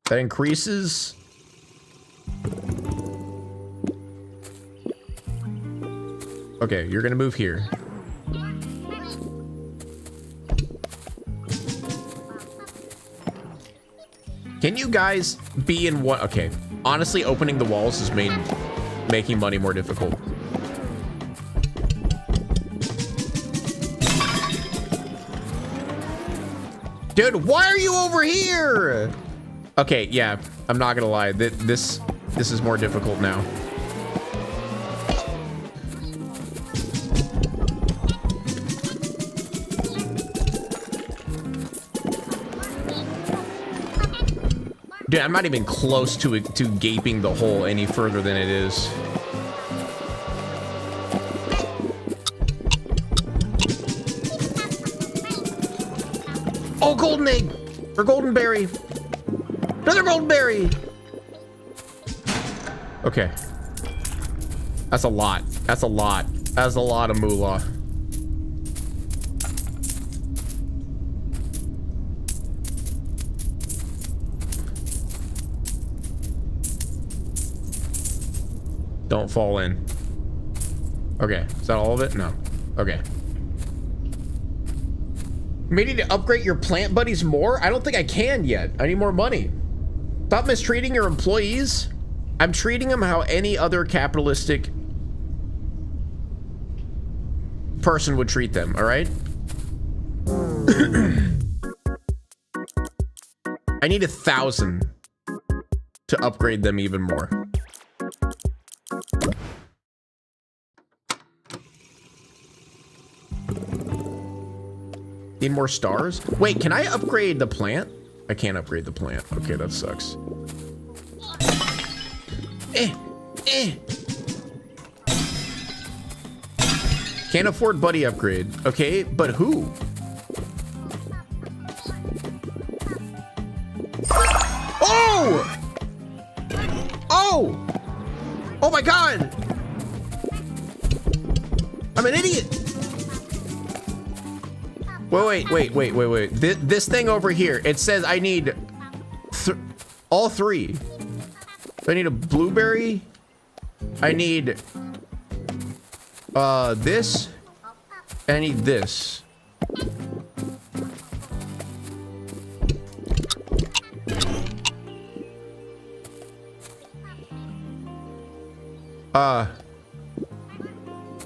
That increases. Okay, you're gonna move here. Can you guys be in one? Okay, honestly, opening the walls is making money more difficult. Dude, why are you over here? Okay, yeah, I'm not gonna lie. This is more difficult now. Dude, I'm not even close to gaping the hole any further than it is. Oh, golden egg! Or golden berry! Another golden berry! Okay. That's a lot. That's a lot. That's a lot of moolah. Don't fall in. Okay, is that all of it? No. Okay. May need to upgrade your plant buddies more? I don't think I can yet. I need more money. Stop mistreating your employees. I'm treating them how any other capitalistic person would treat them, all right? I need 1,000 to upgrade them even more. Need more stars? Wait, can I upgrade the plant? I can't upgrade the plant. Okay, that sucks. Can't afford buddy upgrade. Okay, but who? Oh! Oh! Oh my god! I'm an idiot! Wait. This thing over here, it says I need all three. I need a blueberry. I need This. I need this.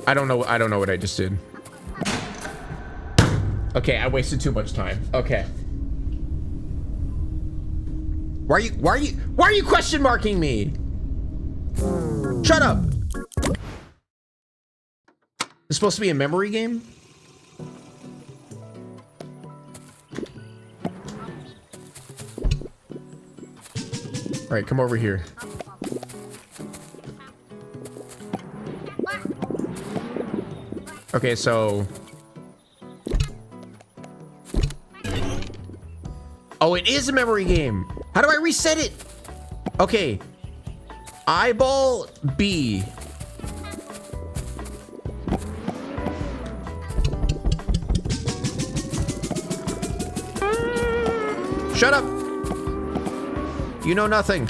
I don't know what I just did. Okay, I wasted too much time. Okay. Why are you question marking me? Shut up. It's supposed to be a memory game? All right, come over here. Okay, so... Oh, it is a memory game. How do I reset it? Okay. Eyeball B. Shut up. You know nothing.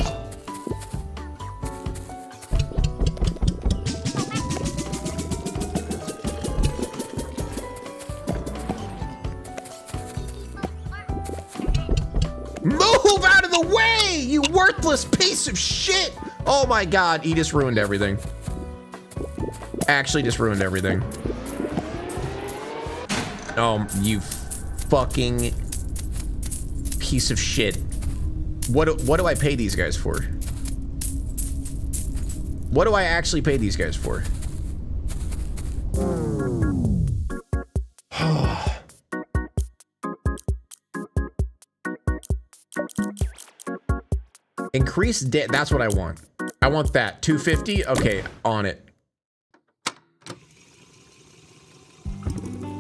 Move out of the way, you worthless piece of shit. Oh my God, he just ruined everything. Actually just ruined everything. Oh, you fucking piece of shit. What do I pay these guys for? What do I actually pay these guys for? Increase debt. That's what I want. I want that. 250. Okay, on it.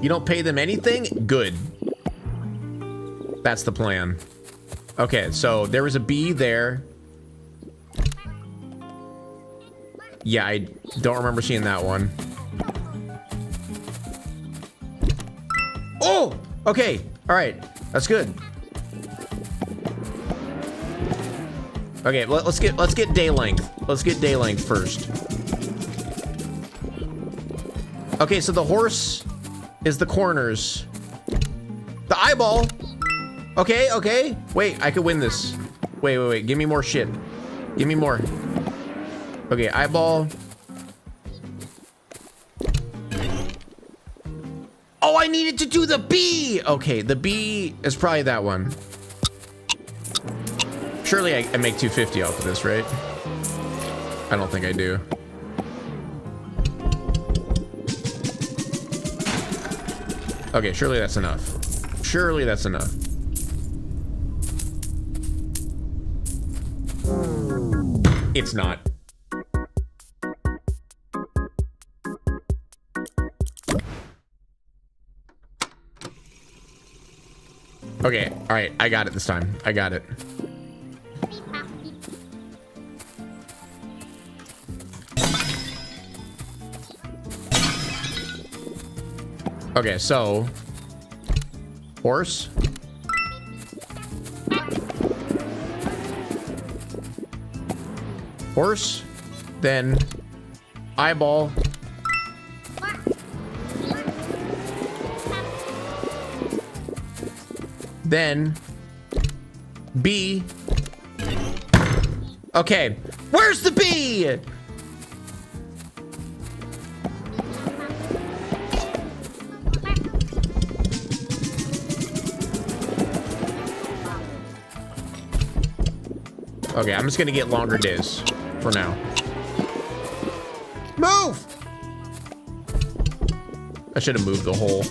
You don't pay them anything? Good. That's the plan. Okay, so there was a B there. Yeah, I don't remember seeing that one. Oh! Okay. All right. That's good. Okay, let's get day length. Let's get day length first. Okay, so the horse is the corners. The eyeball. Okay, okay. Wait, I could win this. Wait. Give me more shit. Give me more. Okay, eyeball. Oh, I needed to do the B. Okay, the B is probably that one. Surely I make 250 off of this, right? I don't think I do. Okay, surely that's enough. Surely that's enough. It's not. Okay, all right, I got it this time. I got it. Okay, so horse. Horse, then eyeball. Then B. Okay, where's the B? Okay, I'm just gonna get longer days for now. Move! I should have moved the hole.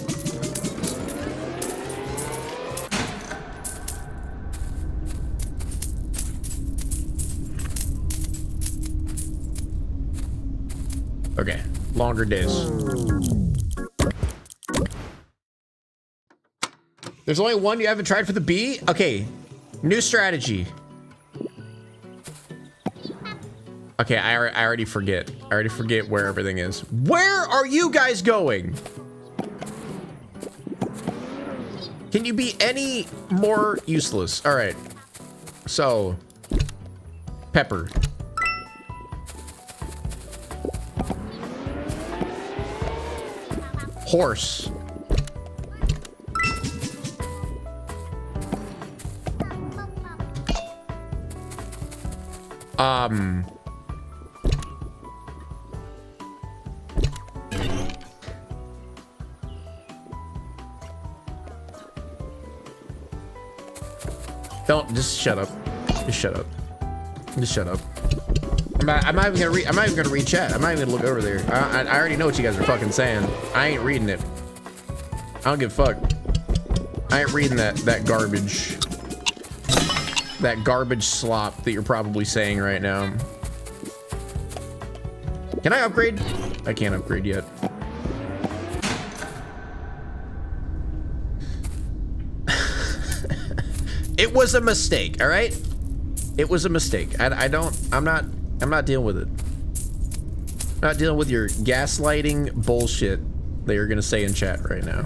Okay, longer days. There's only one you haven't tried for the B? Okay, new strategy. Okay, I already forget. I already forget where everything is. Where are you guys going? Can you be any more useless? All right. So, pepper. Horse. Don't just shut up. Just shut up. Just shut up. I'm not even gonna read. I'm not even gonna read chat. I'm not even gonna look over there. I already know what you guys are fucking saying. I ain't reading it. I don't give a fuck. I ain't reading that garbage. That garbage slop that you're probably saying right now. Can I upgrade? I can't upgrade yet. It was a mistake, all right? It was a mistake. I'm not dealing with it. I'm not dealing with your gaslighting bullshit that you're gonna say in chat right now.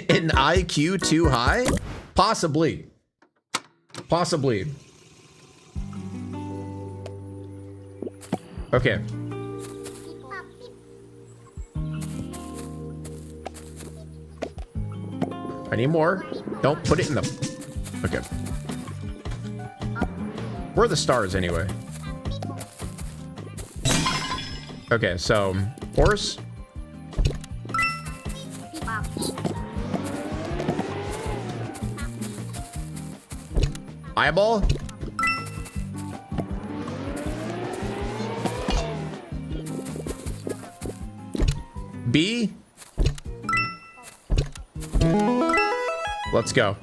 An IQ too high? Possibly. Possibly. Okay. I need more. Don't put it in the... Okay. Where are the stars anyway? Okay, so... Horse. Eyeball. B. Let's go.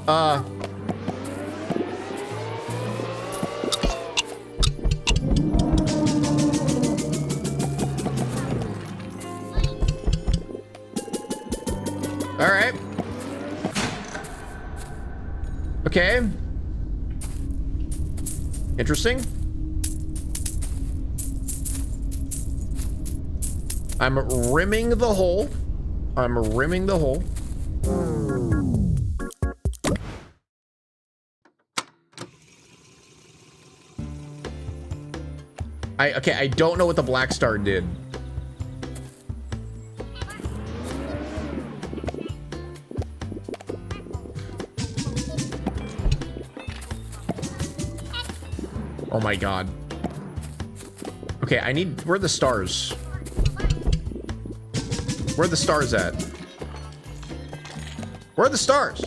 Ah! All right. Okay. Interesting. I'm rimming the hole. I'm rimming the hole. Okay, I don't know what the black star did. Oh my god. Okay, I need... Where are the stars? Where are the stars at? Where are the stars?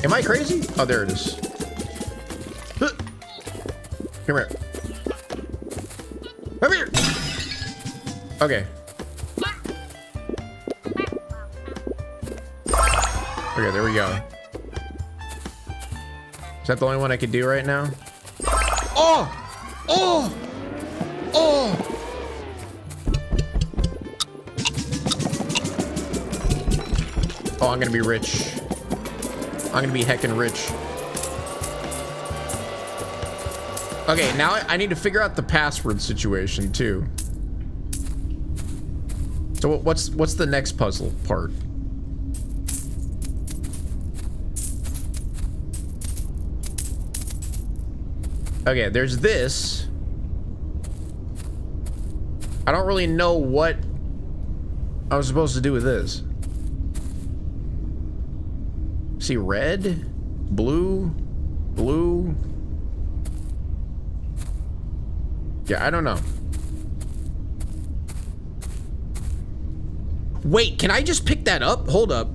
Am I crazy? Oh, there it is. Huh. Come here. Come here. Okay. Okay, there we go. Is that the only one I could do right now? Oh! Oh! Oh! Oh, I'm gonna be rich. I'm gonna be heckin' rich. Okay, now I need to figure out the password situation too. So what's the next puzzle part? Okay, there's this. I don't really know what I was supposed to do with this. See, red, blue, blue. Yeah, I don't know. Wait, can I just pick that up? Hold up.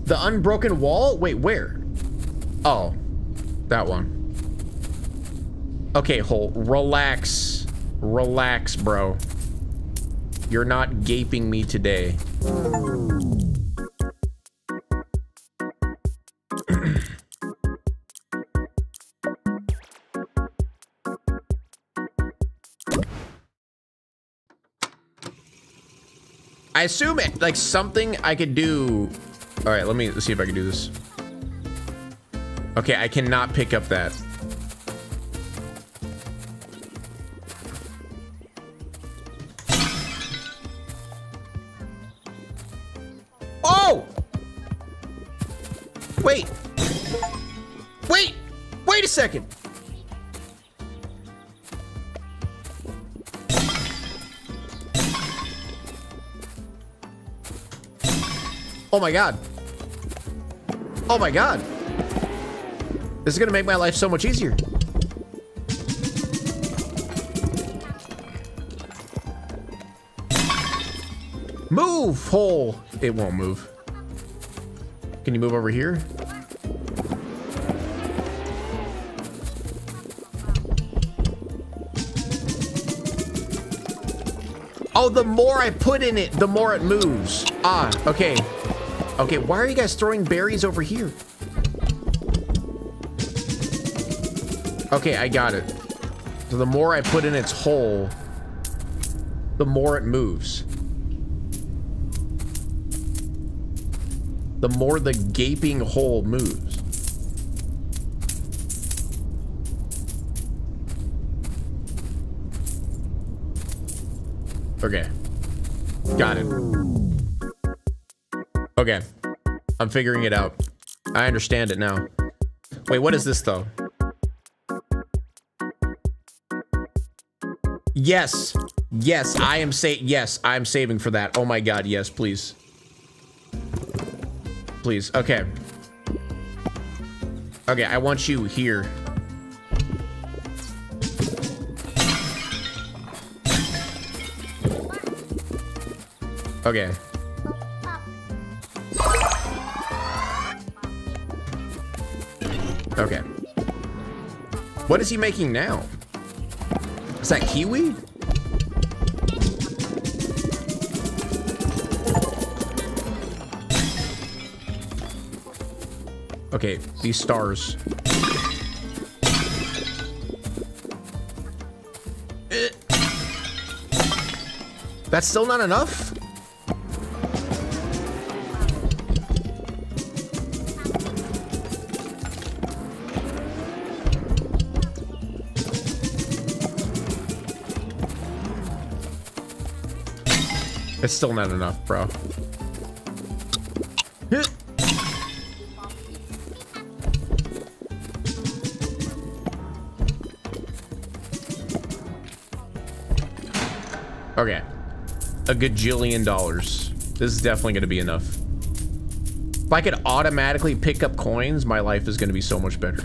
The unbroken wall? Wait, where? Oh, that one. Okay, relax. Relax, bro. You're not gaping me today. I assume it, like something I could do. All right, let's see if I can do this. Okay, I cannot pick up that. Oh! Wait. Wait a second. Oh my god. Oh my god. This is gonna make my life so much easier. Move, hole. It won't move. Can you move over here? Oh, the more I put in it, the more it moves. Ah, okay. Okay, why are you guys throwing berries over here? Okay, I got it. So the more I put in its hole, the more it moves. The more the gaping hole moves. Okay. Got it. Okay. I'm figuring it out. I understand it now. Wait, what is this though? Yes. Yes, I am yes, I'm saving for that. Oh my god, yes, please. Please. Okay. Okay, I want you here. Okay. Okay. What is he making now? Is that kiwi? Okay, these stars. That's still not enough? It's still not enough, bro. Okay. A gajillion dollars. This is definitely going to be enough. If I could automatically pick up coins, my life is going to be so much better.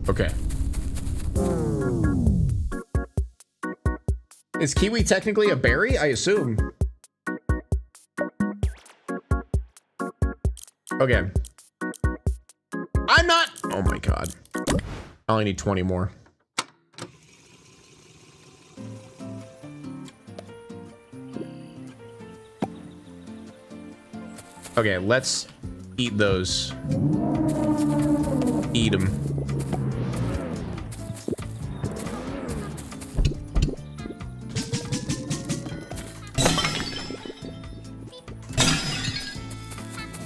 Okay. Is kiwi technically a berry? I assume. Okay. I'm not. Oh my god. I only need 20 more. Okay, let's eat those. Eat them.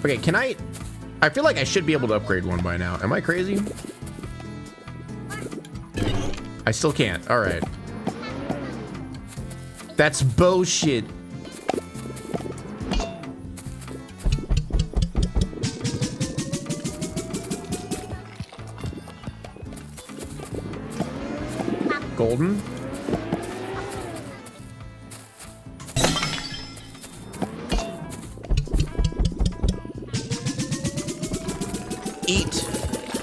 Okay, can I feel like I should be able to upgrade one by now. Am I crazy? I still can't. All right. That's bullshit. Golden.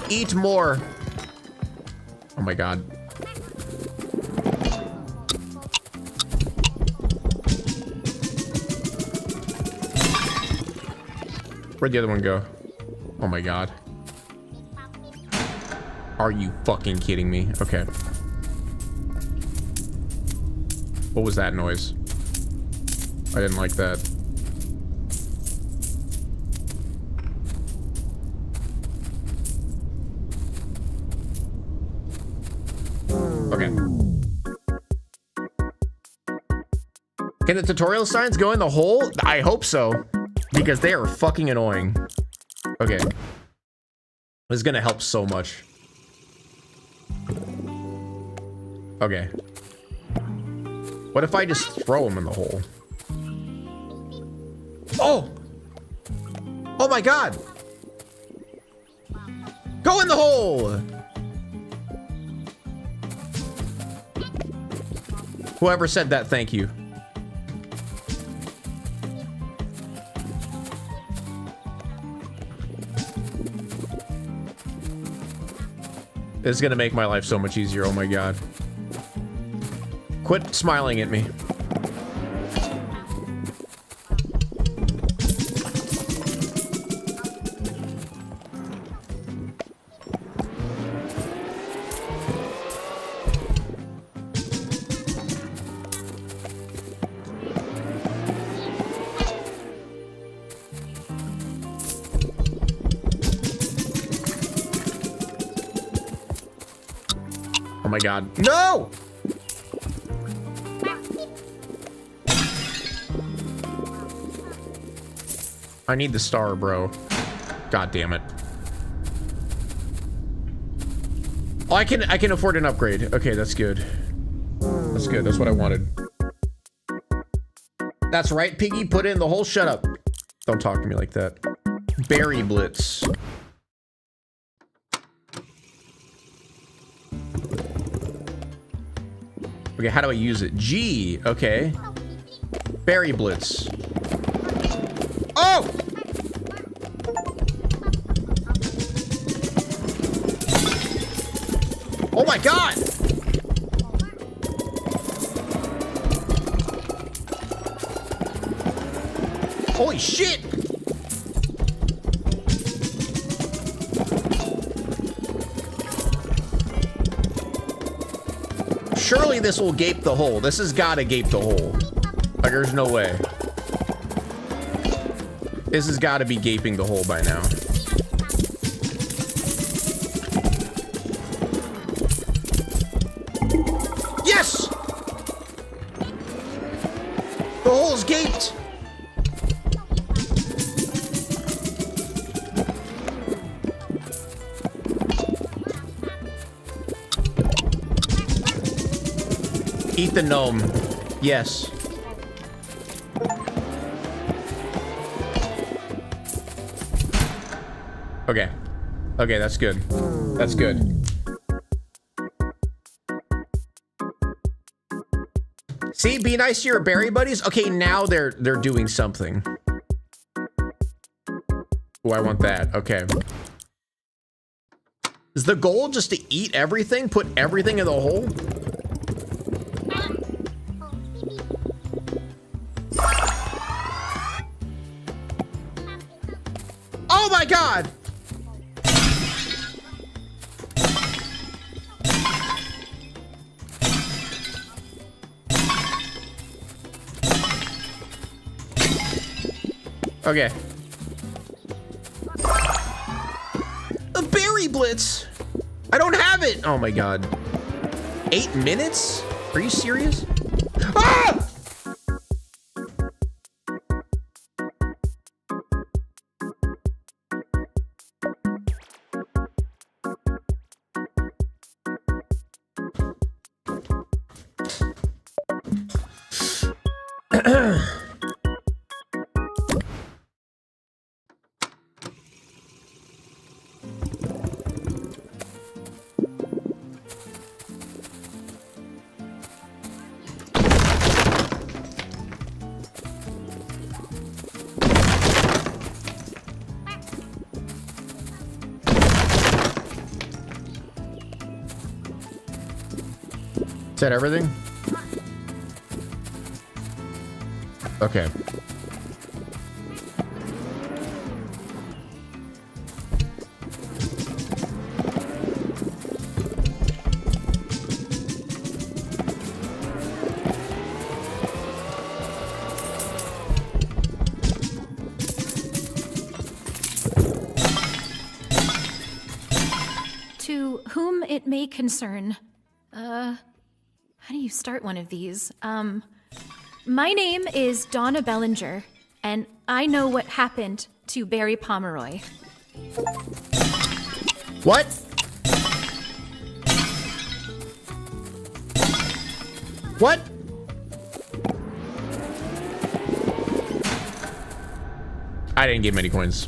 Eat more. Oh my god. Where'd the other one go? Oh my god. Are you fucking kidding me? Okay. What was that noise? I didn't like that. Can the tutorial signs go in the hole? I hope so, because they are fucking annoying. Okay. This is gonna help so much. Okay. What if I just throw them in the hole? Oh! Oh my god! Go in the hole! Whoever said that, thank you. This is gonna make my life so much easier, oh my god. Quit smiling at me. Oh my god. No! I need the star, bro. God damn it. Oh, I can afford an upgrade. Okay, that's good. That's good. That's what I wanted. That's right, Piggy. Put in the whole shut up. Don't talk to me like that. Berry Blitz. Okay, how do I use it? G. Okay. Berry Blitz. Oh! Oh my god! Holy shit! Surely this will gape the hole. This has got to gape the hole. Like, there's no way. This has got to be gaping the hole by now. Yes! The hole's gaped. Eat the gnome. Yes. Okay. Okay, that's good. That's good. See, be nice to your berry buddies. Okay, now they're doing something. Oh, I want that. Okay. Is the goal just to eat everything? Put everything in the hole? Oh my god! Okay. A berry blitz! I don't have it! Oh my god. 8 minutes? Are you serious? Ah! Is that everything? Okay. To whom it may concern, how do you start one of these? My name is Donna Bellinger, and I know what happened to Barry Pomeroy. What? What? I didn't get many coins.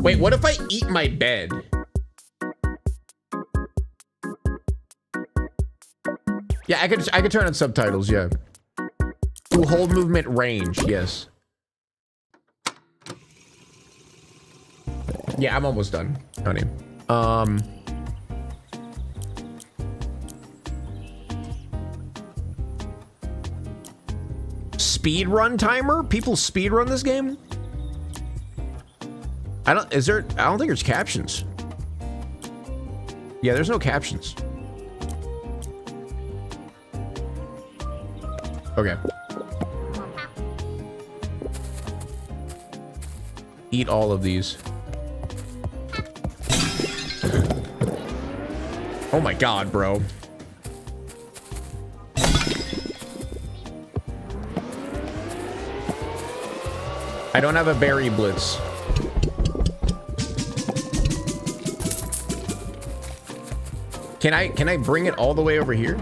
Wait, what if I eat my bed? Yeah, I could turn on subtitles, yeah. Ooh, hold movement range, yes. Yeah, I'm almost done, honey. Speed run timer? People speed run this game? I don't think there's captions. Yeah, there's no captions. Okay. Eat all of these. Oh my god, bro. I don't have a berry blitz. Can I bring it all the way over here?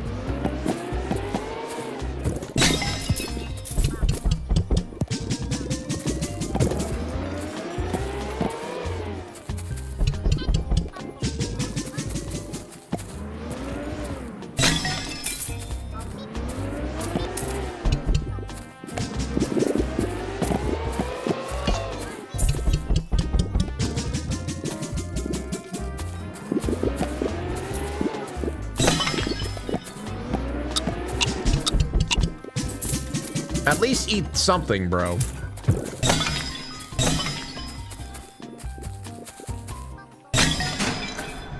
At least eat something, bro.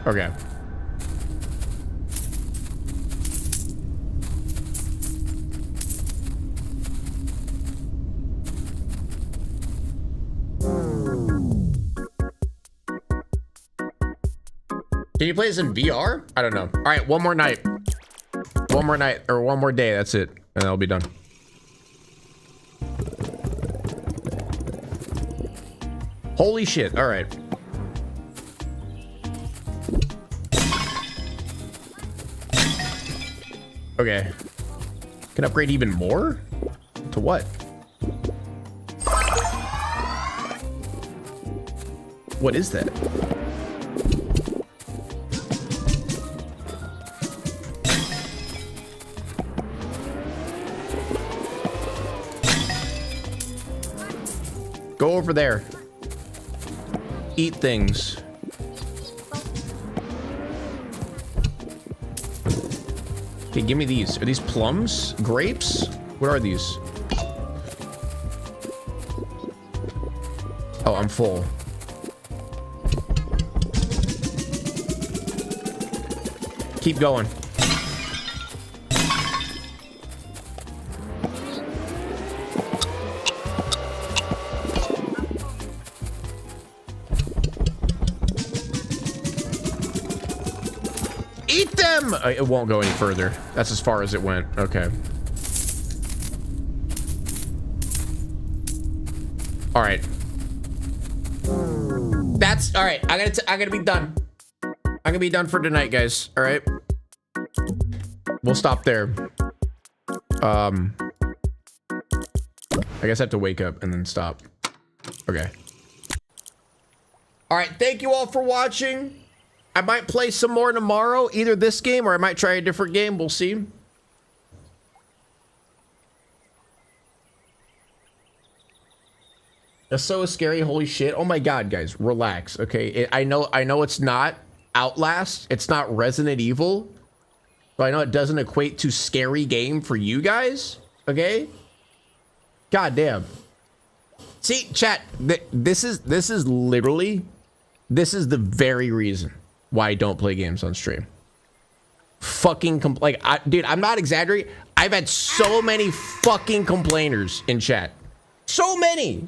Okay. Can you play this in VR? I don't know. All right, one more night. One more night, or one more day, that's it. And I'll be done. Holy shit, all right. Okay. Can upgrade even more? To what? What is that? Go over there. Eat things. Okay, give me these. Are these plums? Grapes? What are these? Oh, I'm full. Keep going. Eat them! It won't go any further. That's as far as it went. Okay. All right. That's all right. I'm gonna be done. I'm gonna be done for tonight, guys. All right. We'll stop there. I guess I have to wake up and then stop. Okay. All right. Thank you all for watching. I might play some more tomorrow, either this game or I might try a different game. We'll see. That's so scary. Holy shit. Oh my god, guys, relax. Okay, I know it's not Outlast. It's not Resident Evil. But I know it doesn't equate to scary game for you guys. Okay? God damn. See, chat, this is literally, this is the very reason why I don't play games on stream. Fucking dude, I'm not exaggerating. I've had so many fucking complainers in chat. So many.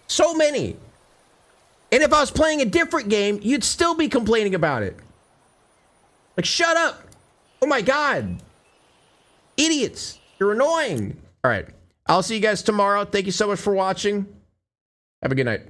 So many. And if I was playing a different game, you'd still be complaining about it. Like, shut up. Oh my God. Idiots. You're annoying. All right. I'll see you guys tomorrow. Thank you so much for watching. Have a good night.